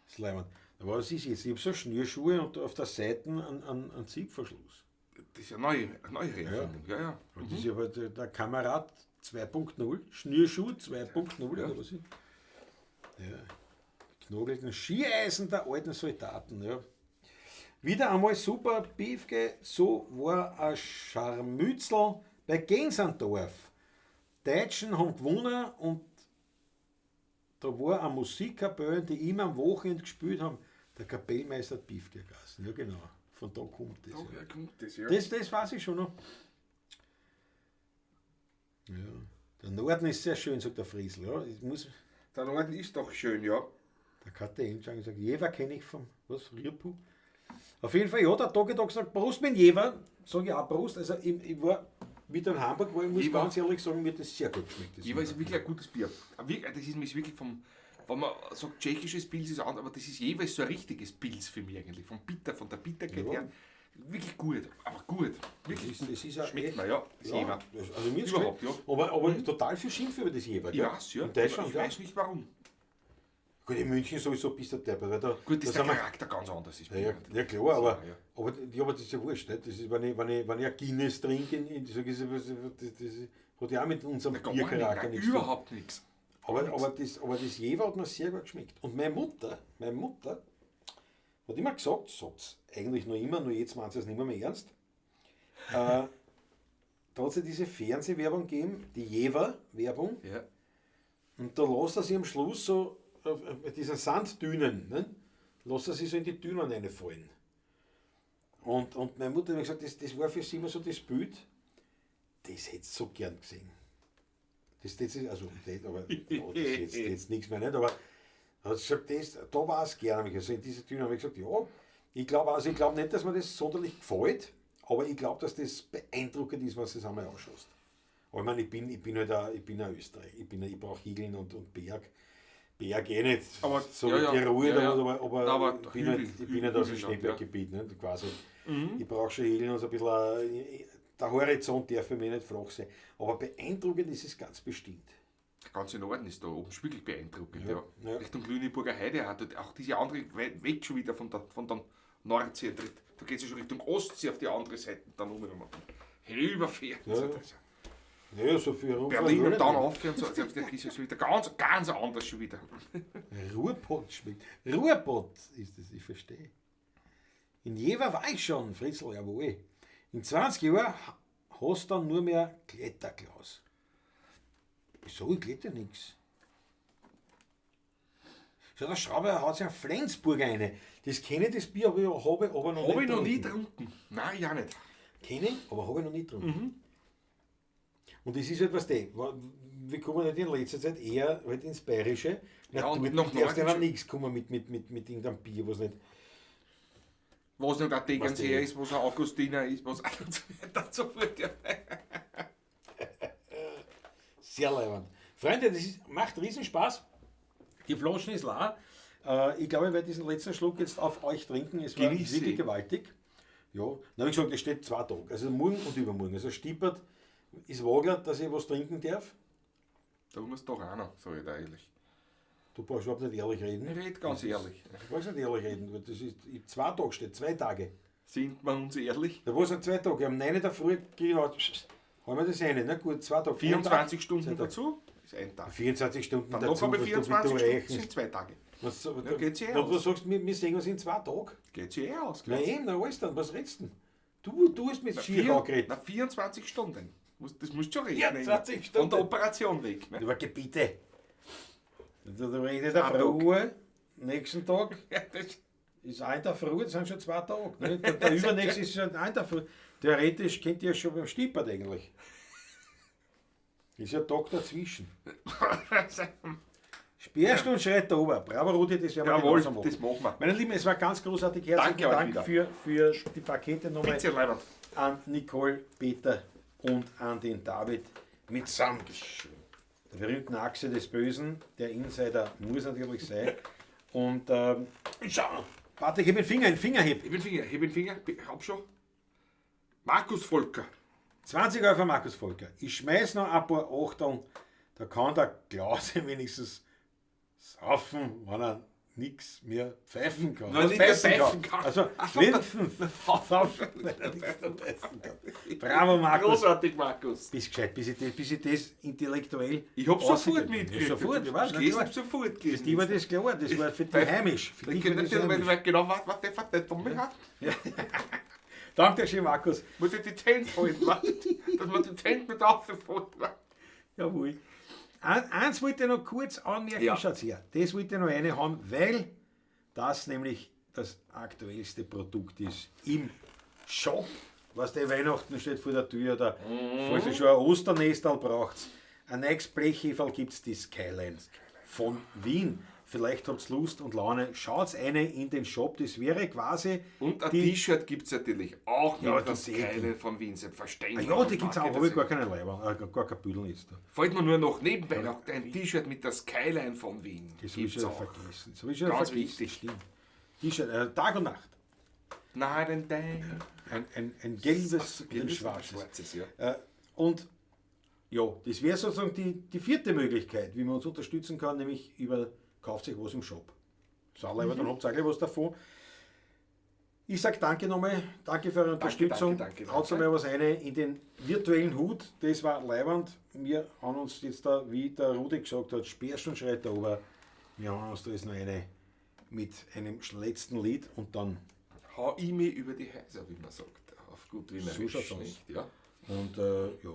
Das ist leibend. Aber was ist jetzt? Ich habe so Schnürschuhe und auf der Seite einen Ziehverschluss. Das ist eine neue Erfindung, ja. Und das ist aber der Kamerad 2.0, Schnürschuh 2.0 oder was ist? Ja. Knogelten Skieisen der alten Soldaten, ja. Wieder einmal super, Piefke, so war ein Scharmützel bei Gensandorf. Deutschen haben gewonnen und da war eine Musikkapelle, die immer am Wochenende gespielt haben. Der Kapellmeister hat Piefke gelassen. Ja genau, von da kommt das. Daher kommt das, ja. Das weiß ich schon noch. Ja. Der Norden ist sehr schön, sagt der Friesl. Ja. Der Norden ist doch schön, ja. Der KTM sagt, Jever kenne ich vom Rierpu. Auf jeden Fall, ja, der Tag gesagt, Prost mit Jever, sage ich auch Prost. Also ich war wieder in Hamburg, wo ich muss ganz ehrlich sagen, mir das sehr gut geschmeckt. Jever ist wirklich ein gutes Bier. Das ist wirklich vom, wenn man sagt, tschechisches Pils ist anders, aber das ist Jever ist so ein richtiges Pils für mich eigentlich. Von der Bitterkeit her. Wirklich gut, aber gut. Wirklich das ist schmeckt mir, ja. Das Jever. Also mir überhaupt, ja. Aber total viel Schimpf über das Jever. Ich weiß, ja. In Deutschland, ich weiß nicht warum. Gut, in München sowieso bist du deppert, weil da... Gut, dass der Charakter ganz anders ist. Ja klar, aber das ist ja wurscht. Nicht? Das ist, wenn ich ein Guinness trinke, das hat ja auch mit unserem Biercharakter nichts. Überhaupt nichts. Aber das Jever hat mir sehr gut geschmeckt. Und meine Mutter hat immer gesagt, sagt eigentlich noch immer, nur jetzt meint sie es nicht mehr ernst, da hat sie diese Fernsehwerbung gegeben, die Jever-Werbung, ja. Und da lässt er sich am Schluss so bei diesen Sanddünen, ne? Lässt er sich so in die Dünen reinfallen. Und meine Mutter hat mir gesagt, das war für sie immer so das Bild, das hätte sie so gern gesehen. Das ist jetzt nichts mehr, nicht, aber hat sie gesagt, da war es gerne. Also in diese Dünen habe ich gesagt, ja, ich glaube nicht, dass mir das sonderlich gefällt, aber ich glaube, dass das beeindruckend ist, was das einmal ausschaut. Aber ich meine, ich bin ein Österreich. Ich brauche Hügeln und Berg. Berg nicht, aber, so wie die Ruhe, aber ich bin nicht aus dem Hügel, Schneeberggebiet. Ja. Quasi. Ich brauche schon Hügeln und so ein bisschen, der Horizont darf für mich nicht flach sein. Aber beeindruckend ist es ganz bestimmt. Ganz in Ordnung ist da oben, ist wirklich beeindruckend. Ja. Richtung Lüneburger Heide, auch diese andere weg schon wieder von der Nordsee. Da geht es ja schon Richtung Ostsee auf die andere Seite, dann oben, wenn man rüberfährt. Ja, so viel herum. Berlin und dann aufhören, so, das ist ja schon wieder ganz anders schon wieder. Ruhrpott schmeckt. Ruhrpott ist es, ich verstehe. In Jever war ich schon, Fritzl, jawohl. In 20 Jahren hast du dann nur mehr Kletterglas. Wieso? Ich kletter nichts. Schau, der Schrauber haut sich ein Flensburg rein. Das kenne ich, das Bier, aber habe ich noch nie getrunken. Nein, ich auch nicht. Kenne ich, aber habe ich noch nie getrunken. Und das ist etwas, wir kommen nicht in letzter Zeit eher halt ins Bayerische. Natürlich darfst du ja nichts kommen mit irgendeinem Bier, was nicht. Was nicht ein Tegernseher ist, was ein Augustiner ist, was und so weiter und so fort. Ja. Sehr leibend. Freunde, macht riesen Spaß. Die Flaschen ist leer. Ich glaube, ich werde diesen letzten Schluck jetzt auf euch trinken. Es war wirklich gewaltig. Ja, wie gesagt, es steht 2 Tage. Also morgen und übermorgen. Also Stippert ist wagelt, dass ich was trinken darf. Da muss doch einer, sage ich dir ehrlich. Du brauchst überhaupt nicht ehrlich reden. Ich rede ganz ehrlich. Du brauchst nicht ehrlich reden, weil das ist 2 Tage steht, 2 Tage. Sind wir uns ehrlich? Da war es 2 Tage. Am 9. der Früh genau, haben wir das eine. Na gut, 2 Tage. 24 Stunden dazu ist ein Tag. 24 Stunden dann dazu. Noch aber 24 Stunden sind 2 Tage. Da geht's eh aus. Du sagst, wir sehen uns in 2 Tagen. Geht eh aus. Na eben, na alles dann, was redest du denn? Du hast mit Skier geredet. Na 24 Stunden. Das musst du schon reden. 24 Stunden. Von der Operation weg. Ne? Aber Gebiete. Da redet der Ruhe, nächsten Tag. Ja, Ist ein Tag früh, das sind schon 2 Tage. Ne? Der übernächste ist schon ein Tag früh. Theoretisch kennt ihr ja schon beim Stippert eigentlich. Ist ja ein Tag dazwischen. Sperrst und schreit da oben. Bravo Rudi, das werden wir Jawohl, genauso machen. das machen wir. Meine Lieben, es war ganz großartig. Herzlichen Danke euch Dank wieder. für die Pakete nochmal Bitte, Leibert. an Nicole, Peter und an den David mitsamt. Der berühmten Achse des Bösen, der Insider muss natürlich sein. Und schau, warte, ich habe einen Fingerheb. Ich bin Finger, hab schon. Markus Volker. 20 Euro für Markus Volker. Ich schmeiß noch ein paar Achtung, da kann der Klause wenigstens saufen, wenn er nichts mehr pfeifen kann. Wenn er nicht mehr pfeifen kann. Also, Ach so, saufen, wenn er nichts mehr pfeifen kann. Bravo, Markus. Großartig, Markus. Bist gescheit, bis ich das intellektuell. Ich hab sofort ausgekriegt habe. mitgekriegt. Ja, sofort, ich weiß, Ich nicht. hab sofort Für gelesen. die war das klar, das war für die heimisch. Für die Ich war das heimisch. weiß genau, was der von hat. Danke schön, Markus. Muss ich die Zähne halten, dass man die Zähne mit aufgefallen. Jawohl. Eins wollte ich noch kurz anmerken, Ja. schaut her. Das wollte ich noch eine haben, weil das nämlich das aktuellste Produkt ist im Shop. Was der Weihnachten steht vor der Tür oder falls ihr schon ein Osternestal braucht. Ein neues Blechheferl gibt es, die Skyline von Wien. Vielleicht habt ihr Lust und Laune. Schaut eine in den Shop, das wäre quasi Und ein die. T-Shirt gibt es natürlich auch Ja, mit der die Skyline von Wien, selbstverständlich. Ja, die gibt es auch, habe ich gar keine Leiber, gar kein Büdel ist da. Fällt mir nur noch nebenbei noch ein T-Shirt mit der Skyline von Wien. Das habe ich Gibt's schon auch. vergessen. Das habe ich schon Ganz vergessen. wichtig. Stimmt. T-Shirt, Tag und Nacht. Night and Day. Ein gelbes und ein schwarzes. Schwarzes, ja. Und ja, das wäre sozusagen die vierte Möglichkeit, wie man uns unterstützen kann, nämlich über kauft sich was im Shop. So, aber dann habt ihr auch was davon. Ich sage danke nochmal, danke für eure Unterstützung. danke. Haut mal was rein in den virtuellen Hut, das war leiwand. Wir haben uns jetzt da, wie der Rudi gesagt hat, Speerst und schreit da oben. Wir haben uns da jetzt noch eine mit einem letzten Lied und dann Hau ich mich über die Häuser, wie man sagt. Auf gut Wienerisch. So schaut's aus. nicht? Ja. und ja.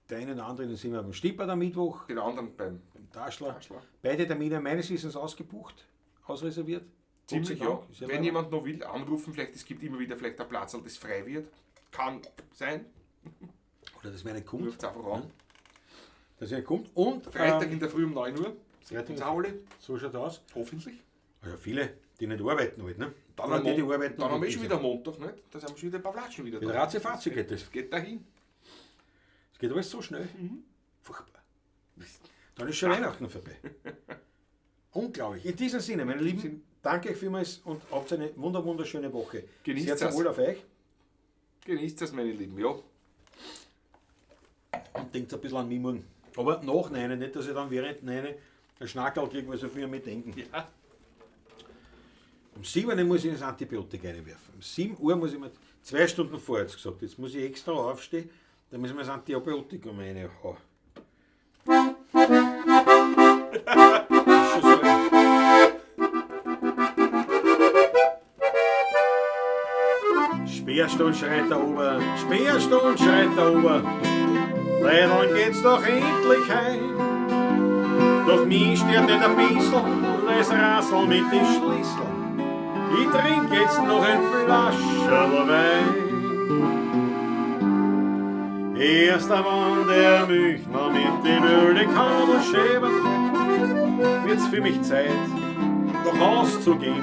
Der eine oder andere sind wir beim Stipper am Mittwoch, Den anderen beim im Taschler. Taschler. Beide Termine meines Wissens ausgebucht, ausreserviert. Ziemlich, Gott sei ja. Dank. Ist ja Wenn leider- jemand noch will, anrufen, vielleicht, es gibt immer wieder vielleicht ein Platz, das frei wird. Kann sein. Oder dass meine kommt. Ruft einfach an. Dass er kommt. Und Freitag in der Früh um 9 Uhr. Freitag Sind in sie alle. so schaut aus. Hoffentlich. Also viele, die nicht arbeiten halt, ne? Dann, Oder am die Mon- arbeiten. dann haben wir und schon die wieder Montag, nicht? Da sind wir schon wieder ein paar Flaschen wieder Mit Ratzefatze geht das. Geht dahin. Es geht alles so schnell. Furchtbar. Dann ist schon Weihnachten vorbei. Unglaublich. In diesem Sinne, meine Lieben, danke euch vielmals und habt eine wunderschöne Woche. Genießt Seid es. wohl auf euch Genießt das, meine Lieben, ja. und denkt ein bisschen an mich morgen. Aber nach 9, nicht, dass ich dann während 9 einen Schnackerl kriege, weil so viel mit denken. Ja. Um 7 Uhr muss ich das Antibiotika reinwerfen. Um 7 Uhr muss ich mir 2 Stunden vorher jetzt gesagt. Jetzt muss ich extra aufstehen, dann müssen wir das Antibiotikum reinhauen. Ist schon so. Speerst und schreit da oben, speerst und schreit da oben. Dann geht's doch endlich heim. Doch mich stört nicht ein bisschen das Rassel mit den Schlüsseln. Ich trink jetzt noch ein Flascherl Wein. Erst wenn der Milchmann mit dem Öl kann und schäbert, wird's für mich Zeit, nach Haus zu gehen.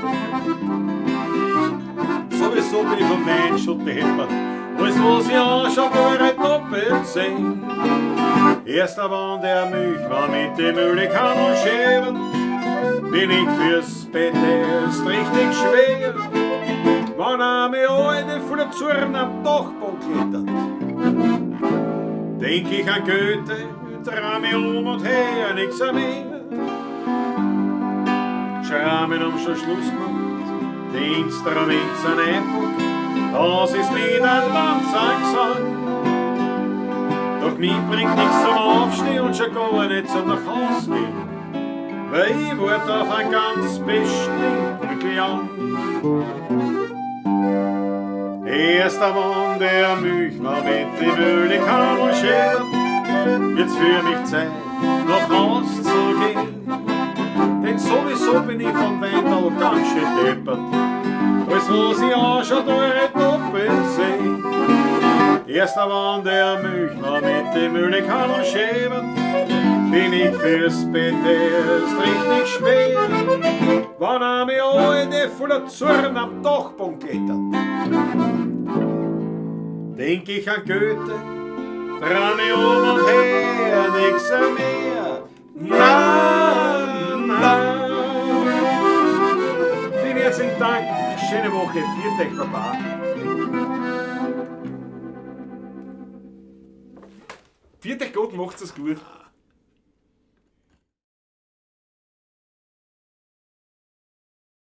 Sowieso bin ich vom Wein schon deppert, alles was ich anschaue, wäre doppelt sehen. Erst wenn der Milchmann mit dem Öl kann und schäbert, bin ich fürs Bett erst richtig schwer. Wenn eine alte Fluzurn am Dachboden klettert, denk ich an Goethe, dreh mich um und her, nix mehr. Schrammen haben schon Schluss gemacht, die Instrumente sind eingepackt, das ist wieder ein Tanzgesang. Doch mich bringt nichts zum Aufstehen und schon gar nicht zum nach Haus gehen, weil ich warte auf einen ganz bestimmten Klang. Erst wenn der Milchmann mit dem Öl kann und schäbert, wird's für mich Zeit, nach Haus zu gehen. Denn sowieso bin ich vom Wendel ganz schön deppert. Alles was ich anschaue, da ein Doppelsee. Erst wenn der Milchner mit dem Müllekannel schäbert, bin ich fürs Bett erst richtig schwer. Wenn er mir alte voller Zorn am Dachboden klettert, denk ich an Goethe, dreh mich um und her, nix mehr. Na. Vielen herzlichen Dank, schöne Woche, viert euch, Baba. Viert euch Gott, macht's es gut.